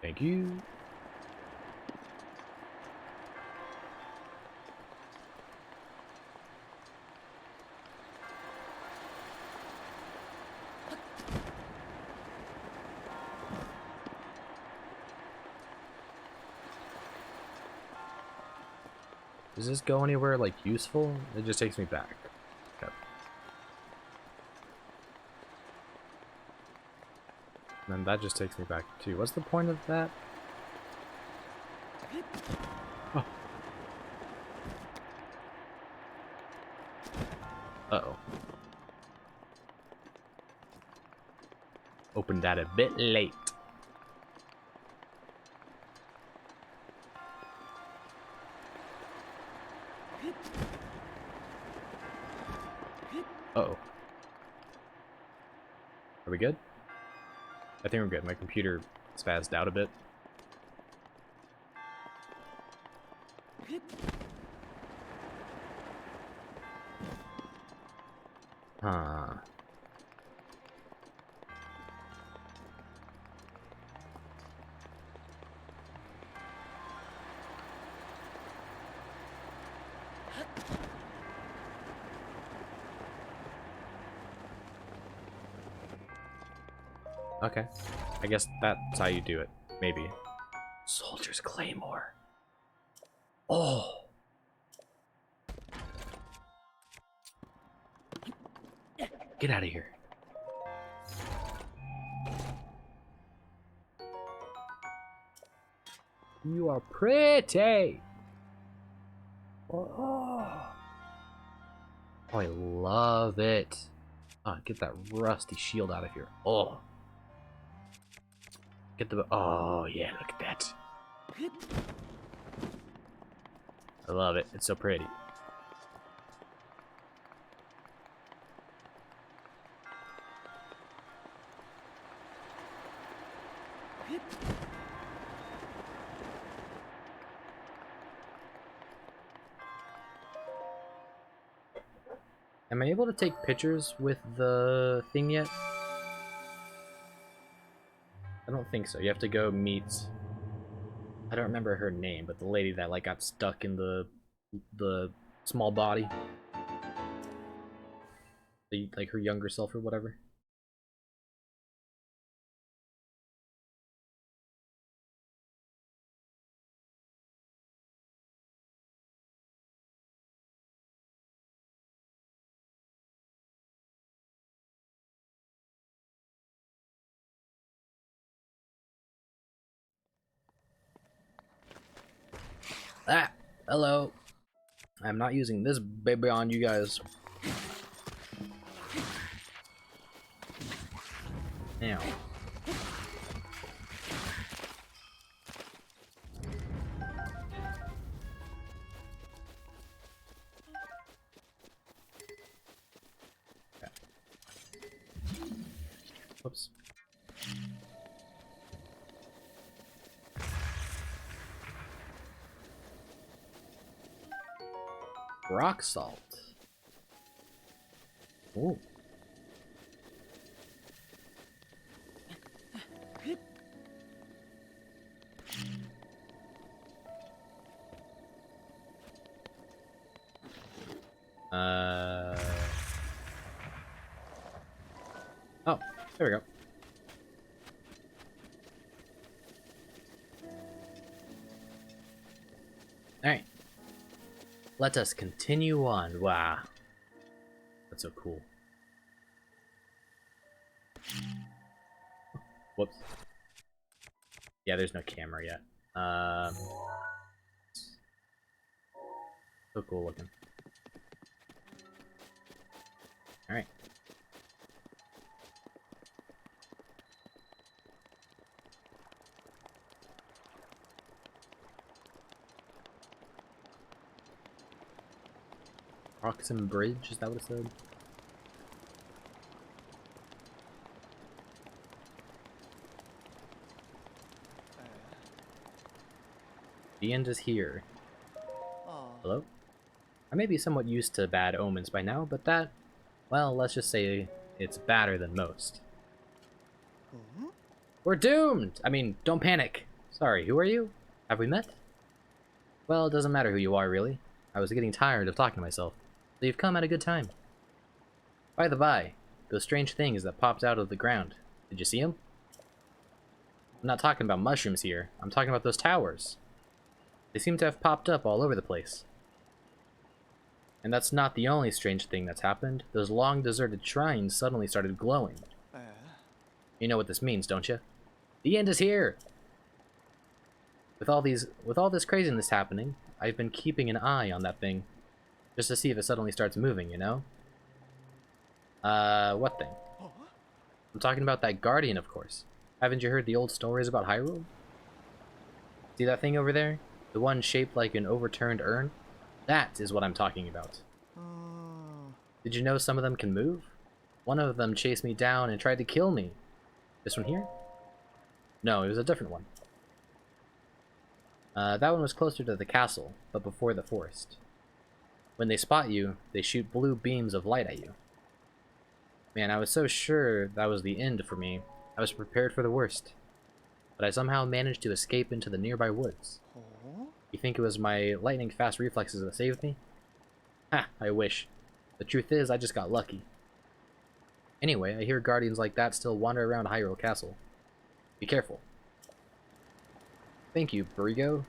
Thank you. Does this go anywhere, like, useful? It just takes me back. Okay. And then that just takes me back, too. What's the point of that? Oh. Uh-oh. Opened that a bit late. Uh-oh. Are we good? I think we're good. My computer spazzed out a bit. Huh. Okay. I guess that's how you do it. Maybe. Soldier's Claymore. Oh! Get out of here. You are pretty! Oh, I love it. Oh, get that rusty shield out of here. Oh. Get the... Oh, yeah, look at that. I love it. It's so pretty. Am I able to take pictures with the thing yet? I don't think so. You have to go meet... I don't remember her name, but the lady that like got stuck in the small body. Like her younger self or whatever. Ah! Hello! I'm not using this baby on you guys. Now. Whoops. Rock salt. Ooh. Oh, there we go. Alright. Let us continue on. Wow. That's so cool. Whoops. Yeah, there's no camera yet. So cool looking. Alright. Proxim Bridge, is that what it said? The end is here. Hello? I may be somewhat used to bad omens by now, but that, well, let's just say it's badder than most. We're doomed! I mean, don't panic. Sorry, who are you? Have we met? Well, it doesn't matter who you are, really. I was getting tired of talking to myself, so you've come at a good time. By the by, those strange things that popped out of the ground, did you see them? I'm not talking about mushrooms here, I'm talking about those towers. They seem to have popped up all over the place. And that's not the only strange thing that's happened. Those long deserted shrines suddenly started glowing. You know what this means, don't you? The end is here! With all this craziness happening, I've been keeping an eye on that thing. Just to see if it suddenly starts moving, you know? What thing? I'm talking about that guardian, of course. Haven't you heard the old stories about Hyrule? See that thing over there? The one shaped like an overturned urn? That is what I'm talking about. Did you know some of them can move? One of them chased me down and tried to kill me. This one here? No, it was a different one. That one was closer to the castle, but before the forest. When they spot you, they shoot blue beams of light at you. Man, I was so sure that was the end for me. I was prepared for the worst. But I somehow managed to escape into the nearby woods. You think it was my lightning-fast reflexes that saved me? Ha, I wish. The truth is, I just got lucky. Anyway, I hear guardians like that still wander around Hyrule Castle. Be careful. Thank you, Burigo.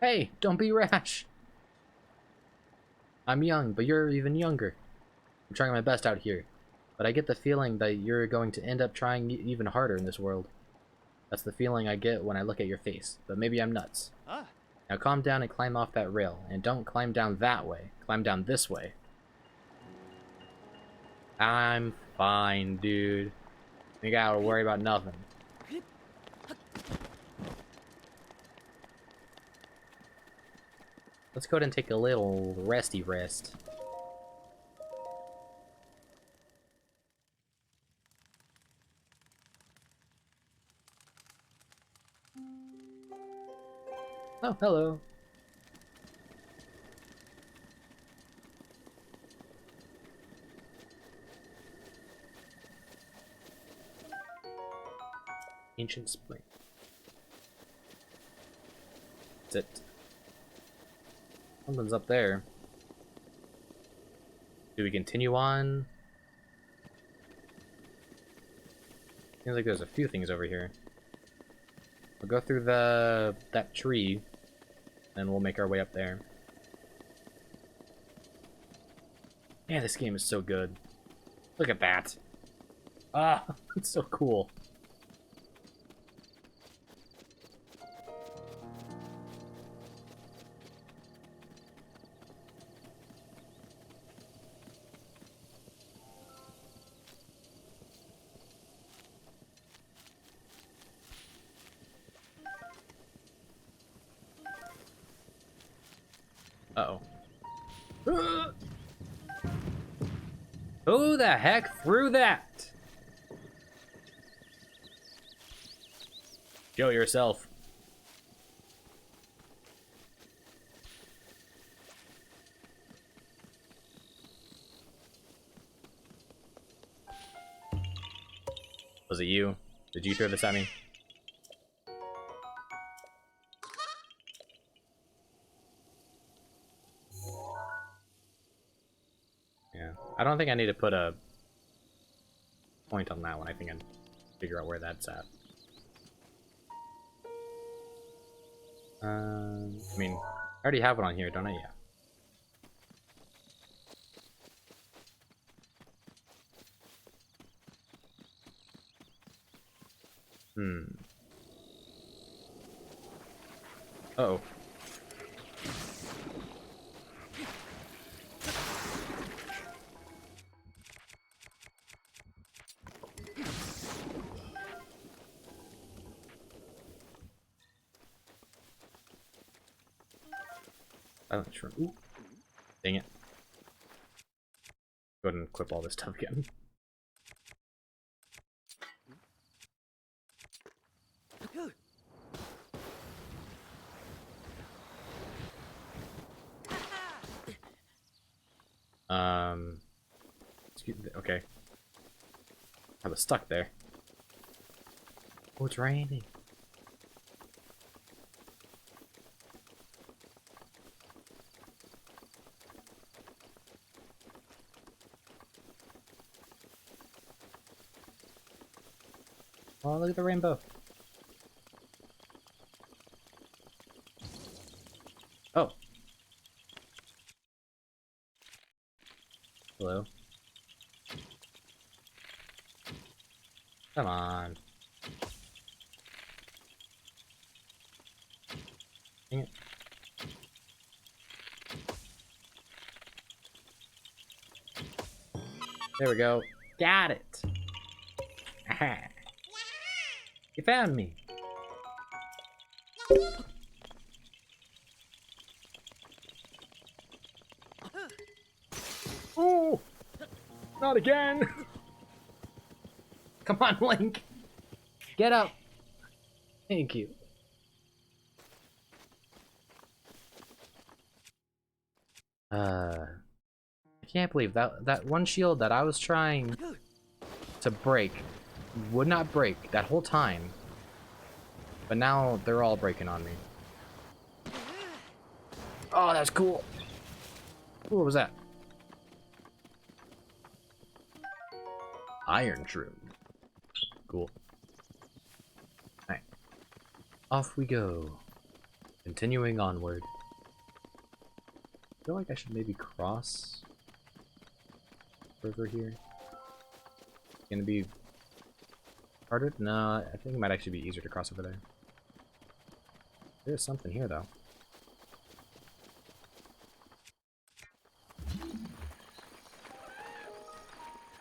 Hey, don't be rash! I'm young, but you're even younger. I'm trying my best out here, but I get the feeling that you're going to end up trying even harder in this world. That's the feeling I get when I look at your face, but maybe I'm nuts. Now calm down and climb off that rail, and don't climb down that way. Climb down this way. I'm fine, dude. You gotta worry about nothing. Let's go ahead and take a little resty rest. Oh, hello. Ancient Spring. That's it. Something's up there. Do we continue on? Seems like there's a few things over here. We'll go through that tree, and we'll make our way up there. Man, this game is so good. Look at that. Ah, it's so cool. Uh-oh. Who the heck threw that? Show yourself. Was it you? Did you throw this at me? Yeah. I don't think I need to put a point on that one. I think I can figure out where that's at. I mean, I already have one on here, don't I? Yeah. Uh-oh. I'm not sure. Ooh. Dang it. Go ahead and equip all this stuff again. Excuse me. Okay. I was stuck there. Oh, it's raining. Oh, look at the rainbow. Oh. Hello. Come on. Dang it. There we go. Got it. Aha. You found me. Oh, not again. Come on, Link. Get up. Thank you. I can't believe that one shield that I was trying to break would not break that whole time. But now they're all breaking on me. Oh, that's cool. Ooh, what was that? Iron shroom. Cool. Alright. Off we go. Continuing onward. I feel like I should maybe cross over here. It's gonna be harder? No, I think it might actually be easier to cross over there. There's something here, though.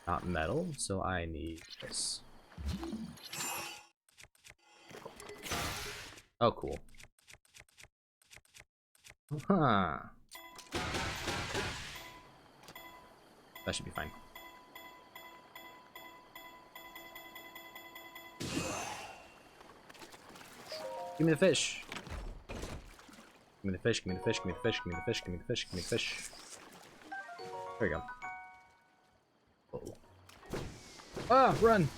Not metal, so I need this. Oh, cool. Huh. That should be fine. Give me the fish. Give me the fish, give me the fish, give me the fish, give me the fish, give me the fish, give me the fish. There we go. Uh-oh. Ah, run!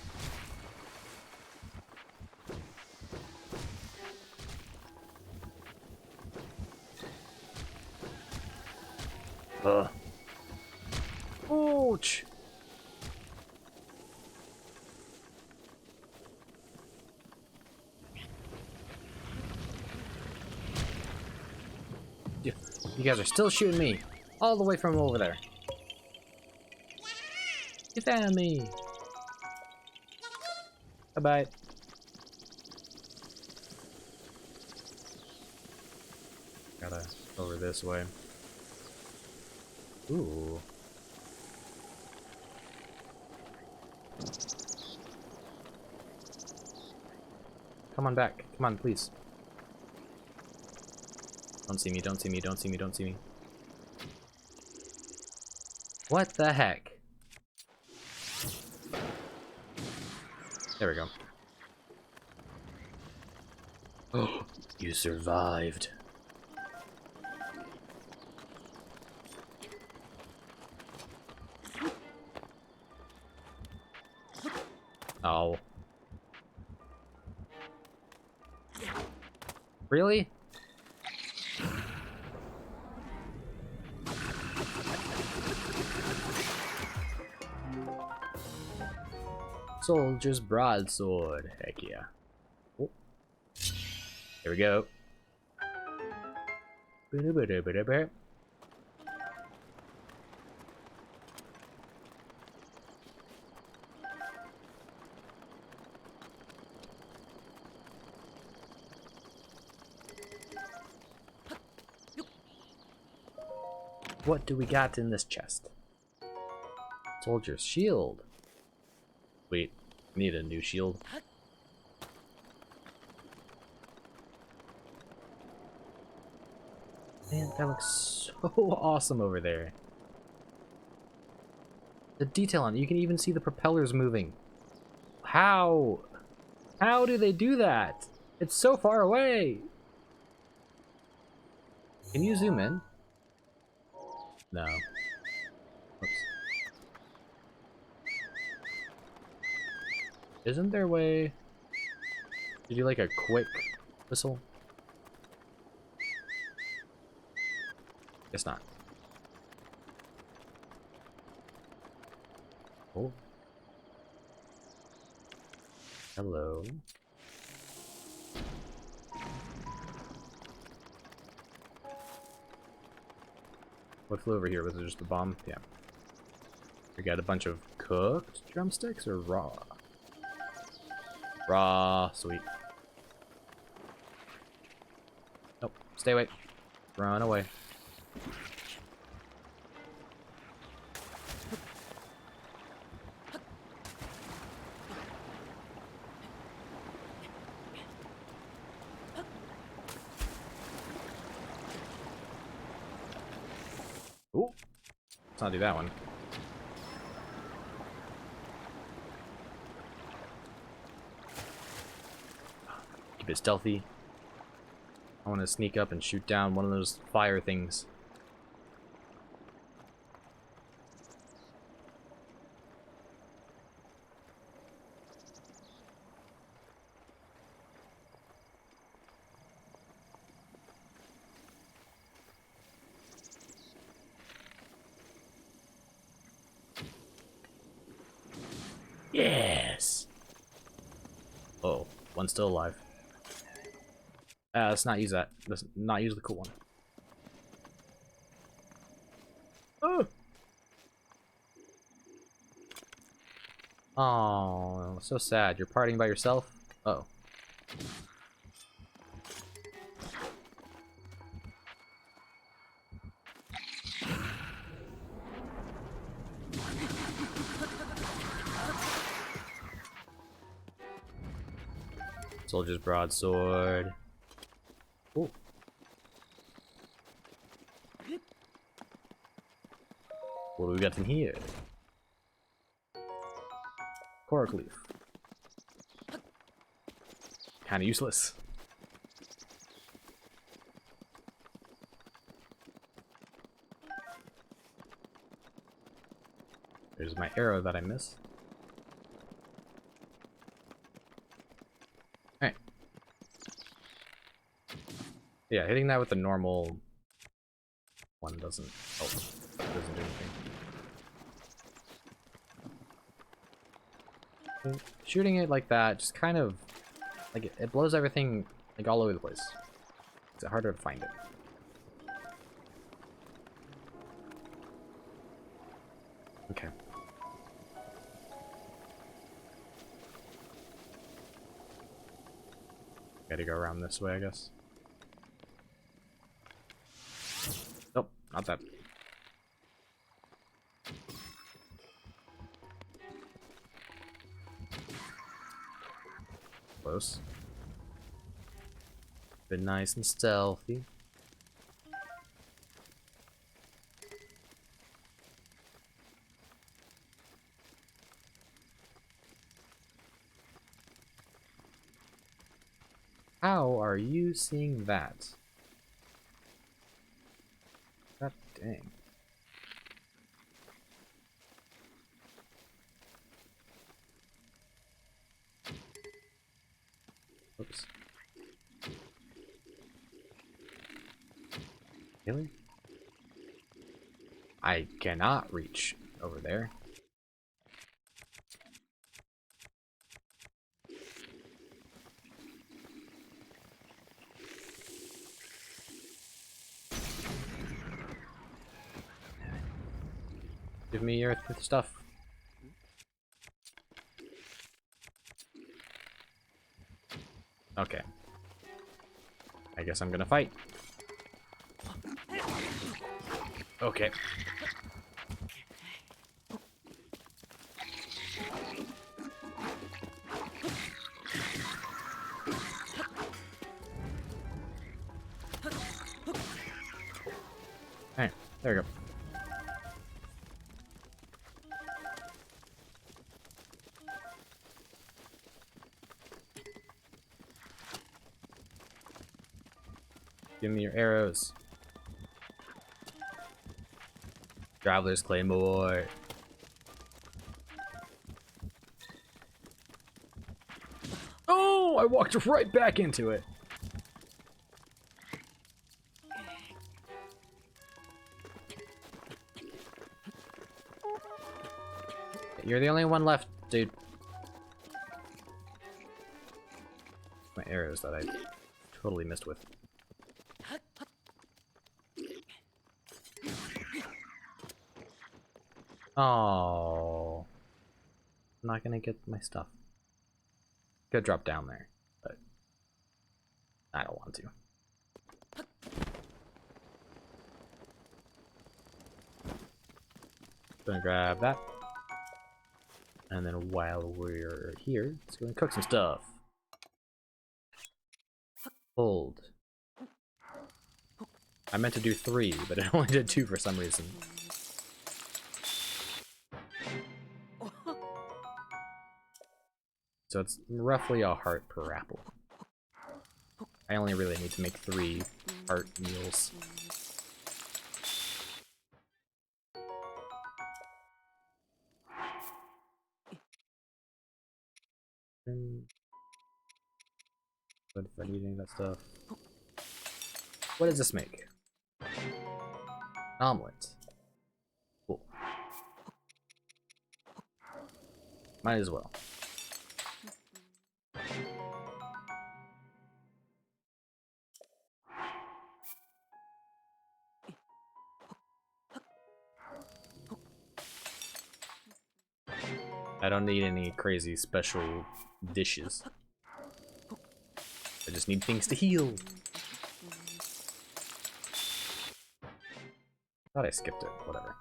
Ouch! You guys are still shooting me all the way from over there. You found me. Bye-bye. Gotta over this way. Ooh. Come on back. Come on, please. Don't see me, don't see me, don't see me, don't see me. What the heck? There we go. Oh, you survived. Oh. Really? Soldier's broadsword. Heck yeah. Oh. Here we go. What do we got in this chest? Soldier's shield. Wait, I need a new shield. Man, that looks so awesome over there. The detail on it, you can even see the propellers moving. How? How do they do that? It's so far away. Can you zoom in? No. Oops. Isn't there a way to do like a quick whistle? Guess not. Oh. Hello. What flew over here? Was it just the bomb? Yeah. We got a bunch of cooked drumsticks or raw? Raw, sweet. Nope, stay away. Run away. Ooh. Let's not do that one. Keep it stealthy. I want to sneak up and shoot down one of those fire things. Yes! Oh, one's still alive. Let's not use that. Let's not use the cool one. Oh! Oh, so sad. You're partying by yourself? Uh-oh. Soldier's broadsword. Ooh. What do we got in here? Cork leaf. Kinda useless. There's my arrow that I missed. Alright. Yeah, hitting that with the normal one doesn't help. Doesn't do anything. Shooting it like that just kind of like it blows everything like all over the place. It's harder to find it. Okay. Gotta go around this way, I guess. Nope, not that. Close. Been nice and stealthy. How are you seeing that? God dang. Oops. Really? I cannot reach over there. Give me your stuff. Okay. I guess I'm gonna fight. Okay. Alright, there we go. Give me your arrows. Traveler's Claymore. Oh, I walked right back into it. You're the only one left, dude. My arrows that I totally missed with. Oh, I'm not gonna get my stuff. Could drop down there, but I don't want to. Gonna grab that, and then while we're here, let's go and cook some stuff. Hold. I meant to do 3, but it only did 2 for some reason. So it's roughly a heart per apple. I only really need to make 3 heart meals. But if I need any of that stuff. What does this make? An omelet. Cool. Might as well. I don't need any crazy special dishes. I just need things to heal. Thought I skipped it. Whatever.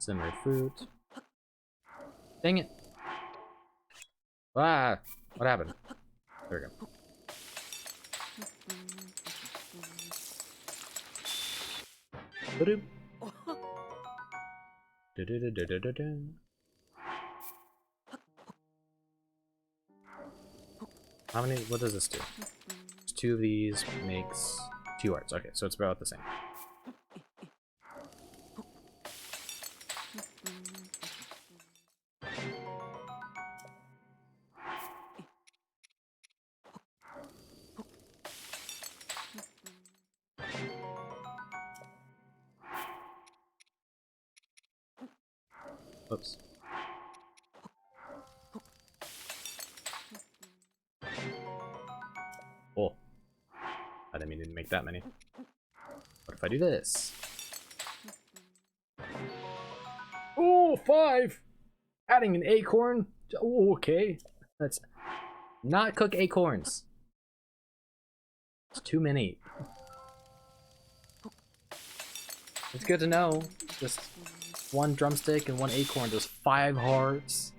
Simmered fruit. Dang it. Ah! What happened? There we go. Ba-doop. Da-da-da-da-da-da. How many? What does this do? Just 2 of these makes 2 hearts. Okay, so it's about the same. Oops. Oh. I didn't mean to make that many. What if I do this? Oh, 5! Adding an acorn? Oh, okay. Let's not cook acorns. It's too many. It's good to know. Just 1 drumstick and 1 acorn does 5 hearts.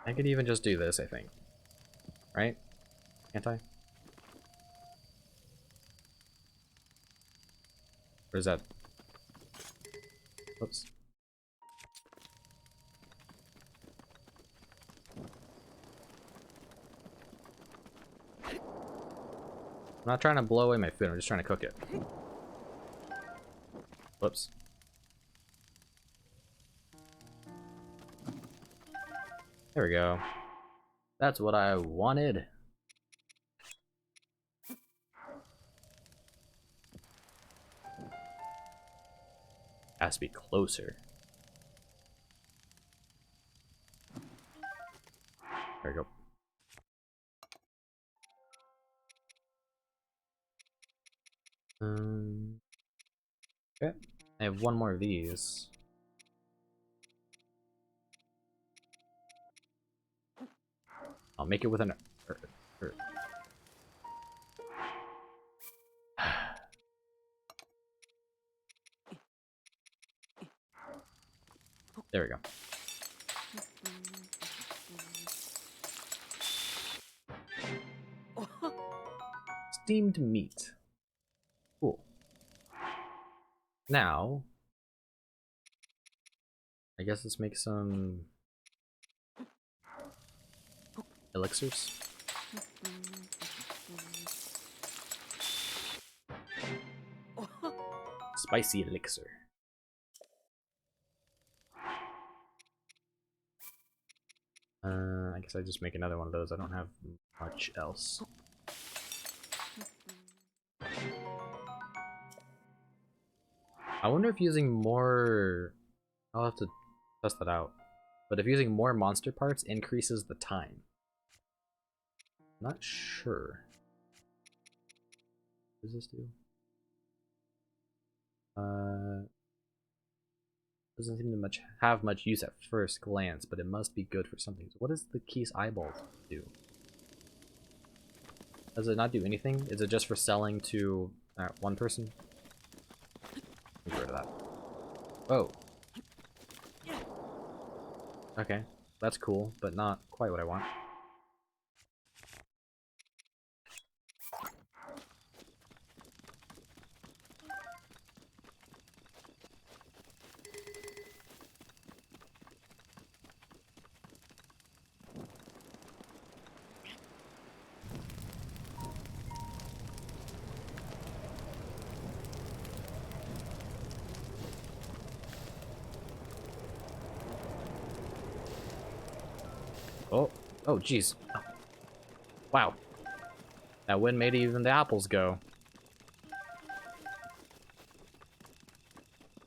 I could even just do this, I think. Right? Can't I? Or is that... Whoops. I'm not trying to blow away my food, I'm just trying to cook it. Whoops. There we go. That's what I wanted. Has to be closer. There we go. Okay. I have 1 more of these. I'll make it with an... There we go. Steamed meat. Cool. Now, I guess let's make some elixirs. Spicy elixir. I guess I just make another one of those. I don't have much else. I wonder if using more... I'll have to test that out. But if using more monster parts increases the time. Not sure. What does this do? Doesn't seem to have much use at first glance, but it must be good for something. So what does the key's eyeball do? Does it not do anything? Is it just for selling to 1 person? Oh. Okay, that's cool, but not quite what I want. Oh, oh, jeez. Wow. That wind made even the apples go.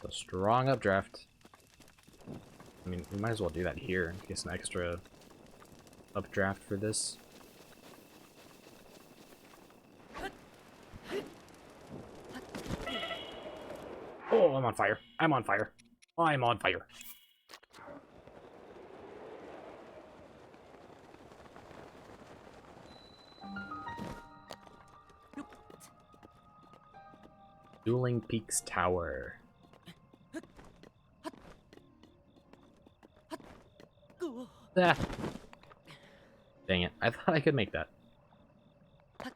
A strong updraft. I mean, we might as well do that here and get some extra updraft for this. Oh, I'm on fire. I'm on fire. I'm on fire. Dueling Peaks Tower. Ah. Dang it. I thought I could make that. I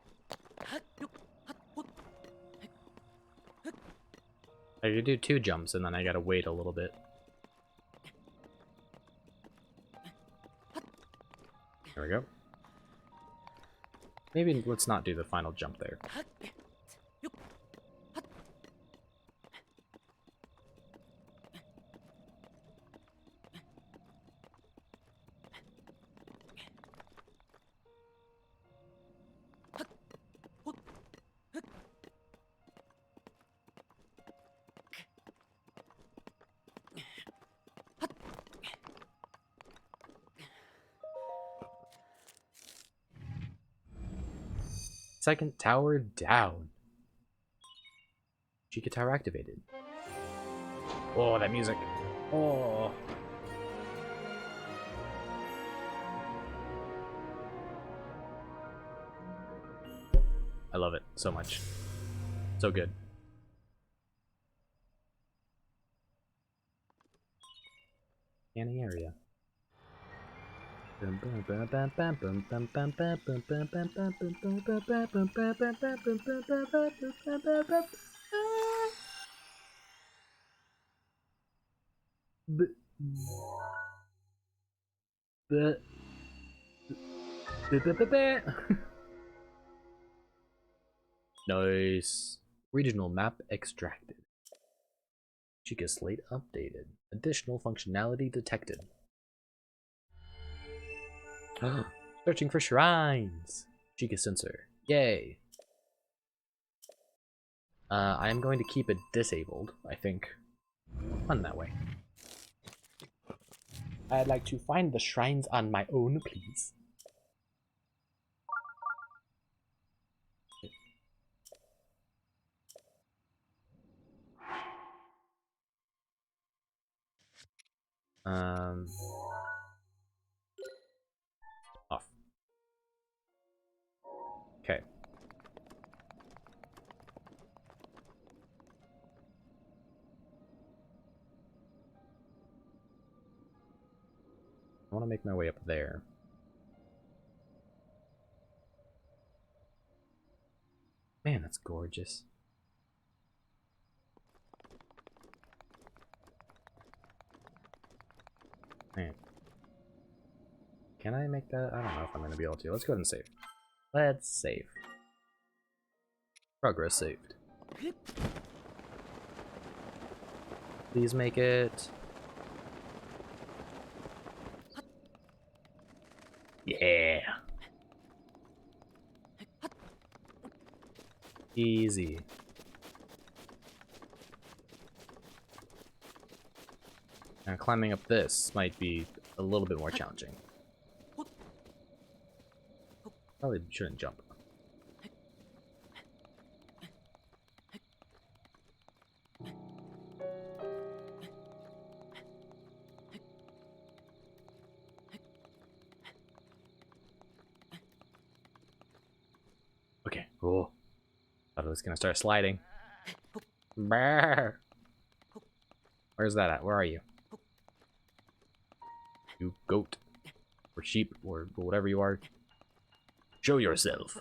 could do 2 jumps and then I gotta wait a little bit. There we go. Maybe let's not do the final jump there. Second tower down. Chica tower activated. Oh, that music. Oh. I love it so much. So good. Scanning area. Nice. Regional map extracted. Chica slate updated. Additional functionality detected. Searching for shrines. Chica sensor. Yay. I am going to keep it disabled, I think. Fun that way. I'd like to find the shrines on my own, please. Off. Okay. I want to make my way up there. Man, that's gorgeous. Man. Can I make that? I don't know if I'm going to be able to. Let's go ahead and save. Let's save. Progress saved. Please make it. Yeah. Easy. Now climbing up this might be a little bit more challenging. Probably shouldn't jump. Okay, cool. Thought it was gonna start sliding. Brrr. Where's that at? Where are you? You goat. Or sheep, or whatever you are. Show yourself.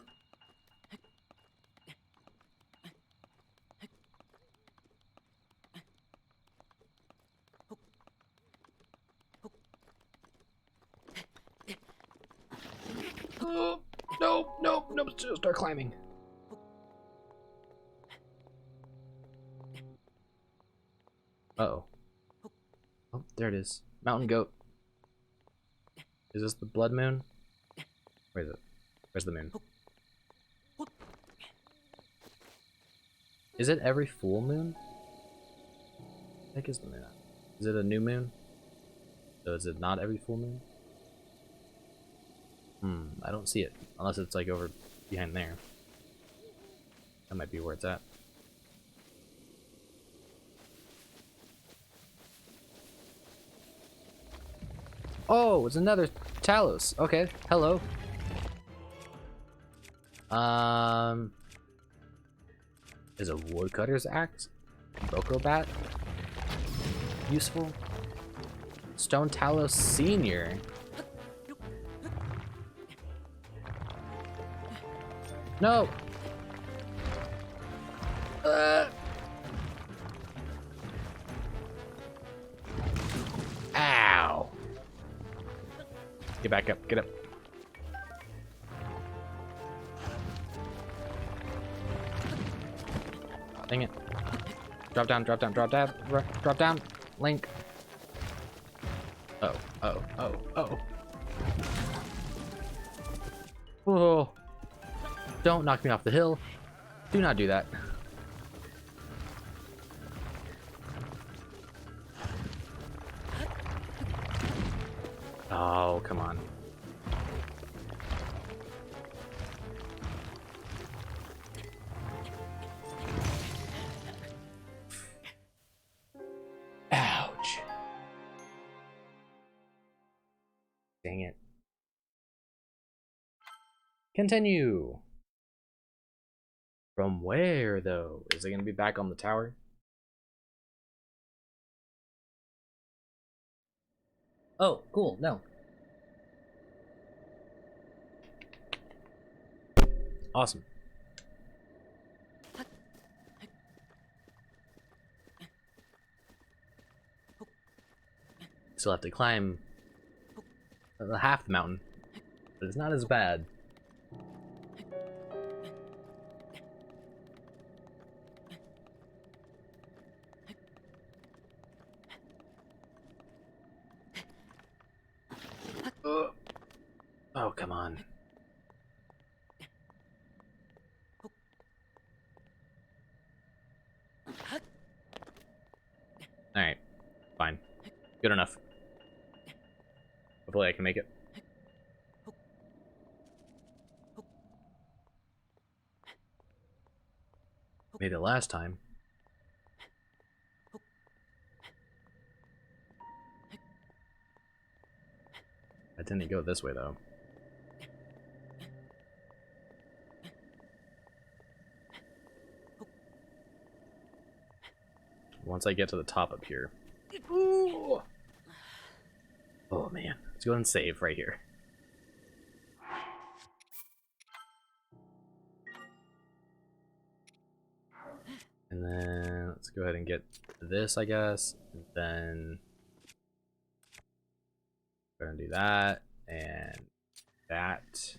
Oh, no, no, no, just start climbing. Uh-oh. Oh, there it is. Mountain goat. Is this the blood moon? Where is it? Where's the moon? Is it every full moon? I think it's the moon. Is it a new moon? So is it not every full moon? I don't see it. Unless it's like over behind there. That might be where it's at. Oh, it's another Talos. Okay, hello. Is a woodcutter's axe? Boko bat? Useful? Stone Talos Senior. No! Ow! Get back up, get up. Dang it. Drop down, drop down, drop down, drop down. Link. Oh, oh, oh, oh. Whoa. Don't knock me off the hill. Do not do that. Oh, come on. Ouch. Dang it. Continue. From where, though? Is it going to be back on the tower? Oh, cool. No. Awesome. Still have to climb half the mountain, but it's not as bad. Oh, come on. Alright, fine. Good enough. Hopefully I can make it. Made it last time. I didn't go this way though. Once I get to the top up here. Ooh. Oh man, let's go and save right here. And then let's go ahead and get this, I guess. And then we're gonna do that and that.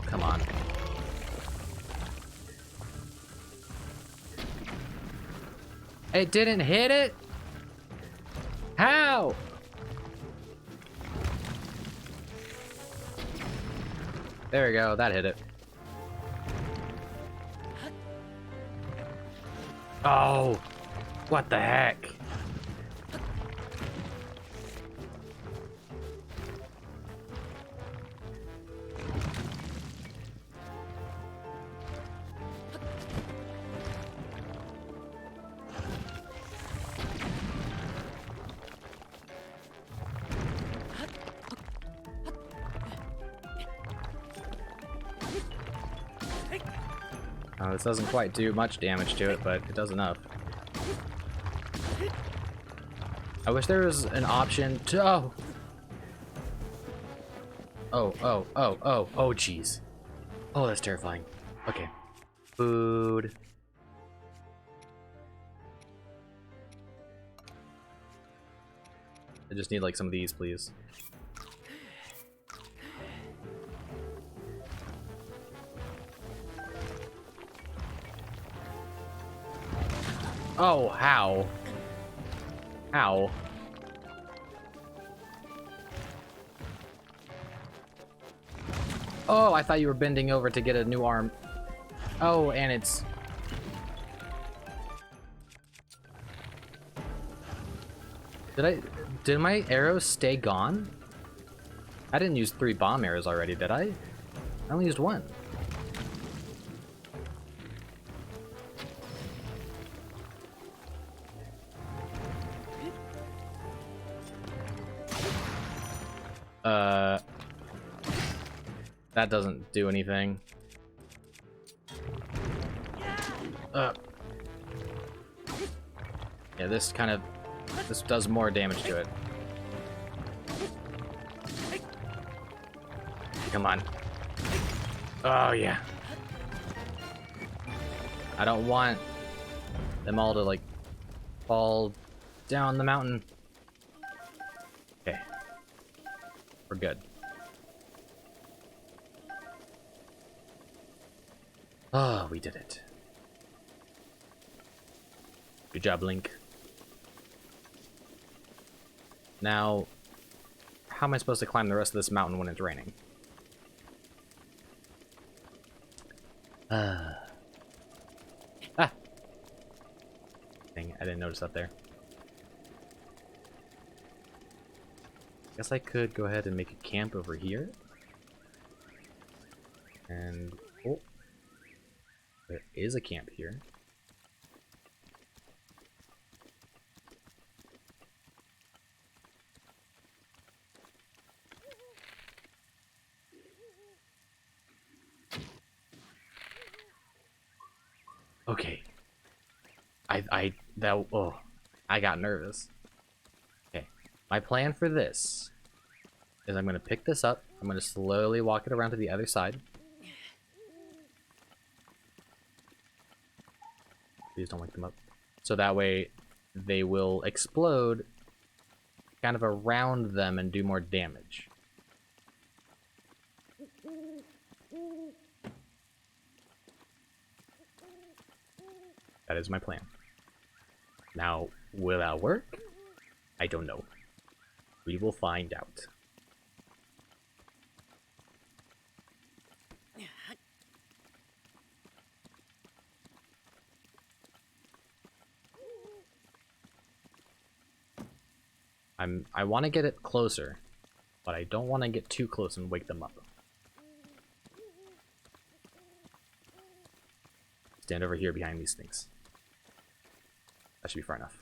Come on. It didn't hit it? How? There we go, that hit it. Oh, what the heck? This doesn't quite do much damage to it, but it does enough. I wish there was an option to... Oh! Oh, jeez. Oh, that's terrifying. Okay. Food. I just need, like, some of these, please. Oh, how? How? Oh, I thought you were bending over to get a new arm. Oh, and it's... Did my arrows stay gone? I didn't use 3 bomb arrows already, did I? I only used 1. That doesn't do anything. Yeah, this does more damage to it. Come on. Oh, yeah. I don't want them all to, like, fall down the mountain. Okay. We're good. Oh, we did it. Good job, Link. Now, how am I supposed to climb the rest of this mountain when it's raining? Ah. Dang, I didn't notice that there. Guess I could go ahead and make a camp over here. And... oh. There is a camp here. Okay. I got nervous. Okay. My plan for this is I'm gonna pick this up. I'm gonna slowly walk it around to the other side. Please don't wake them up. So that way they will explode kind of around them and do more damage. That is my plan. Now, will that work? I don't know. We will find out. I want to get it closer, but I don't want to get too close and wake them up. Stand over here behind these things. That should be far enough.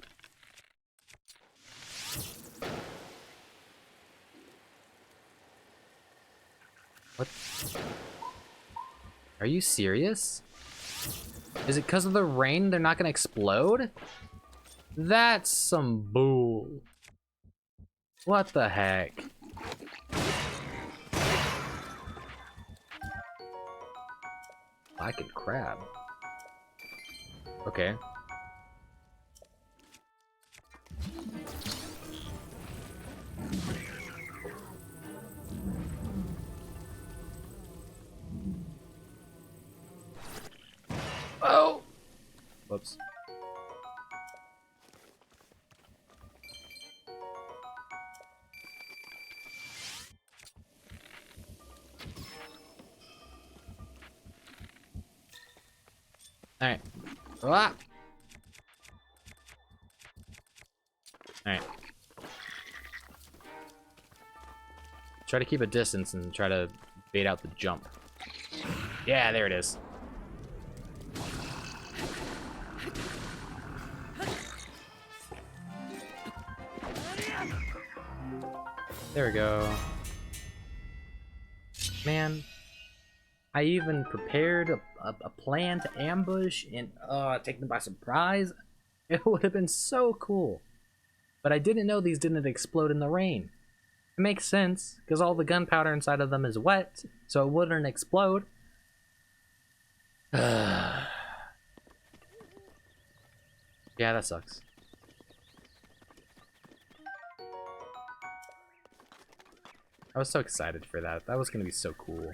What? Are you serious? Is it because of the rain they're not gonna explode? That's some bull. What the heck? Blackened crab. Okay. Oh! Whoops. Alright. Ah! Alright. Try to keep a distance and try to bait out the jump. Yeah, there it is. There we go. Man, I even prepared a plan to ambush and take them by surprise. It would have been so cool. But I didn't know these didn't explode in the rain. It makes sense, because all the gunpowder inside of them is wet, so it wouldn't explode. Yeah, that sucks. I was so excited for that. That was gonna be so cool.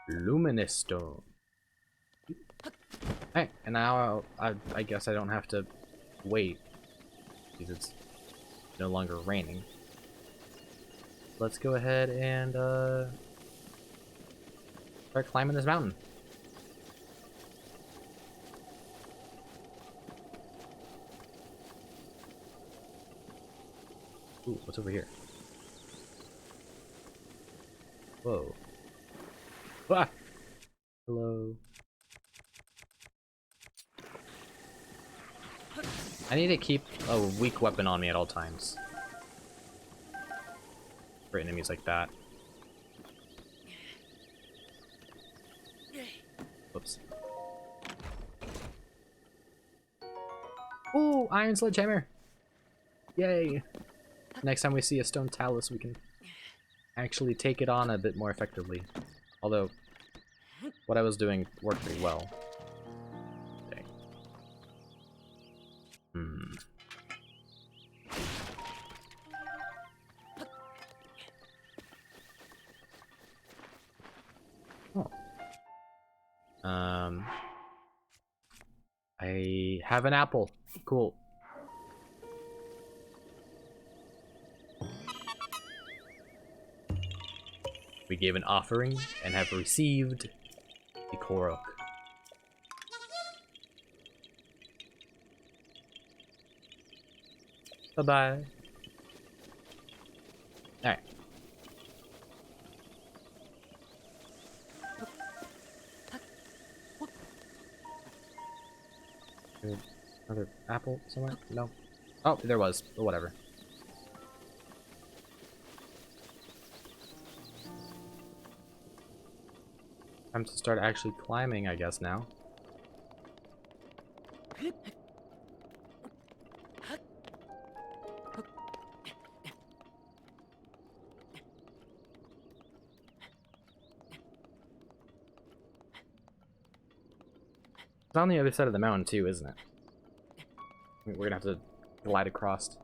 Luminous stone. Hey, and now I guess I don't have to wait because it's no longer raining. Let's go ahead and start climbing this mountain. Ooh, what's over here? Whoa. Ah! Hello. I need to keep a weak weapon on me at all times. For enemies like that. Whoops. Ooh, iron sledgehammer! Yay! Next time we see a stone talus, we can actually take it on a bit more effectively. Although, what I was doing worked pretty well. Okay. Oh. I have an apple. Cool. We gave an offering and have received the Korok. Bye-bye. Alright. Another apple somewhere? No. Oh, there was. But whatever. Time to start actually climbing, I guess, now. It's on the other side of the mountain, too, isn't it? I mean, we're gonna have to glide across.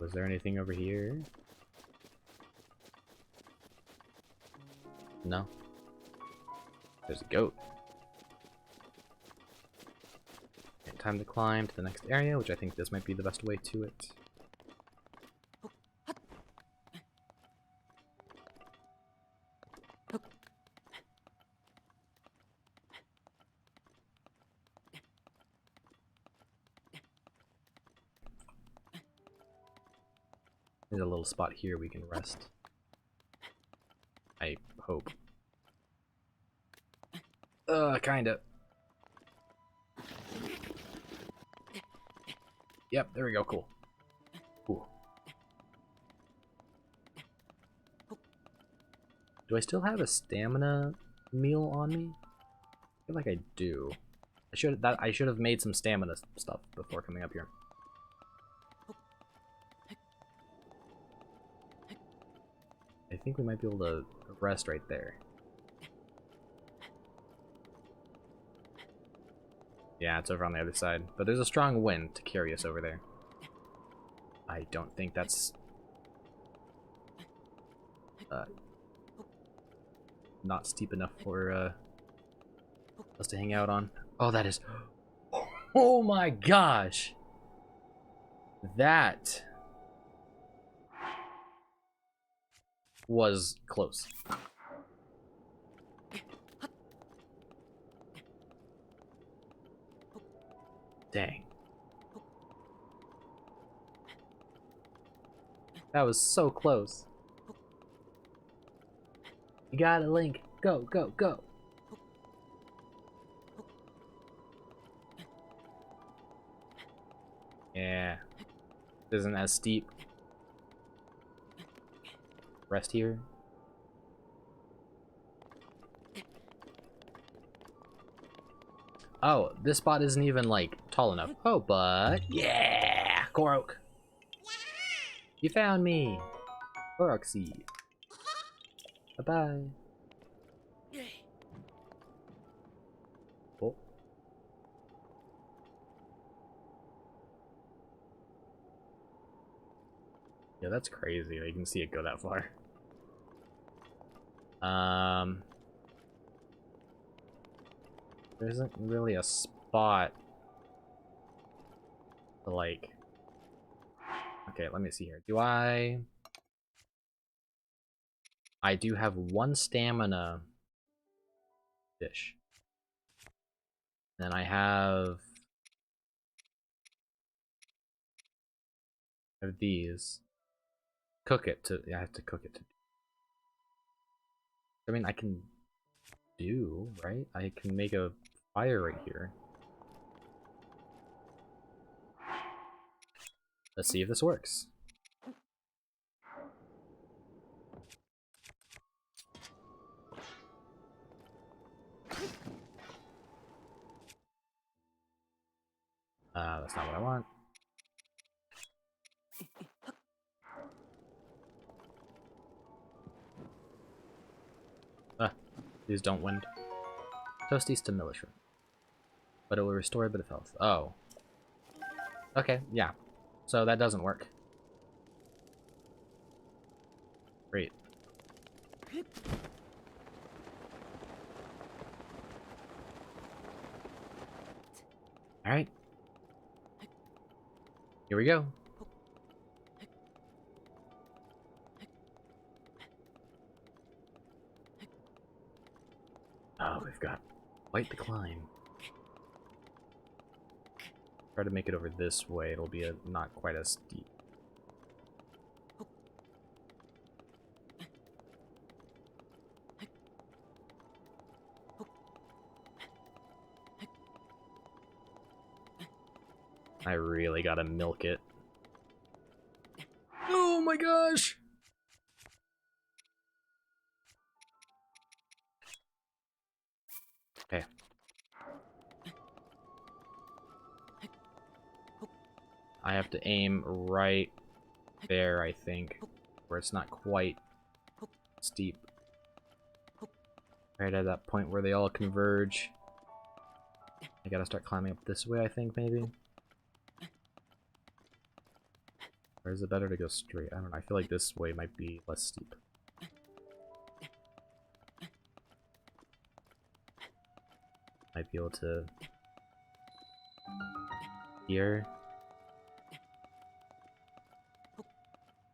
Was there anything over here? No. There's a goat. Okay, time to climb to the next area, which I think this might be the best way to it. There's a little spot here we can rest. I hope. Kinda. Yep, there we go, cool. Cool. Do I still have a stamina meal on me? I feel like I do. I should have made some stamina stuff before coming up here. I think we might be able to rest right there. Yeah, it's over on the other side. But there's a strong wind to carry us over there. I don't think that's... not steep enough for us to hang out on. Oh, that is... Oh my gosh! That was close. Dang. That was so close. You got it, Link. Go, go, go. Yeah. This isn't as steep. Rest here. Oh, this spot isn't even, like, tall enough. Oh, but... Yeah! Korok! You found me! Korok seed. Bye-bye. Oh. Yeah, that's crazy. You can see it go that far. There isn't really a spot to, like... Okay, let me see here. Do I do have one stamina dish. Then I have these. Cook it to... Yeah, I have to cook it to... I mean, I can do, right? I can make a fire right here. Let's see if this works. That's not what I want. These don't wind. Toasties to Milishroom. But it will restore a bit of health. Oh. Okay, yeah. So that doesn't work. Great. Alright. Here we go. Oh, we've got quite the climb. Try to make it over this way. It'll be not quite as steep. I really gotta milk it. Oh my gosh! Okay. I have to aim right there, I think, where it's not quite steep. Right at that point where they all converge. I gotta start climbing up this way, I think, maybe? Or is it better to go straight? I don't know, I feel like this way might be less steep. Might be able to... Here.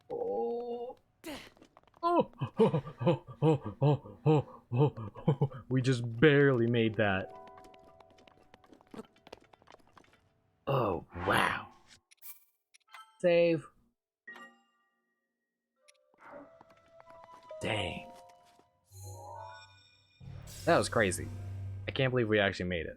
Oh! Oh! Oh! Oh! Oh! Oh! Oh! Oh! Oh! We just barely made that. Oh, wow. Save. Dang. That was crazy. I can't believe we actually made it.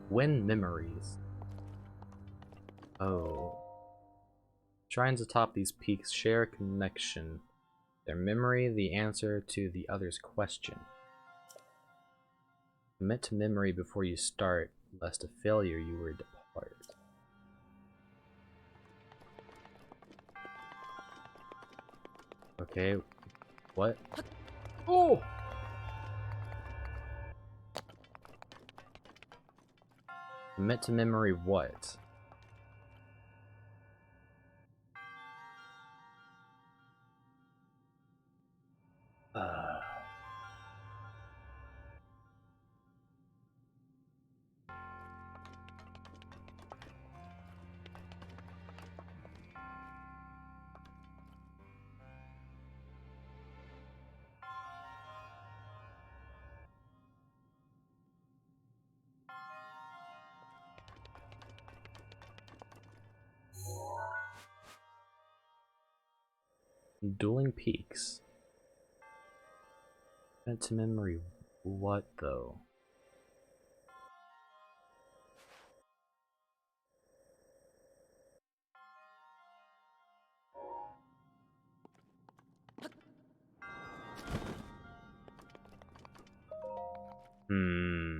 Win memories. Oh. Shrines atop these peaks share a connection. Their memory, the answer to the other's question. Commit to memory before you start, lest a failure you were depart. Okay, what? Oh! Commit to memory what? Dueling Peaks. Commit to memory what though? Hmm.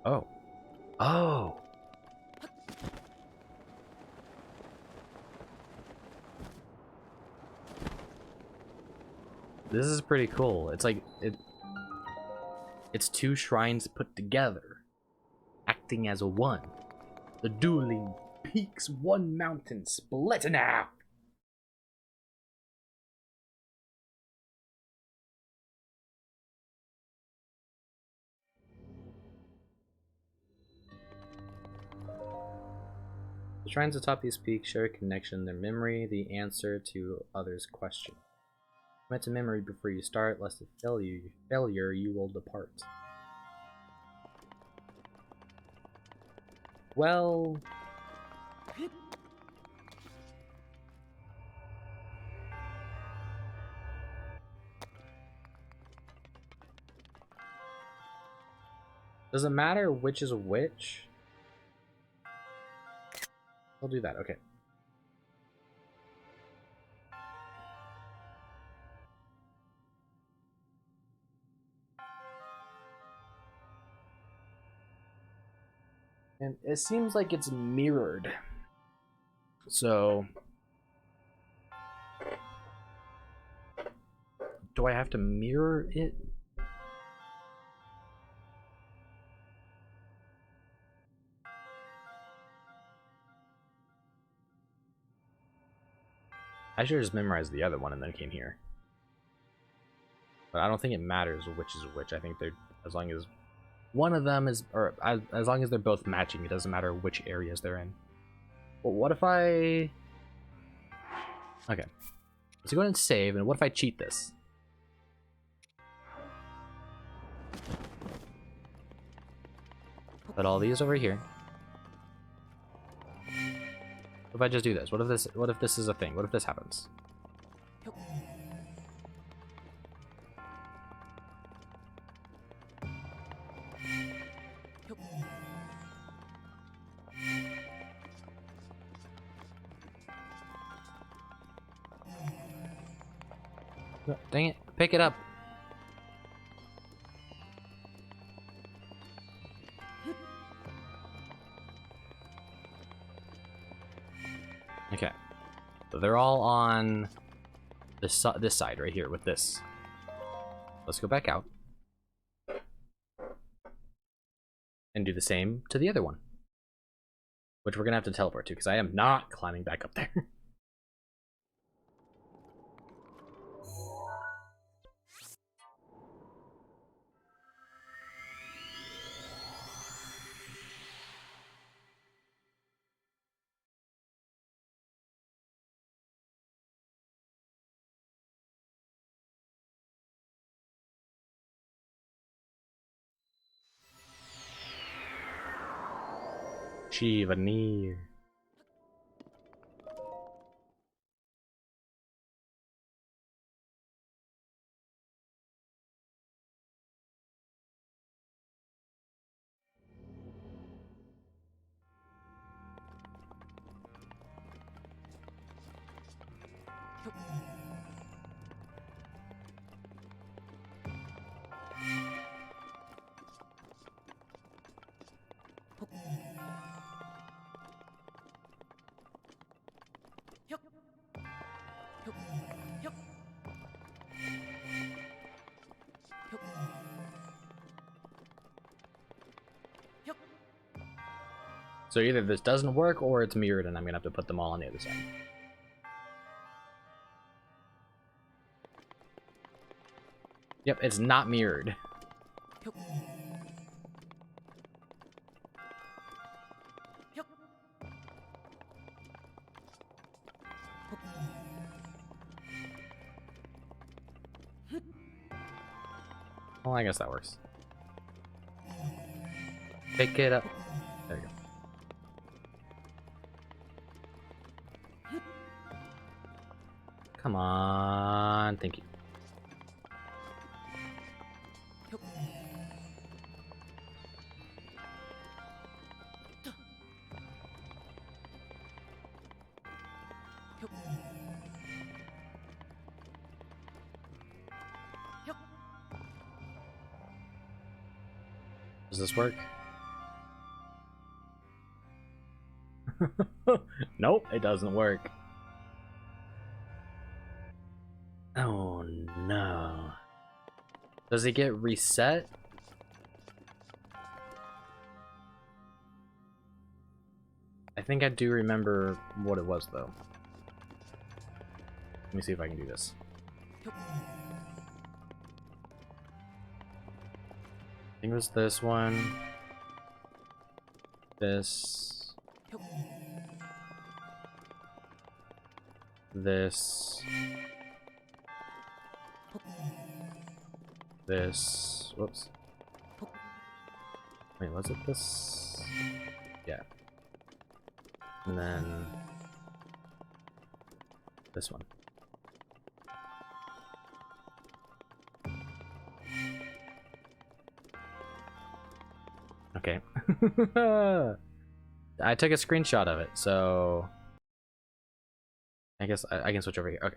Oh. Oh. This is pretty cool. It's like it's two shrines put together, acting as a one. The dueling peaks, one mountain split in half. The shrines atop these peaks share a connection, their memory, the answer to others' question. Commit to memory before you start, lest if failure you will depart. Well... Does it matter which is which? I'll do that, okay. And it seems like it's mirrored. So... do I have to mirror it? I should have just memorized the other one and then came here. But I don't think it matters which is which. I think they're, as long as one of them is, or as long as they're both matching, it doesn't matter which areas they're in. But what if I... okay. Let's go ahead and save, and what if I cheat this? Put all these over here. What if I just do this? What if this is a thing? What if this happens? No, dang it. Pick it up. Okay. So they're all on this side right here with this. Let's go back out. And do the same to the other one. Which we're gonna have to teleport to, because I am not climbing back up there. Shivanir. So either this doesn't work or it's mirrored and I'm gonna have to put them all on the other side. Yep, it's not mirrored. Well, I guess that works. Pick it up. There you go. Come on, thank you. Does this work? Nope, it doesn't work. Oh no. Does it get reset? I think I do remember what it was though. Let me see if I can do this. I think it was this one. This. This. This. Whoops. Wait, was it this? Yeah. And then this one. Okay. I took a screenshot of it, so I guess I can switch over here. Okay.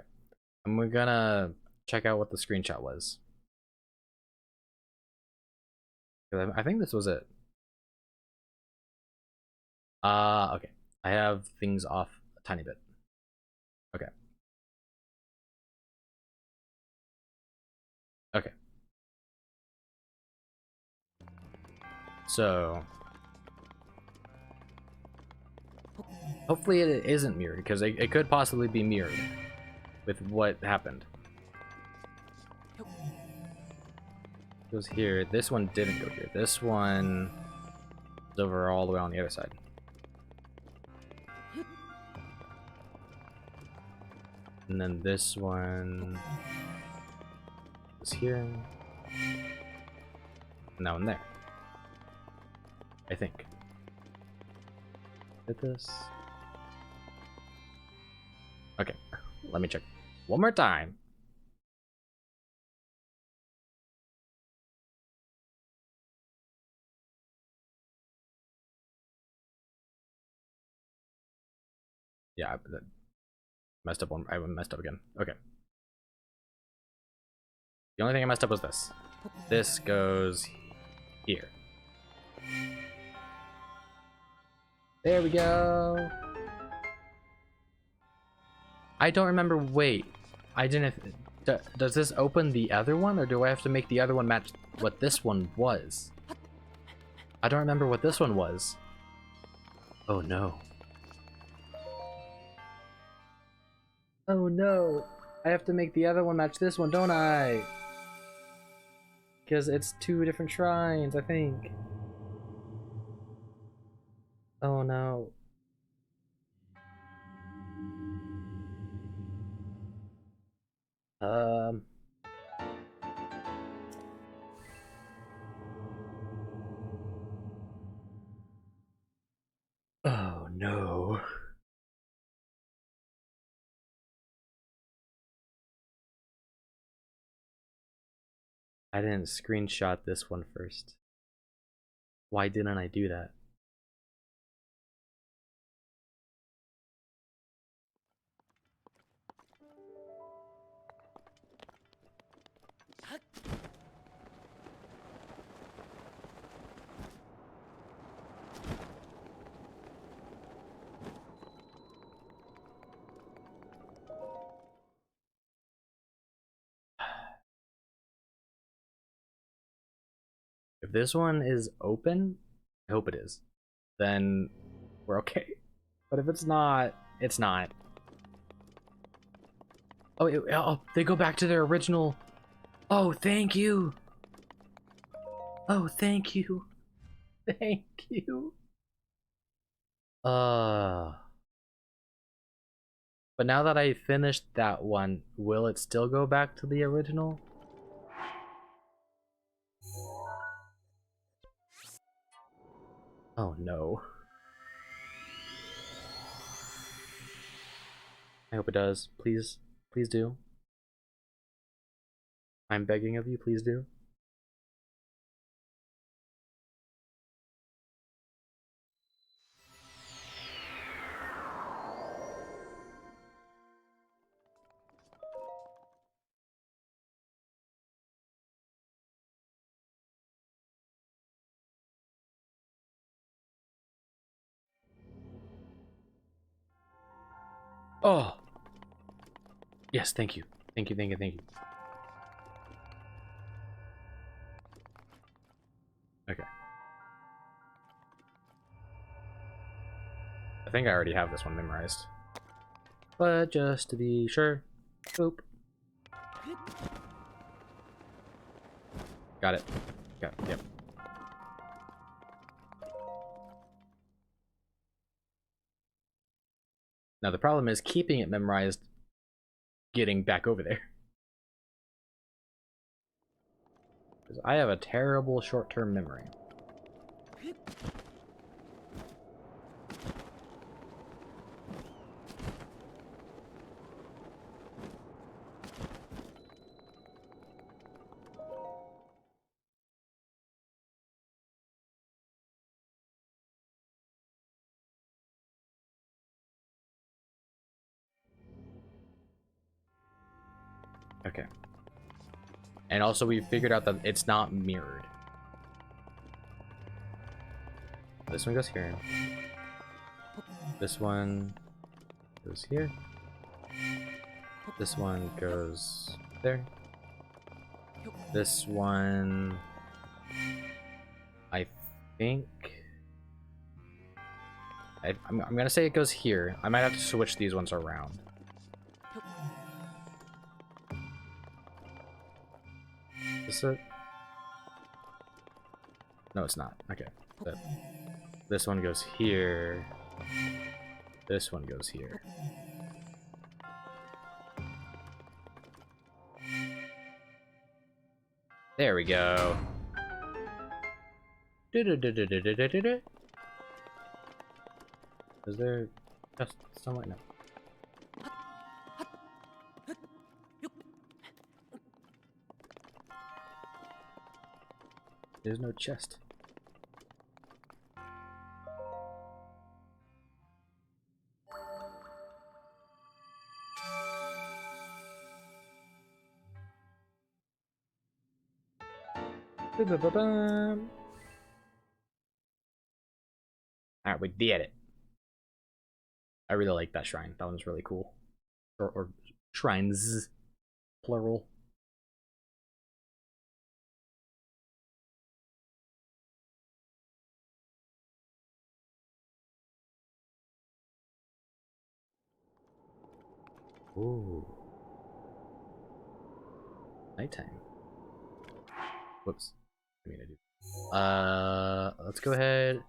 And we're gonna check out what the screenshot was. I think this was it. Okay. I have things off a tiny bit. Okay. Okay. So hopefully it isn't mirrored, because it could possibly be mirrored with what happened. It goes here. This one didn't go here. This one is over all the way on the other side. And then this one is here. Now in there. I think. Did this? Okay, let me check one more time. Yeah, I messed up one. I messed up again. Okay. The only thing I messed up was this. This goes here. There we go. I don't remember. Wait, I didn't. Does this open the other one, or do I have to make the other one match what this one was? I don't remember what this one was. Oh no. Oh no. I have to make the other one match this one, don't I? Because it's two different shrines, I think. Oh no. Um. Oh no. I didn't screenshot this one first. Why didn't I do that? this one is open, I hope it is, then we're okay. But if it's not, it's not. Oh, oh, they go back to their original. Oh, thank you. Oh, thank you. Thank you. But now that I finished that one, will it still go back to the original? Oh no. I hope it does. Please, please do. I'm begging of you, please do. Oh! Yes, thank you. Thank you, thank you, thank you. Okay. I think I already have this one memorized. But just to be sure. Boop. Got it. Got it. Yep. Now the problem is keeping it memorized, getting back over there. Because I have a terrible short-term memory. Okay. And also we figured out that it's not mirrored. This one goes here. This one goes here. This one goes there. This one, I think, I'm gonna say it goes here. I might have to switch these ones around. Is it? No, it's not. Okay. But this one goes here. This one goes here. There we go. Is there just somewhere? No. There's no chest. Alright, we did it. I really like that shrine. That one's really cool. Or shrines, plural. Ooh. Nighttime. Whoops. I mean, I do. Let's go ahead.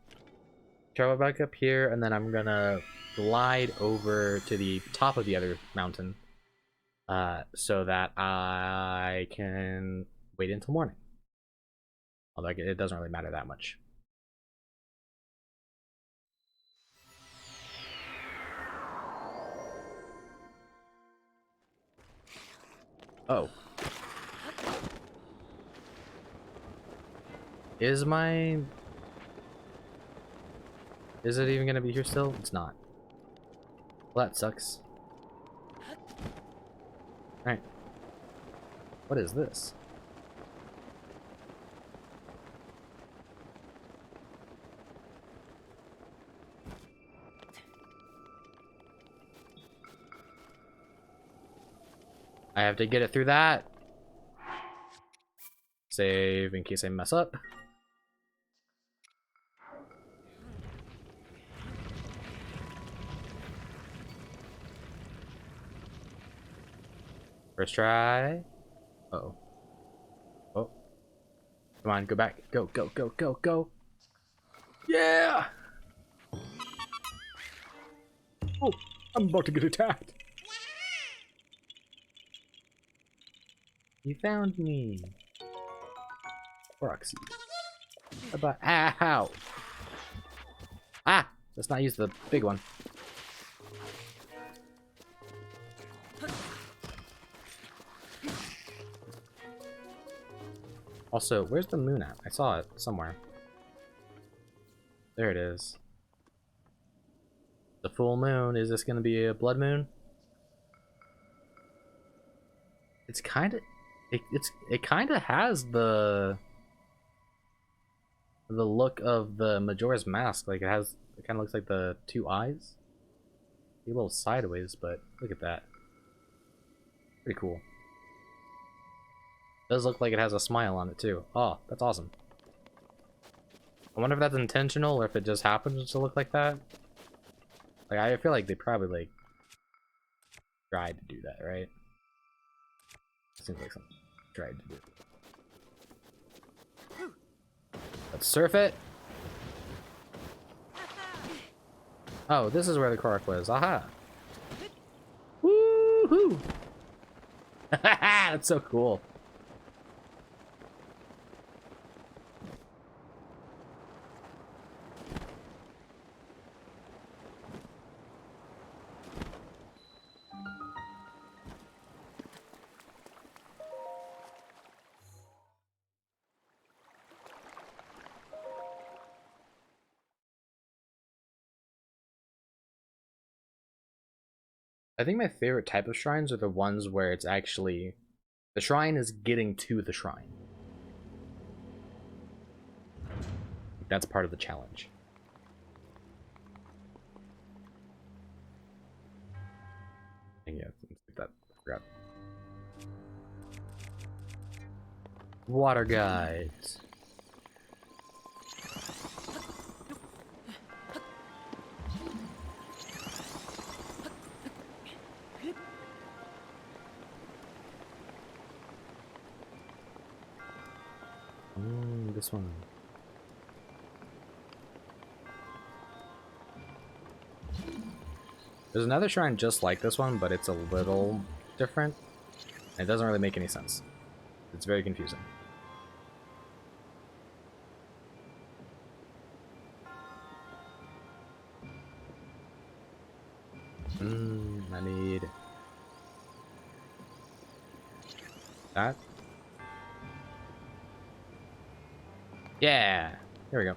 Travel back up here, and then I'm gonna glide over to the top of the other mountain. So that I can wait until morning. Although it doesn't really matter that much. Oh. Is it even gonna be here still? It's not. Well, that sucks. Alright. What is this? I have to get it through that. Save in case I mess up. First try. Uh-oh. Oh. Come on, go back. Go, go, go, go, go. Yeah! Oh, I'm about to get attacked. You found me. Proxy. About ow. Ah! Let's not use the big one. Also, where's the moon at? I saw it somewhere. There it is. The full moon. Is this gonna be a blood moon? It's kind of, it kind of has the look of the Majora's Mask. Like it kind of looks like the two eyes. A little sideways, but look at that. Pretty cool. Does look like it has a smile on it too. Oh, that's awesome. I wonder if that's intentional or if it just happens to look like that. Like I feel like they probably like tried to do that, right? Seems like something tried to do. Let's surf it. Oh, this is where the Korok was. Aha! Woohoo! That's so cool. I think my favorite type of shrines are the ones where it's actually the shrine is getting to the shrine. That's part of the challenge. And yeah, that forgot. Water guides. This one. There's another shrine just like this one, but it's a little different. And it doesn't really make any sense. It's very confusing. I need that. Yeah, here we go.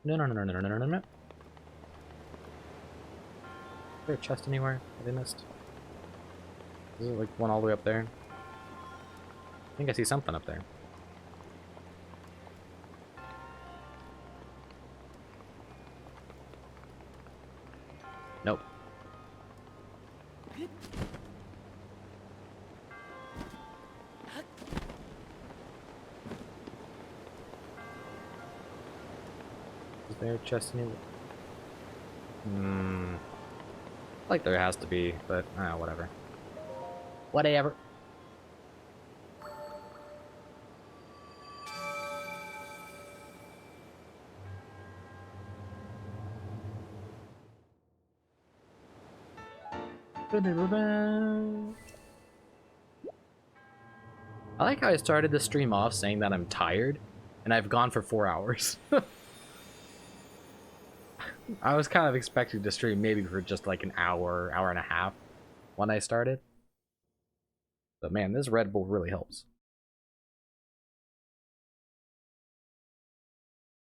No. Is there a chest anywhere that I missed? Is it like one all the way up there? I think I see something up there. Nope. Is there a chest anywhere? Like there has to be, but whatever. Whatever. I like how I started the stream off saying that I'm tired, and I've gone for 4 hours. I was kind of expecting to stream maybe for just like an hour, hour and a half when I started. But man, this Red Bull really helps.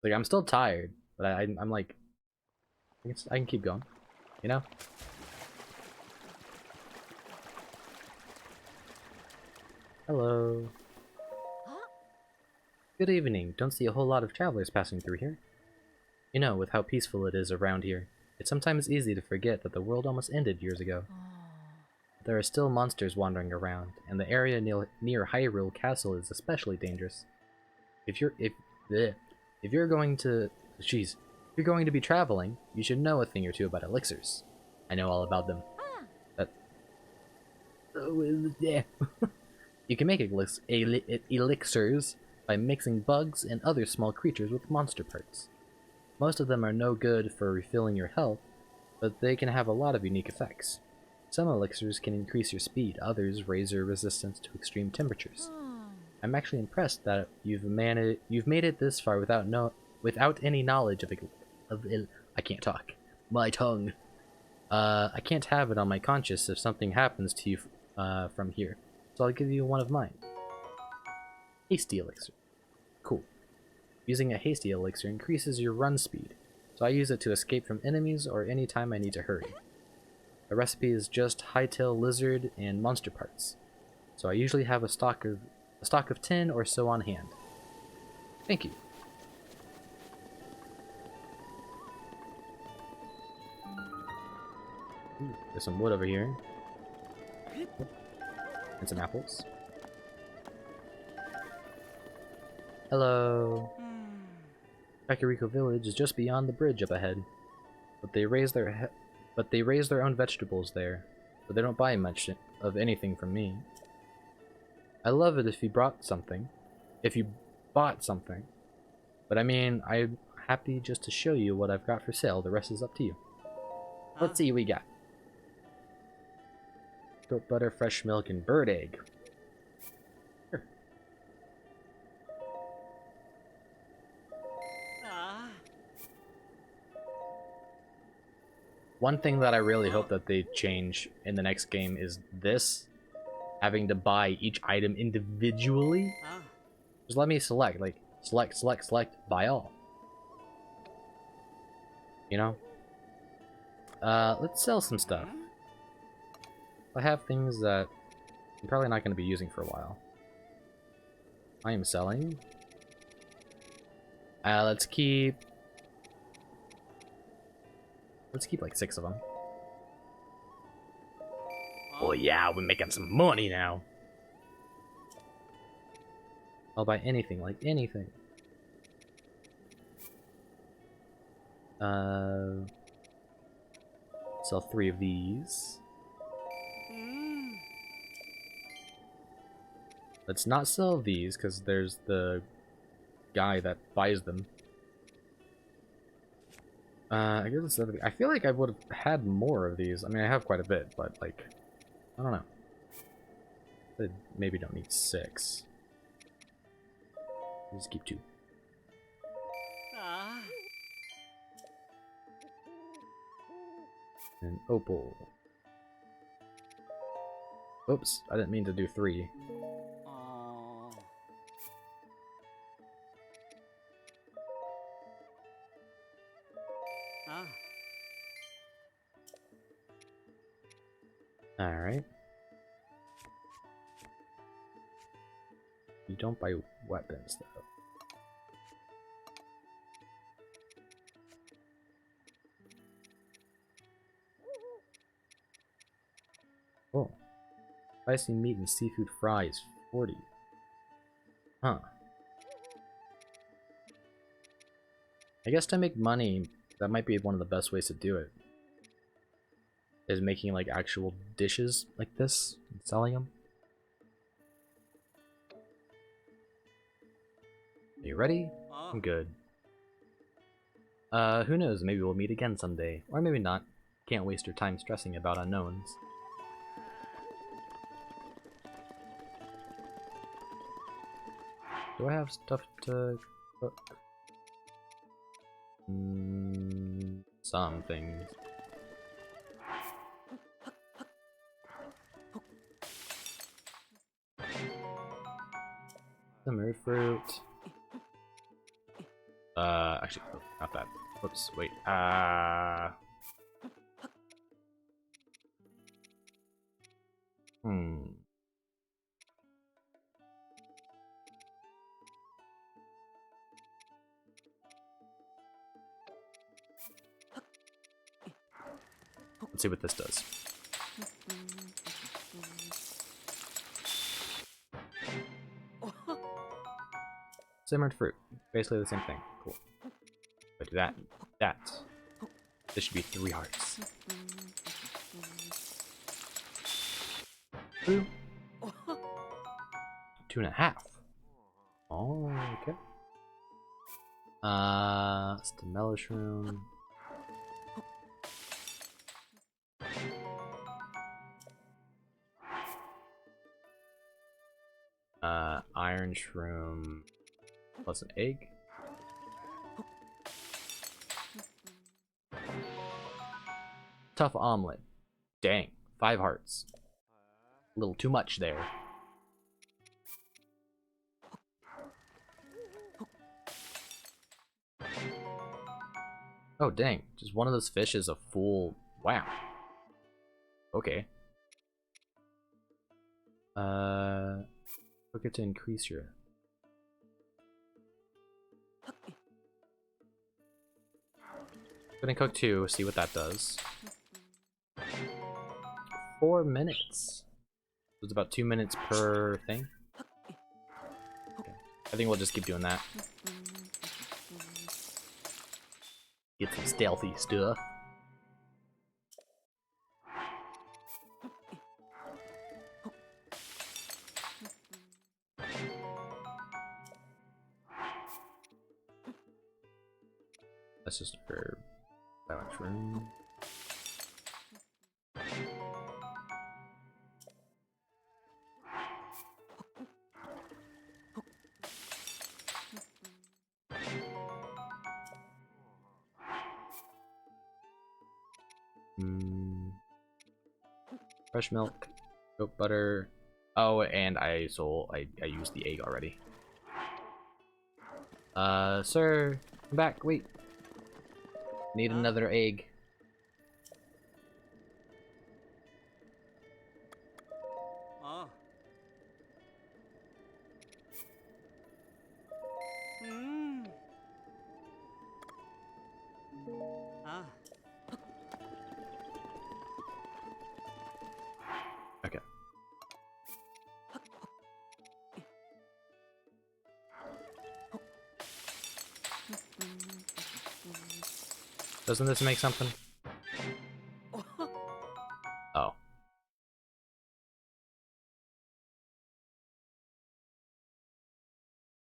Like, I'm still tired, but I'm like, I can keep going, you know? Hello. Good evening. Don't see a whole lot of travelers passing through here. You know, with how peaceful it is around here, it's sometimes easy to forget that the world almost ended years ago. There are still monsters wandering around, and the area near Hyrule Castle is especially dangerous. bleh. If you're going to, jeez, if you're going to be traveling, you should know a thing or two about elixirs. I know all about them. That, yeah. You can make elixirs by mixing bugs and other small creatures with monster parts. Most of them are no good for refilling your health, but they can have a lot of unique effects. Some elixirs can increase your speed, others raise your resistance to extreme temperatures. I'm actually impressed that you've made it this far without any knowledge I can't talk. My tongue. I can't have it on my conscience if something happens to you from here, so I'll give you one of mine. Hasty elixir. Cool. Using a hasty elixir increases your run speed, so I use it to escape from enemies or any time I need to hurry. The recipe is just hightail lizard and monster parts, so I usually have a stock of 10 or so on hand. Thank you. Ooh, there's some wood over here. And some apples. Hello. Kakariko Village is just beyond the bridge up ahead, but they raise their own vegetables there, but they don't buy much of anything from me. I love it if you bought something, but I mean, I'm happy just to show you what I've got for sale. The rest is up to you. Let's see what we got. Goat butter, fresh milk, and bird egg. Sure. One thing that I really hope that they change in the next game is this. Having to buy each item individually. Just let me select, like, select, buy all. You know? Let's sell some stuff. I have things that I'm probably not going to be using for a while. I am selling. Let's keep like 6 of them. Oh yeah, we're making some money now. I'll buy anything, like anything. Sell 3 of these. Let's not sell these, because there's the guy that buys them. I guess it's I feel like I would have had more of these. I mean, I have quite a bit, but, like, I don't know. I maybe don't need 6. Just keep 2. And opal. Oops, I didn't mean to do 3. Alright. You don't buy weapons, though. Oh. Spicy meat and seafood fries, 40. Huh. I guess to make money, that might be one of the best ways to do it. Is making, like, actual dishes like this and selling them. Are you ready? I'm good. Who knows, maybe we'll meet again someday. Or maybe not. Can't waste your time stressing about unknowns. Do I have stuff to cook? Some things. Summer fruit. Actually, oh, not that. Whoops, wait. Let's see what this does. simmered fruit. Basically the same thing. Cool. But that. This should be 3 hearts. Boom. 2.5. Oh, okay. Stamella shroom. Iron shroom plus an egg. Tough omelet. Dang, 5 hearts. A little too much there. Oh dang, just one of those fish is a full... Wow. Okay. Cook it to increase your... Gonna cook 2, see what that does. 4 minutes. It's about 2 minutes per thing. Okay. I think we'll just keep doing that. Get some stealthy stuff. That's just for balance room. Fresh milk, goat butter. Oh, and I used the egg already. Sir, come back. Wait. Need another egg. Okay. Doesn't this make something? Oh.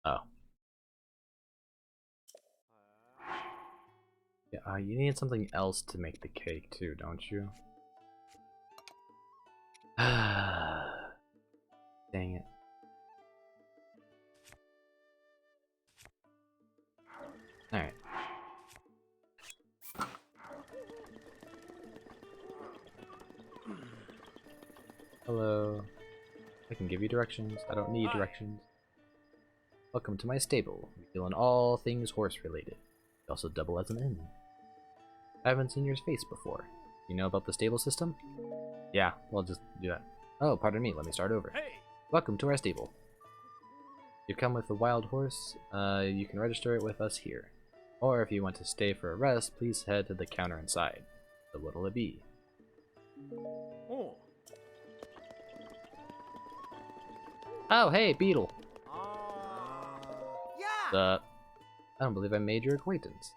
Oh. Yeah, you need something else to make the cake too, don't you? Dang it. Alright. Hello. I can give you directions. I don't need directions. Welcome to my stable. We deal in all things horse related. We also double as an inn. I haven't seen your face before. You know about the stable system? Yeah, we'll just do that. Oh, pardon me, let me start over. Hey. Welcome to our stable. You come with a wild horse, you can register it with us here. Or if you want to stay for a rest, please head to the counter inside. So what'll it be? Oh, hey, Beetle! Yeah! I don't believe I made your acquaintance.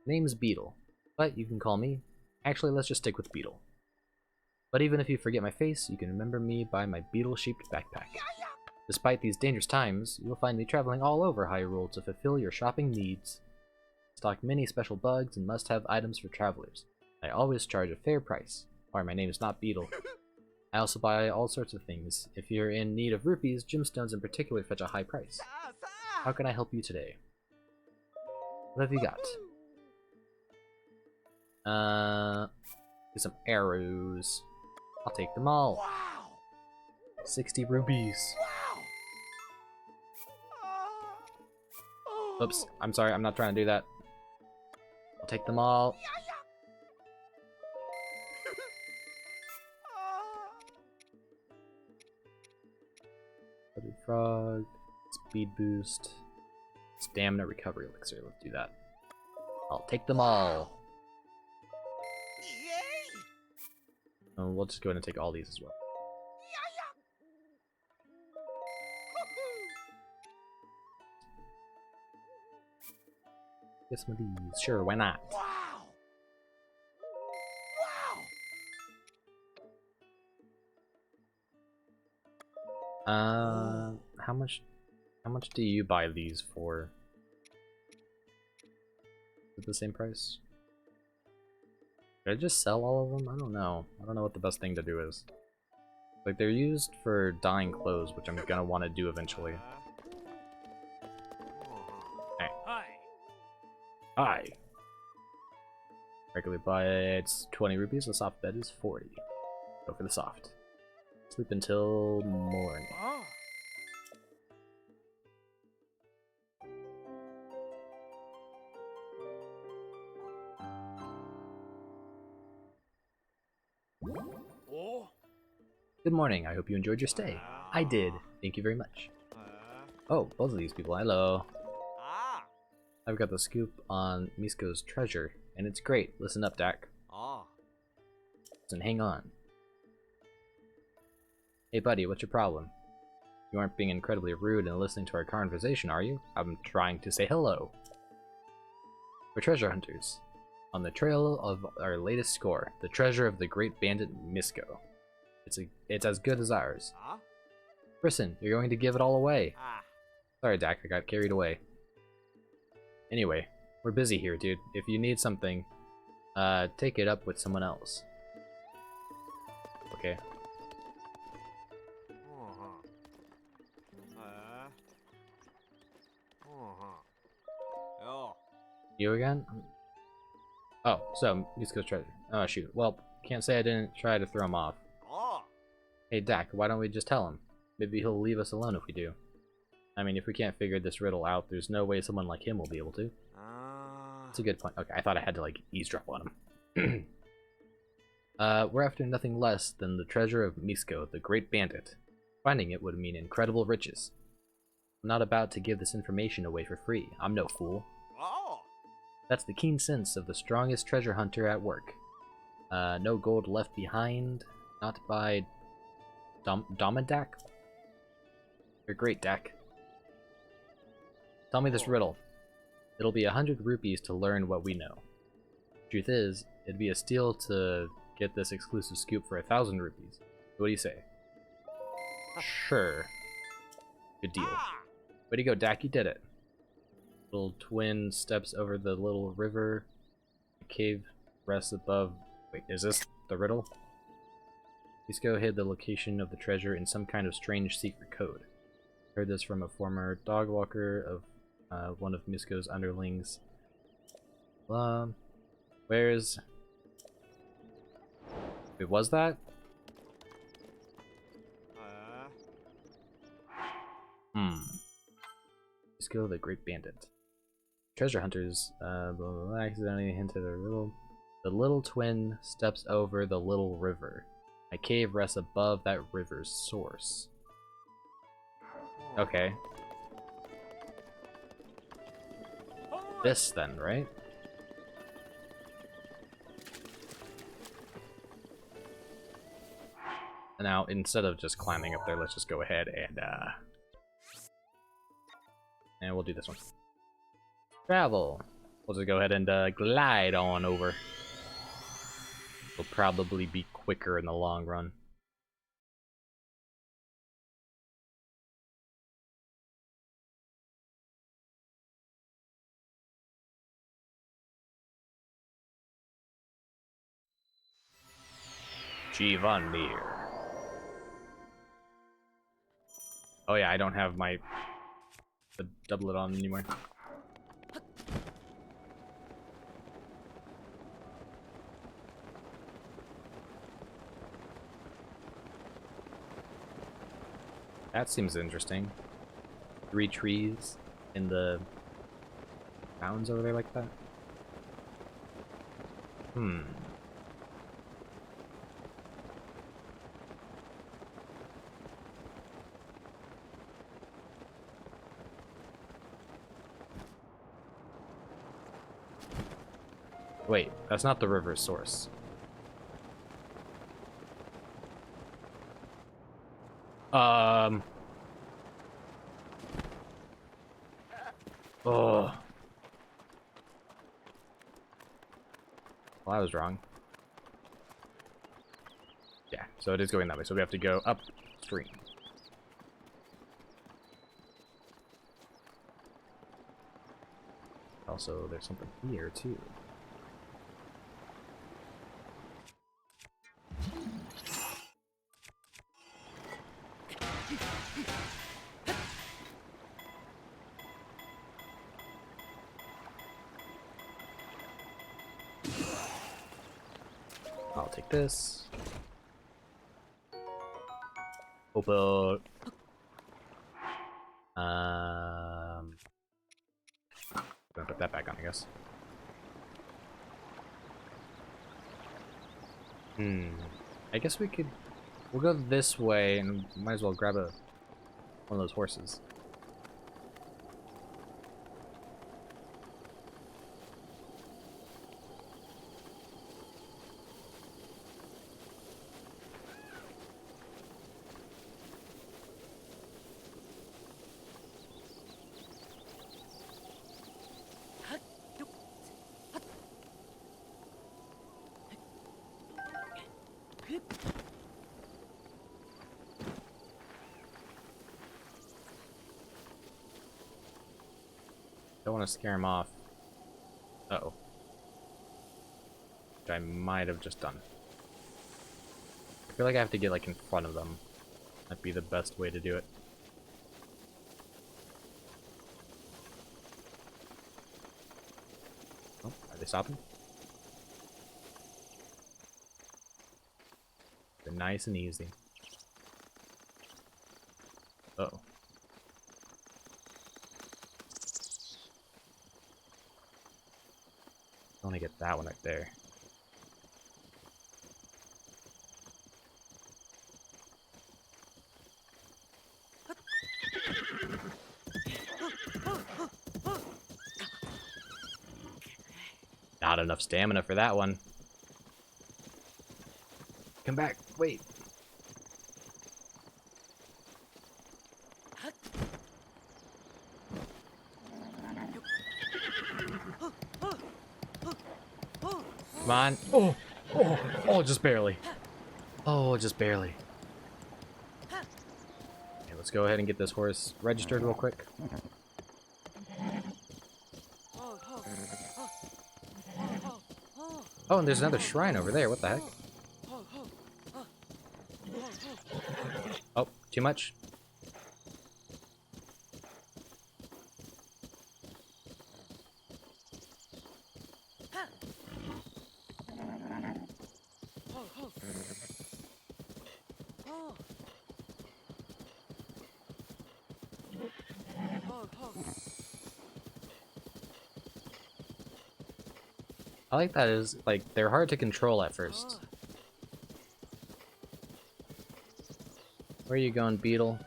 Name's Beetle, but you can call me... Actually, let's just stick with Beetle. But even if you forget my face, you can remember me by my beetle-shaped backpack. Despite these dangerous times, you'll find me traveling all over Hyrule to fulfill your shopping needs. Stock many special bugs and must-have items for travelers. I always charge a fair price, or my name is not Beetle. I also buy all sorts of things. If you're in need of rupees, gemstones in particular fetch a high price. How can I help you today? What have you got? Some arrows. I'll take them all. Wow. 60 rupees. Wow. Oops, I'm sorry, I'm not trying to do that. I'll take them all. Hooded frog, speed boost, stamina recovery elixir. Let's do that. I'll take them all. And we'll just go ahead and take all these as well. Get some of these. Sure, why not?
Wow! Wow!
How much do you buy these for? Is it the same price? Should I just sell all of them? I don't know. I don't know what the best thing to do is. Like, they're used for dyeing clothes, which I'm gonna want to do eventually. Hey. Hi. Regular beds 20 rupees. The soft bed is 40. Go for the soft. Sleep until morning.
Oh?
Good morning. I hope you enjoyed your stay. I did. Thank you very much. Oh, both of these people. Hello. I've got the scoop on Misko's treasure, and it's great. Listen up, Dak. Listen, hang on. Hey, buddy, what's your problem? You aren't being incredibly rude and listening to our conversation, are you? I'm trying to say hello. We're treasure hunters. On the trail of our latest score, the treasure of the great bandit Misko. It's as good as ours. Listen, you're going to give it all away. Sorry, Dak, I got carried away. Anyway, we're busy here, dude. If you need something, take it up with someone else. Okay. You again? Oh, so, Misko's treasure. Oh, shoot. Well, can't say I didn't try to throw him off. Hey, Dak, why don't we just tell him? Maybe he'll leave us alone if we do. I mean, if we can't figure this riddle out, there's no way someone like him will be able to. That's a good point. Okay, I thought I had to, like, eavesdrop on him. We're after nothing less than the treasure of Misko, the great bandit. Finding it would mean incredible riches. I'm not about to give this information away for free. I'm no fool. That's the keen sense of the strongest treasure hunter at work. No gold left behind, not by Domadak? You're great, Dak. Tell me this riddle. It'll be 100 rupees to learn what we know. Truth is, it'd be a steal to get this exclusive scoop for 1,000 rupees. What do you say? Sure. Good deal. Way to go, Dak, you did it. Little twin steps over the little river. The cave rests above... Wait, is this the riddle? Misko hid the location of the treasure in some kind of strange secret code. Heard this from a former dog walker of one of Misko's underlings. Where's... Wait, was that? Misko the Great Bandit. Treasure hunters accidentally hinted a riddle. The little twin steps over the little river. My cave rests above that river's source. Okay. This then, right? Now, instead of just climbing up there, let's just go ahead and we'll do this one. Travel. We'll just go ahead and glide on over. It'll probably be quicker in the long run. Jivanir. Oh yeah, I don't have my the doublet on anymore. That seems interesting. 3 trees in the mountains over there like that. Wait, that's not the river's source. Oh. Well, I was wrong. Yeah, so it is going that way. So we have to go upstream. Also, there's something here, too. I'll take this. Open. Gonna put that back on, I guess. I guess we could. We'll go this way, and might as well grab one of those horses. Don't want to scare him off. Uh-oh. Which I might have just done. I feel like I have to get, like, in front of them. That'd be the best way to do it. Oh, are they stopping? They're nice and easy. Uh-oh. I want to get that one right there. Not enough stamina for that one. Come back, wait. Come on. Oh, just barely. Oh, just barely. Okay, let's go ahead and get this horse registered real quick. Oh, and there's another shrine over there. What the heck? Oh, too much? I like that is, like, they're hard to control at first. Where are you going, beetle?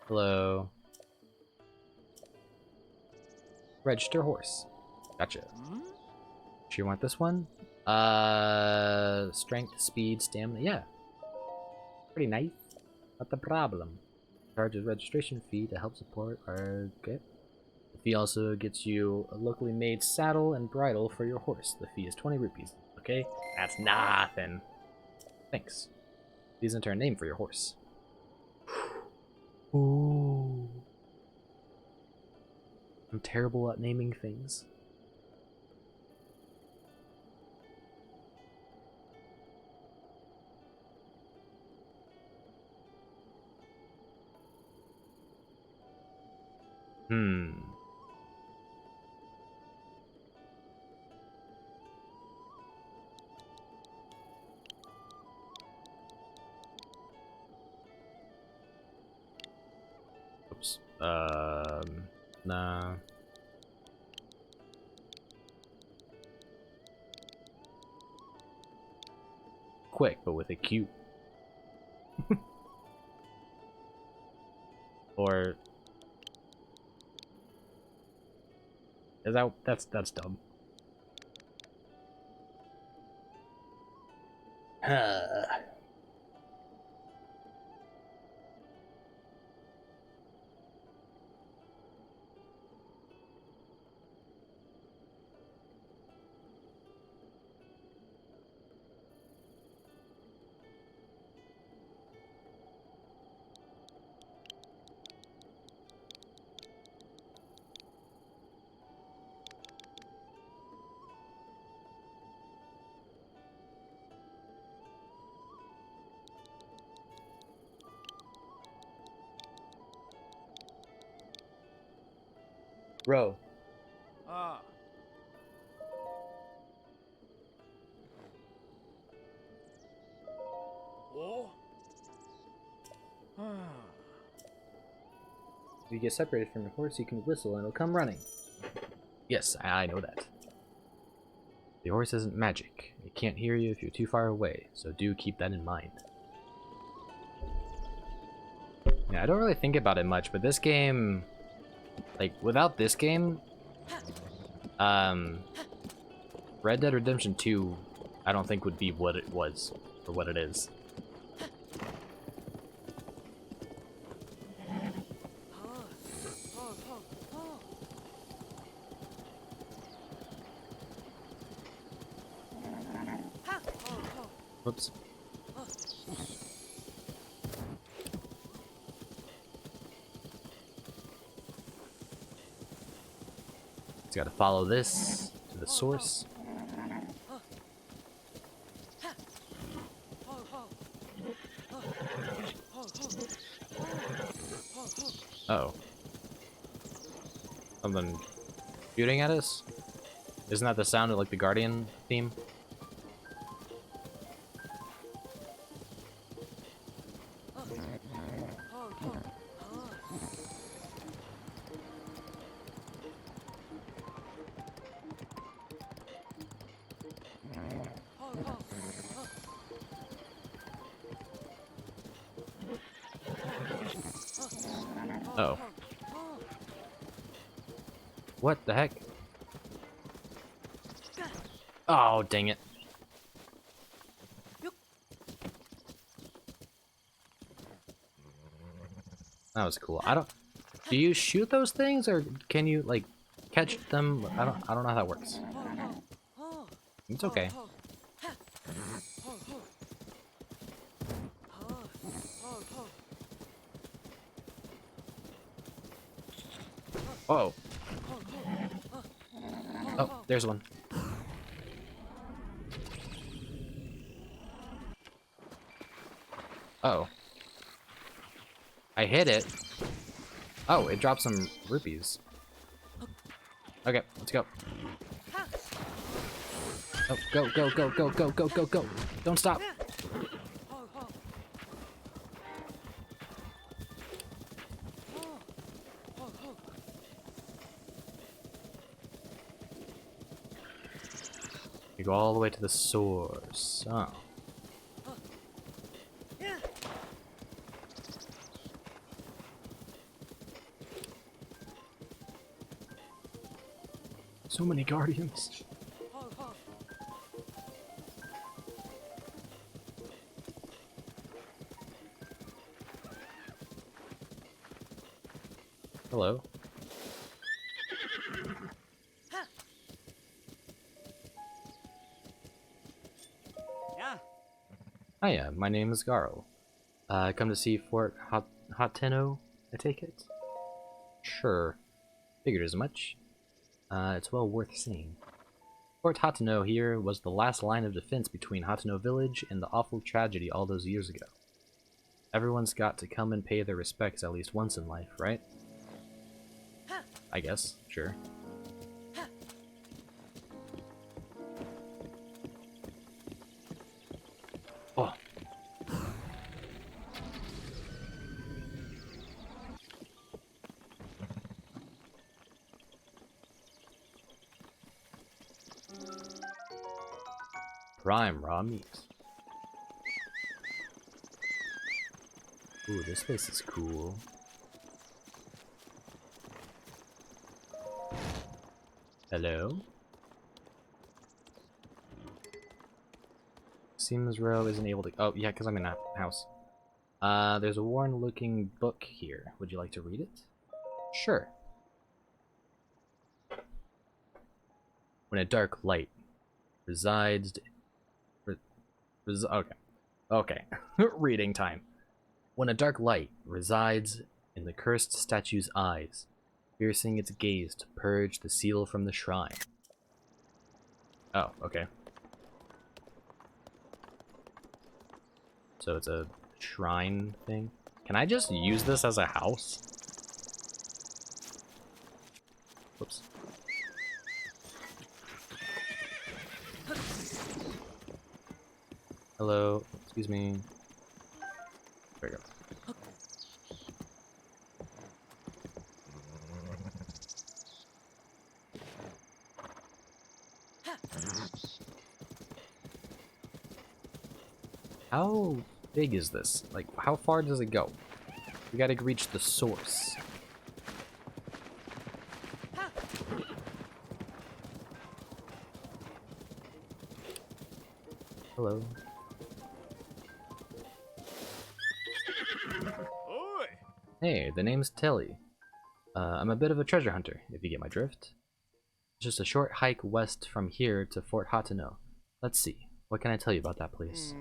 Hello. Register horse. Gotcha. Do you want this one? Strength, speed, stamina. Yeah. Pretty nice. Not the problem. Charges registration fee to help support our... Okay. The fee also gets you a locally made saddle and bridle for your horse. The fee is 20 rupees. Okay? That's nothing. Thanks. Please enter a name for your horse. Ooh. I'm terrible at naming things. Oops. Nah. Quick, but with a Q. Or is that's dumb. Bro.
Ah. Oh.
If you get separated from your horse, you can whistle and it'll come running. Yes, I know that. The horse isn't magic. It can't hear you if you're too far away, so do keep that in mind. Yeah, I don't really think about it much, but this game... Like, without this game... Red Dead Redemption 2, I don't think would be what it was, or what it is. Whoops. Just gotta follow this to the source. Uh-oh. Something shooting at us? Isn't that the sound of like the Guardian theme? Uh-oh. What the heck? Oh, dang it. That was cool. I don't... Do you shoot those things, or can you, like, catch them? I don't know how that works. It's okay. Oh. Oh, there's one. Oh. I hit it. Oh, it dropped some rupees. Okay, let's go. Oh, go, go, go, go, go, go, go, go. Don't stop. You go all the way to the source. Oh. So many guardians. Hello.
Yeah.
Hiya, my name is Garl. Come to see Fort Hateno, I take it? Sure. Figured as much. It's well worth seeing. Fort Hateno here was the last line of defense between Hateno Village and the awful tragedy all those years ago. Everyone's got to come and pay their respects at least once in life, right? I guess, sure. Oh. Prime raw meat. Ooh, this place is cool. Hello? Seems Row isn't able to. Oh, yeah, because I'm in a house. There's a worn-looking book here. Would you like to read it? Sure. When a dark light resides. Okay. Okay. Reading time. When a dark light resides in the cursed statue's eyes, piercing its gaze to purge the seal from the shrine. Oh, okay. So it's a shrine thing. Can I just use this as a house? Whoops. Hello, excuse me. There we go. How big is this? Like, how far does it go? We gotta reach the source. Hello.
Oi!
Hey, the name's Tilly. I'm a bit of a treasure hunter, if you get my drift. It's just a short hike west from here to Fort Hatano. Let's see, what can I tell you about that place?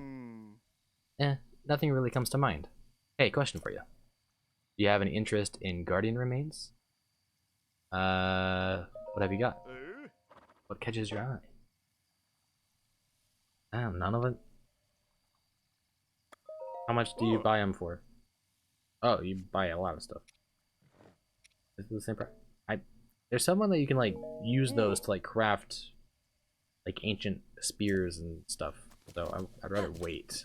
Nothing really comes to mind. Hey, question for you. Do you have any interest in guardian remains? What have you got? What catches your eye? None of it. How much do you buy them for? Oh, you buy a lot of stuff. Is it the same price? There's someone that you can like use those to like craft like ancient spears and stuff. So I'd rather wait.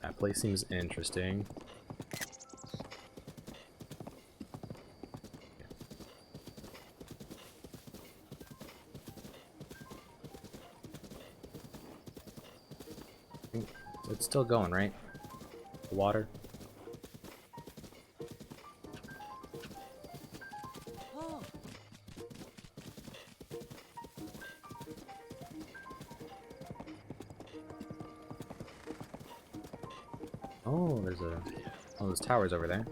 That place seems interesting. It's still going, right? The water. Oh, there's one of those towers over there.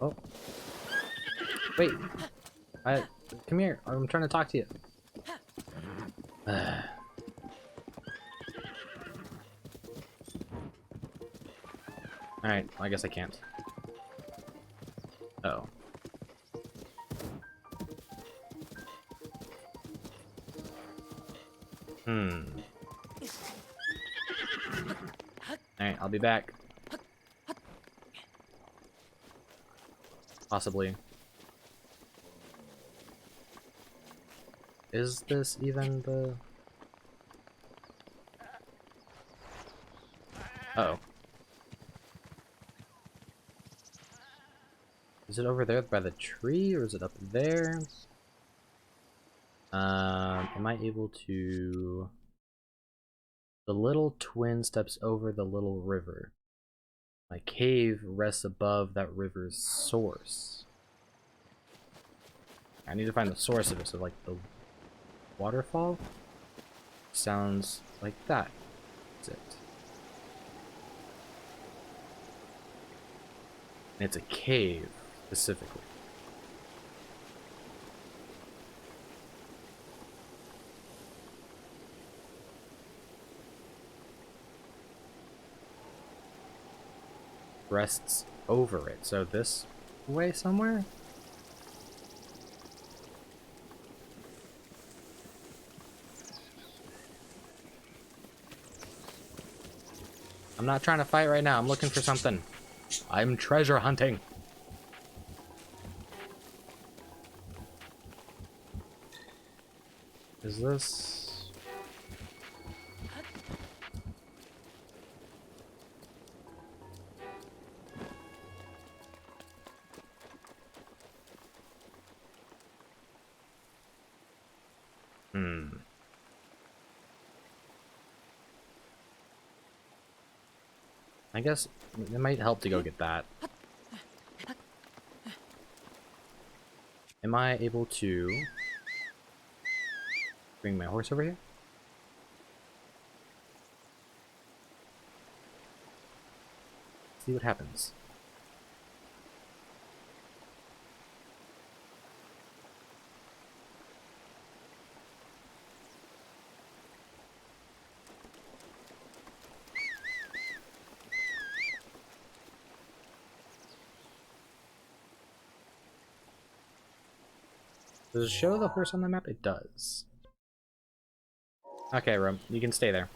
Oh. Wait. Come here. I'm trying to talk to you. Alright, I guess I can't. Uh-oh. Alright, I'll be back. Possibly. Is this even the... Uh-oh. Is it over there by the tree, or is it up there? Am I able to... The little twin steps over the little river. My cave rests above that river's source. I need to find the source of it, so like the waterfall? Sounds like that. That's it. And it's a cave, specifically. Rests over it, so this way somewhere? I'm not trying to fight right now, I'm looking for something. I'm treasure hunting. Is this... I guess it might help to go get that. Am I able to bring my horse over here? See what happens. Does it show the horse on the map? It does. Okay, Rum, you can stay there.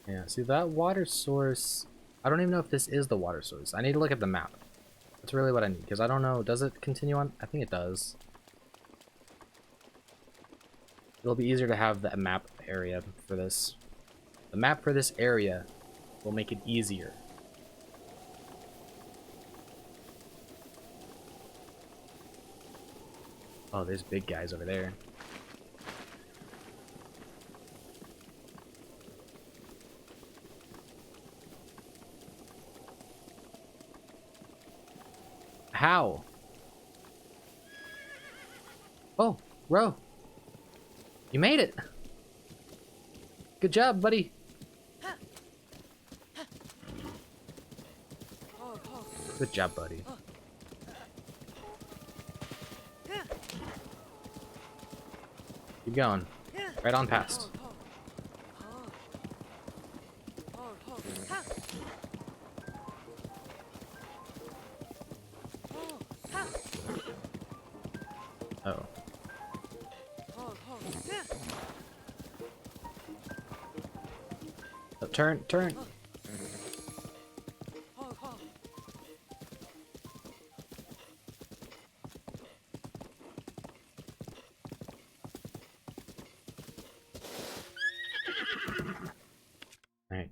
Yeah, see that water source, I don't even know if this is the water source. I need to look at the map. That's really what I need, because I don't know, does it continue on? I think it does. It'll be easier to have the map area for this. The map for this area will make it easier. Oh, there's big guys over there. How? Oh, Ro. You made it. Good job, buddy. Good job, buddy. Keep going. Right on past. Oh. Oh, turn, turn.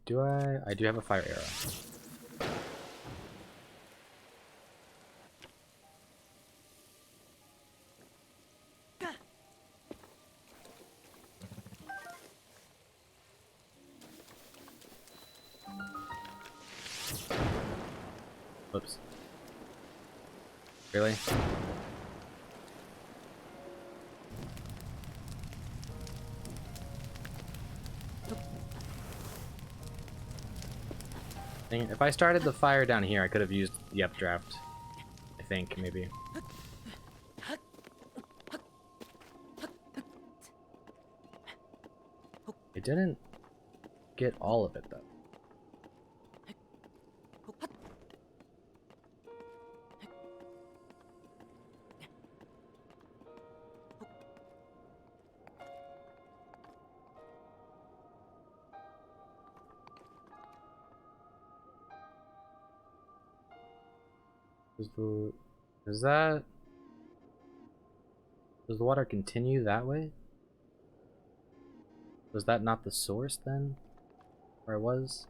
Alright, I do have a fire arrow. Whoops. Really? Dang it, if I started the fire down here, I could have used the updraft. I think, maybe. I didn't get all of it, though. Does that... Does the water continue that way? Was that not the source then? Where it was?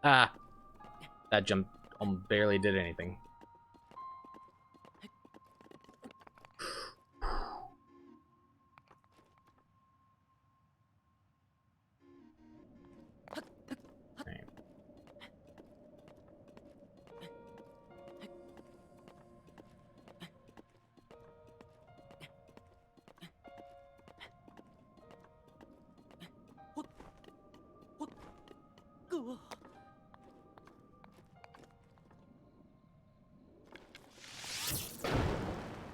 Ah! That jump barely did anything. Right.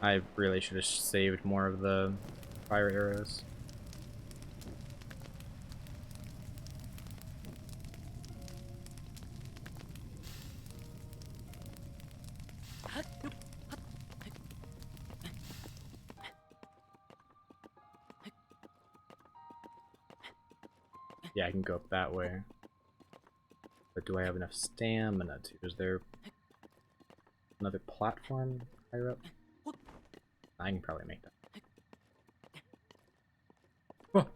I really should have saved more of the fire arrows. Yeah, I can go up that way. But do I have enough stamina to? Is there another platform higher up? I can probably make that. Oh.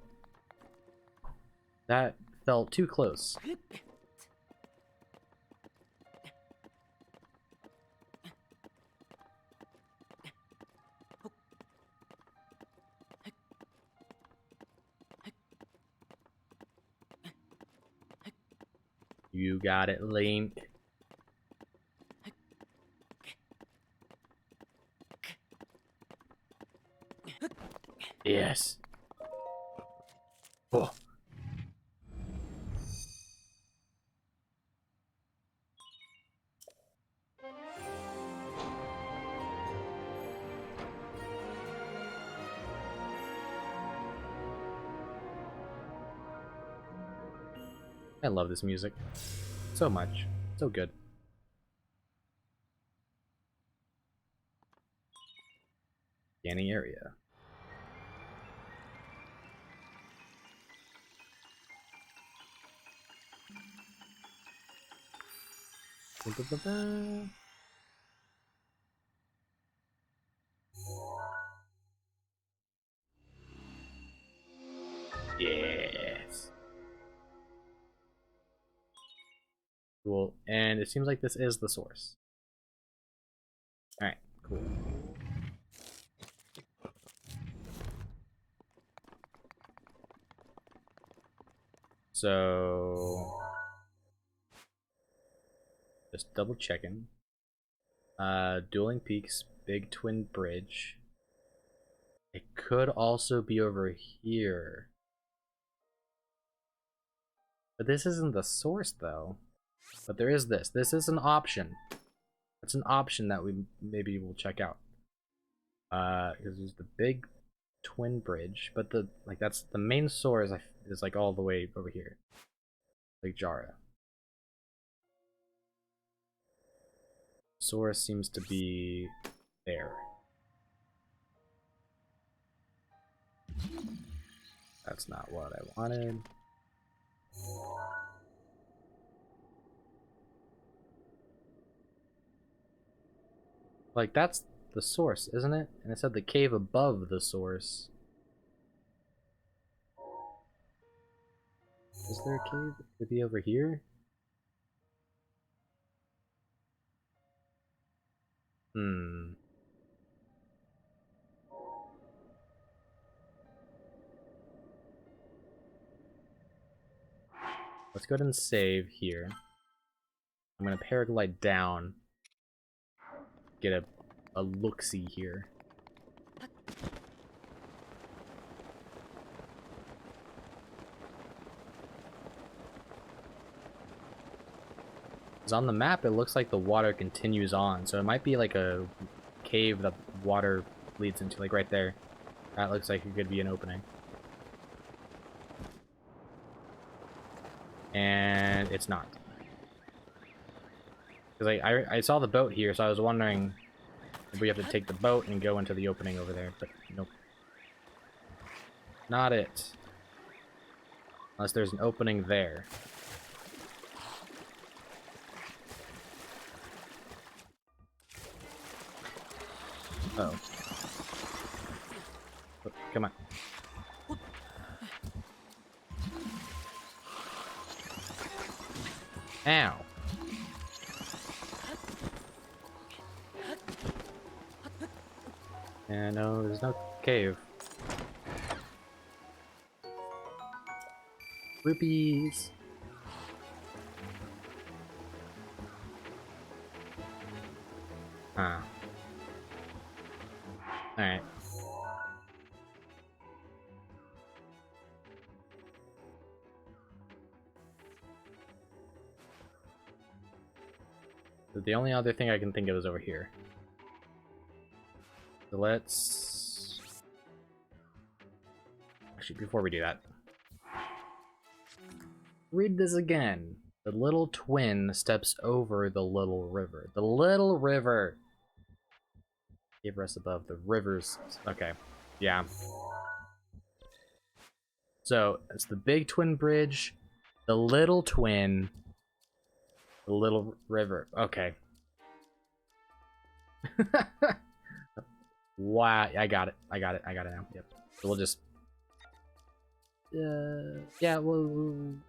That felt too close. You got it, Link. Yes. Oh. I love this music so much. So good. Scanning area. Ba-ba-ba-ba. Yes. Cool. And it seems like this is the source. Alright, cool. So just double checking. Dueling Peaks, Big Twin Bridge. It could also be over here. But this isn't the source though. But there is this. This is an option. It's an option that we maybe will check out. Because there's the Big Twin Bridge, but that's the main source is like all the way over here. Like Jara. Source seems to be there. That's not what I wanted. Like, that's the source, isn't it? And it said the cave above the source. Is there a cave? Could it be over here? Hmm. Let's go ahead and save here. I'm gonna paraglide down. Get a look-see here. Because on the map, it looks like the water continues on, so it might be like a cave that water leads into, like right there. That looks like it could be an opening. And it's not. Because I saw the boat here, so I was wondering if we have to take the boat and go into the opening over there, but nope. Not it. Unless there's an opening there. Uh-oh. Oh, come on. Ow. And no, there's no cave. Rupees. Huh. Alright. So the only other thing I can think of is over here. So let's... Actually, before we do that, read this again. The little twin steps over the little river. The little river! Cave rests above the rivers. Okay, yeah. So, it's the Big Twin Bridge, the little twin, The little river. Okay. Wow, I got it. I got it now. Yep. So we'll just yeah, we'll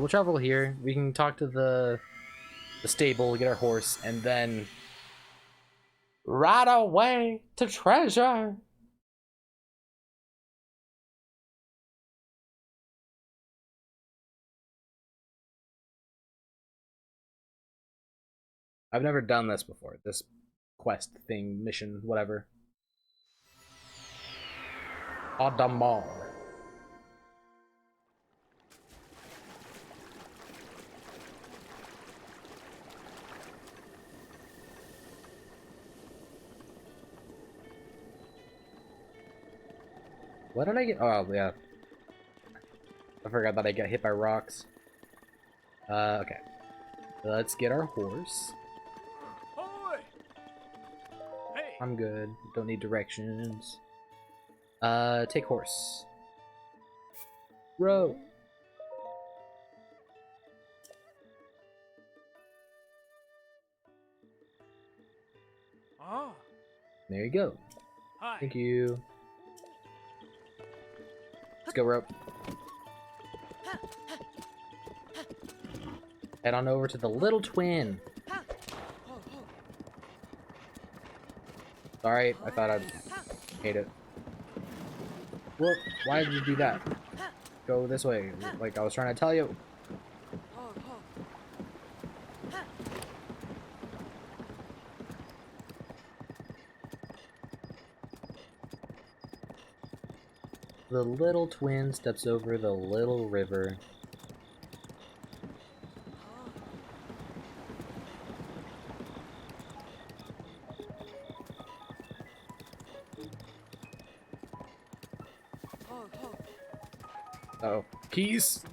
travel here. We can talk to the stable, get our horse, and then ride away to treasure. I've never done this before. This quest thing, mission, whatever. Adamar. What did I get? Oh, yeah. I forgot that I get hit by rocks. Okay. Let's get our horse.
Ahoy! Hey!
I'm good. Don't need directions. Take horse. Row.
Ah!
There you go.
Hi!
Thank you. Let's go, rope. Head on over to the little twin. Sorry, I thought I'd hate it. Whoop, why did you do that? Go this way, like I was trying to tell you. The little twin steps over the little river. Uh-oh. Keys!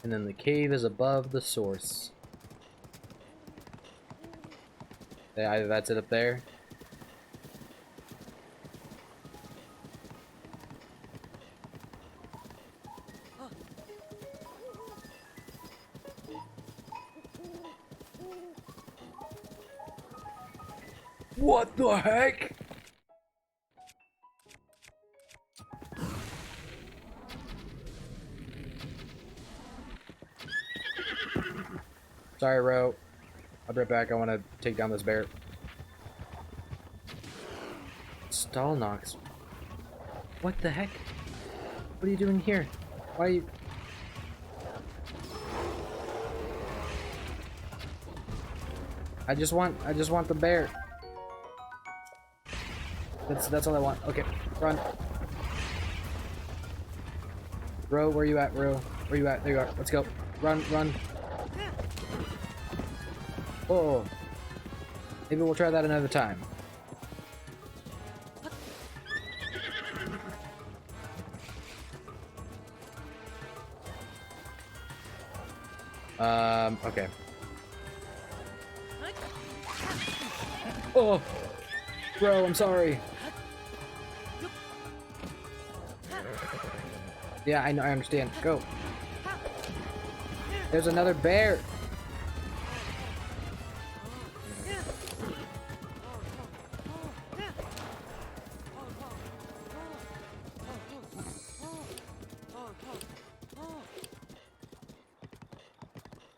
And then the cave is above the source. Yeah, that's it up there. What the heck? Sorry, Ro. I'll be right back. I want to take down this bear. Stall knocks. What the heck? What are you doing here? Why are you... I just want the bear. That's all I want. Okay, run. Ro, where you at, Ro? Where you at? There you are. Let's go. Run, run. Oh. Maybe we'll try that another time. Okay. Oh! Bro, I'm sorry. Yeah, I know, I understand. Go. There's another bear.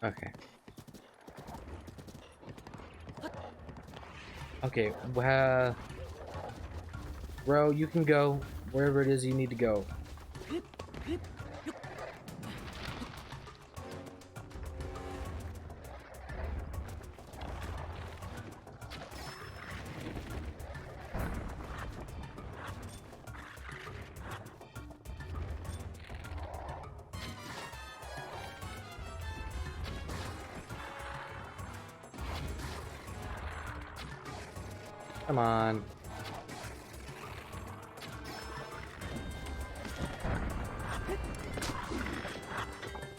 Okay. Okay, well, bro, you can go wherever it is you need to go. Come on.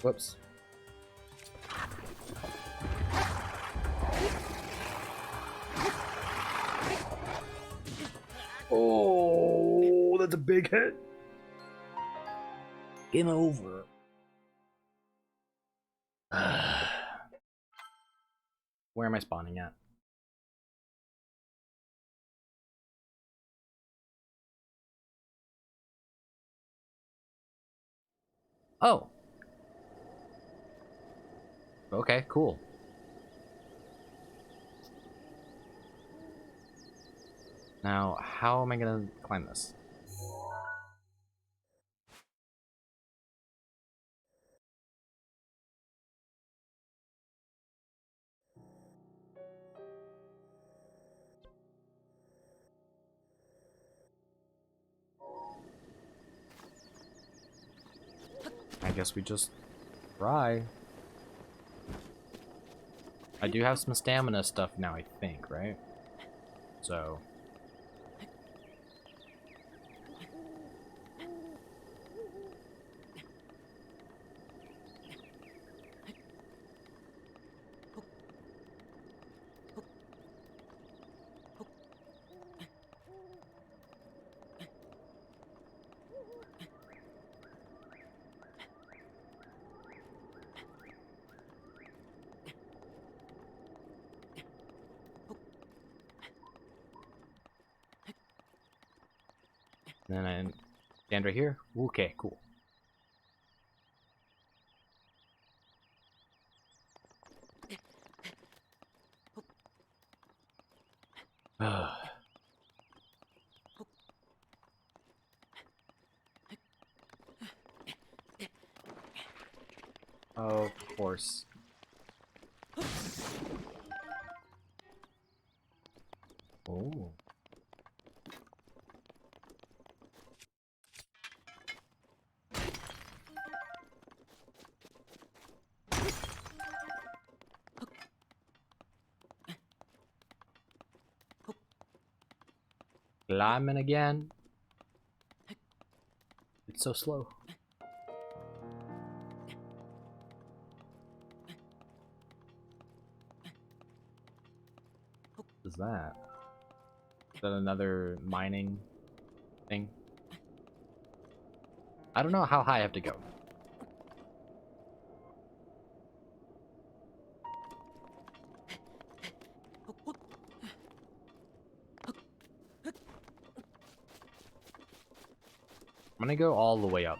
Whoops. Oh. big hit. Game over. Where am I spawning at? Oh. Okay, cool. Now, how am I gonna climb this? I guess we just try. I do have some stamina stuff now, I think, right? So... then I stand right here. Okay, cool. Of course. Oh. Climbing again. It's so slow. What is that? Is that another mining thing? I don't know how high I have to go. I'm gonna go all the way up.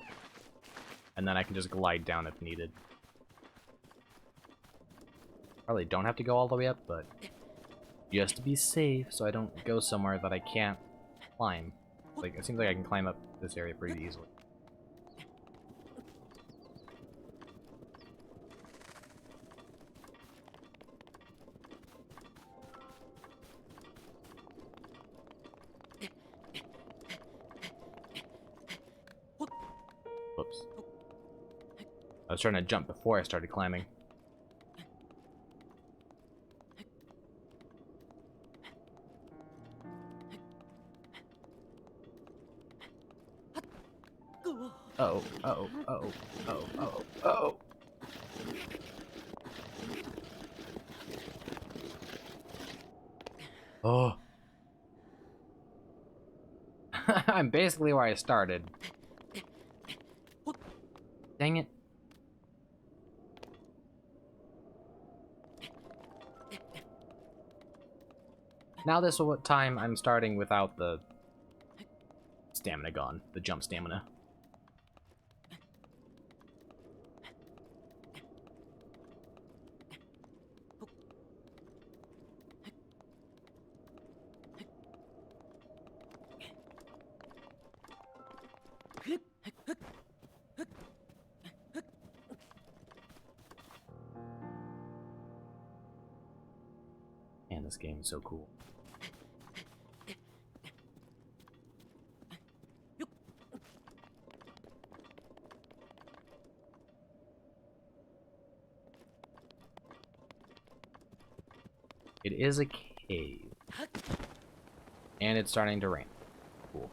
And then I can just glide down if needed. Probably don't have to go all the way up, but just to be safe so I don't go somewhere that I can't climb. Like, it seems like I can climb up this area pretty easily. Whoops. I was trying to jump before I started climbing. Uh-oh, uh-oh, uh-oh, uh-oh, uh-oh, uh-oh. Oh. I'm basically where I started. Dang it. Now this is what time I'm starting without the stamina gone, the jump stamina. Man, this game is so cool. It is a cave. And it's starting to rain. Cool.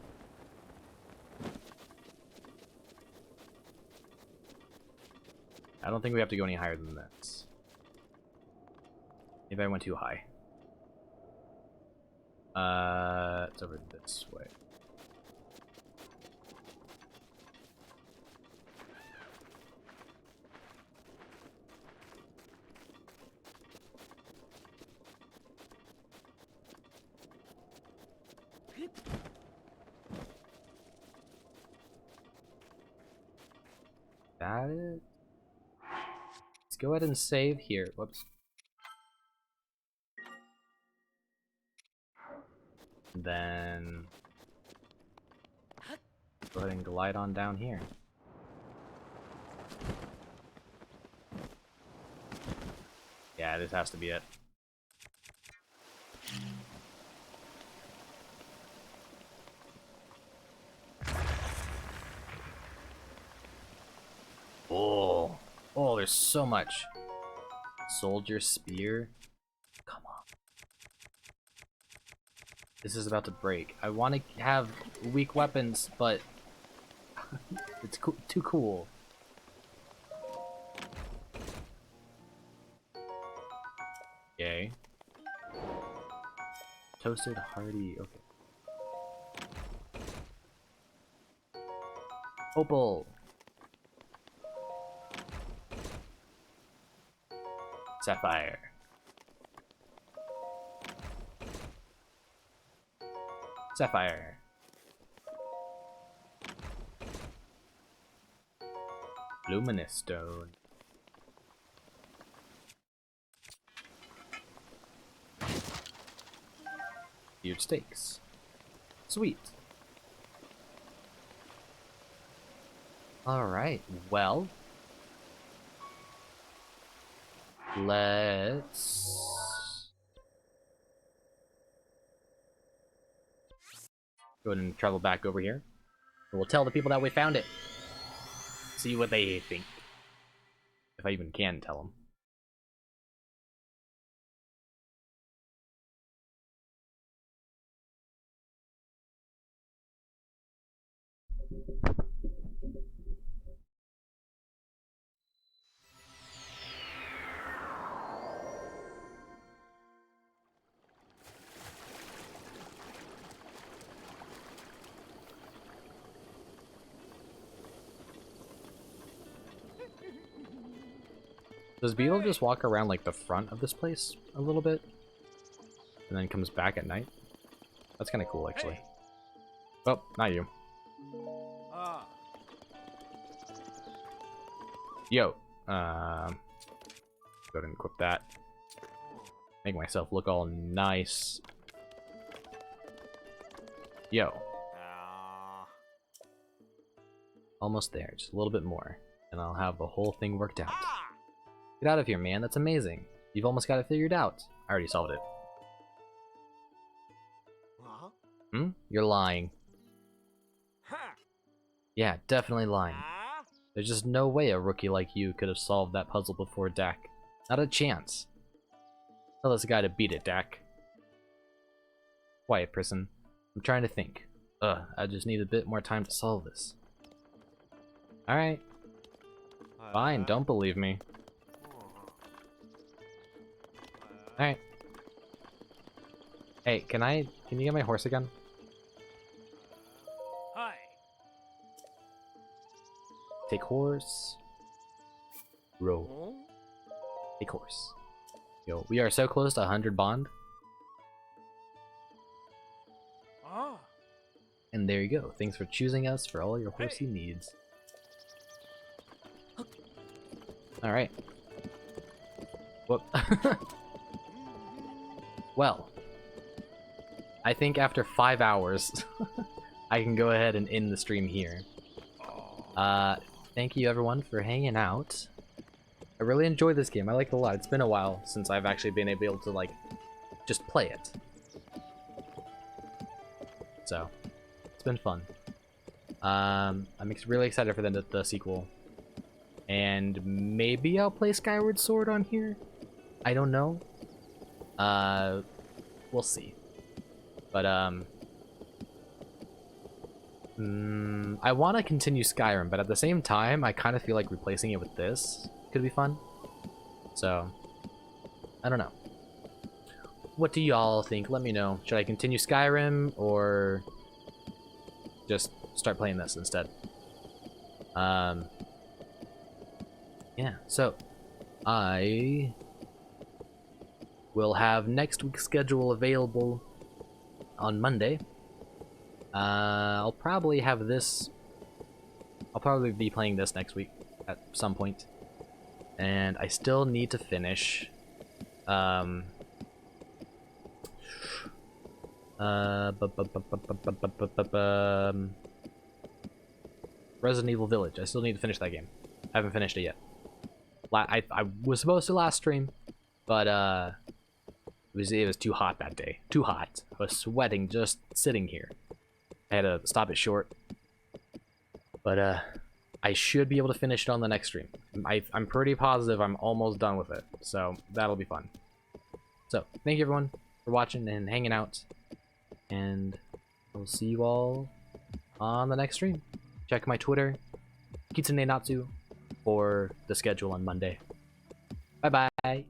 I don't think we have to go any higher than this. Maybe I went too high. It's over this way. That it? Let's go ahead and save here. Whoops. Then go ahead and glide on down here. Yeah, this has to be it. Oh, oh, there's so much. Soldier spear. Come on. This is about to break. I want to have weak weapons, but it's too cool. Yay. Toasted hearty. Okay. Opal. Sapphire. Sapphire. Luminous stone. Huge steaks. Sweet. Alright, well. Let's go ahead and travel back over here. And we'll tell the people that we found it. See what they think. If I even can tell them. Does Beetle just walk around like the front of this place a little bit? And then comes back at night? That's kind of cool, actually.
Hey.
Oh, not you.
Ah.
Yo. Go ahead and equip that. Make myself look all nice. Yo. Almost there. Just a little bit more. And I'll have the whole thing worked out. Get out of here, man. That's amazing. You've almost got it figured out. I already solved it. Hmm? You're lying. Yeah, definitely lying. There's just no way a rookie like you could have solved that puzzle before, Dak. Not a chance. Tell this guy to beat it, Dak. Quiet, person. I'm trying to think. I just need a bit more time to solve this. Alright. Fine, don't believe me. Alright. Hey, can you get my horse again?
Hi.
Take horse. Row. Take horse. Yo, we are so close to 100 bond.
Ah.
And there you go. Thanks for choosing us for all your horsey needs. Alright. Whoop. Well. I think after 5 hours, I can go ahead and end the stream here. Thank you everyone for hanging out. I really enjoyed this game. I like it a lot. It's been a while since I've actually been able to, like, just play it. So, it's been fun. I'm really excited for the sequel. And maybe I'll play Skyward Sword on here? I don't know. We'll see. But, I want to continue Skyrim, but at the same time, I kind of feel like replacing it with this could be fun. So, I don't know. What do y'all think? Let me know. Should I continue Skyrim, or just start playing this instead? Yeah, so I will have next week's schedule available on Monday. I'll probably have this. I'll probably be playing this next week at some point, and I still need to finish. Resident Evil Village. I still need to finish that game. I haven't finished it yet. I was supposed to last stream, but it was too hot that day. Too hot. I was sweating just sitting here. I had to stop it short. But I should be able to finish it on the next stream. I'm pretty positive I'm almost done with it, so that'll be fun. So thank you everyone for watching and hanging out, and I'll see you all on the next stream. Check my Twitter, Kitsune Natsu, for the schedule on Monday. Bye bye.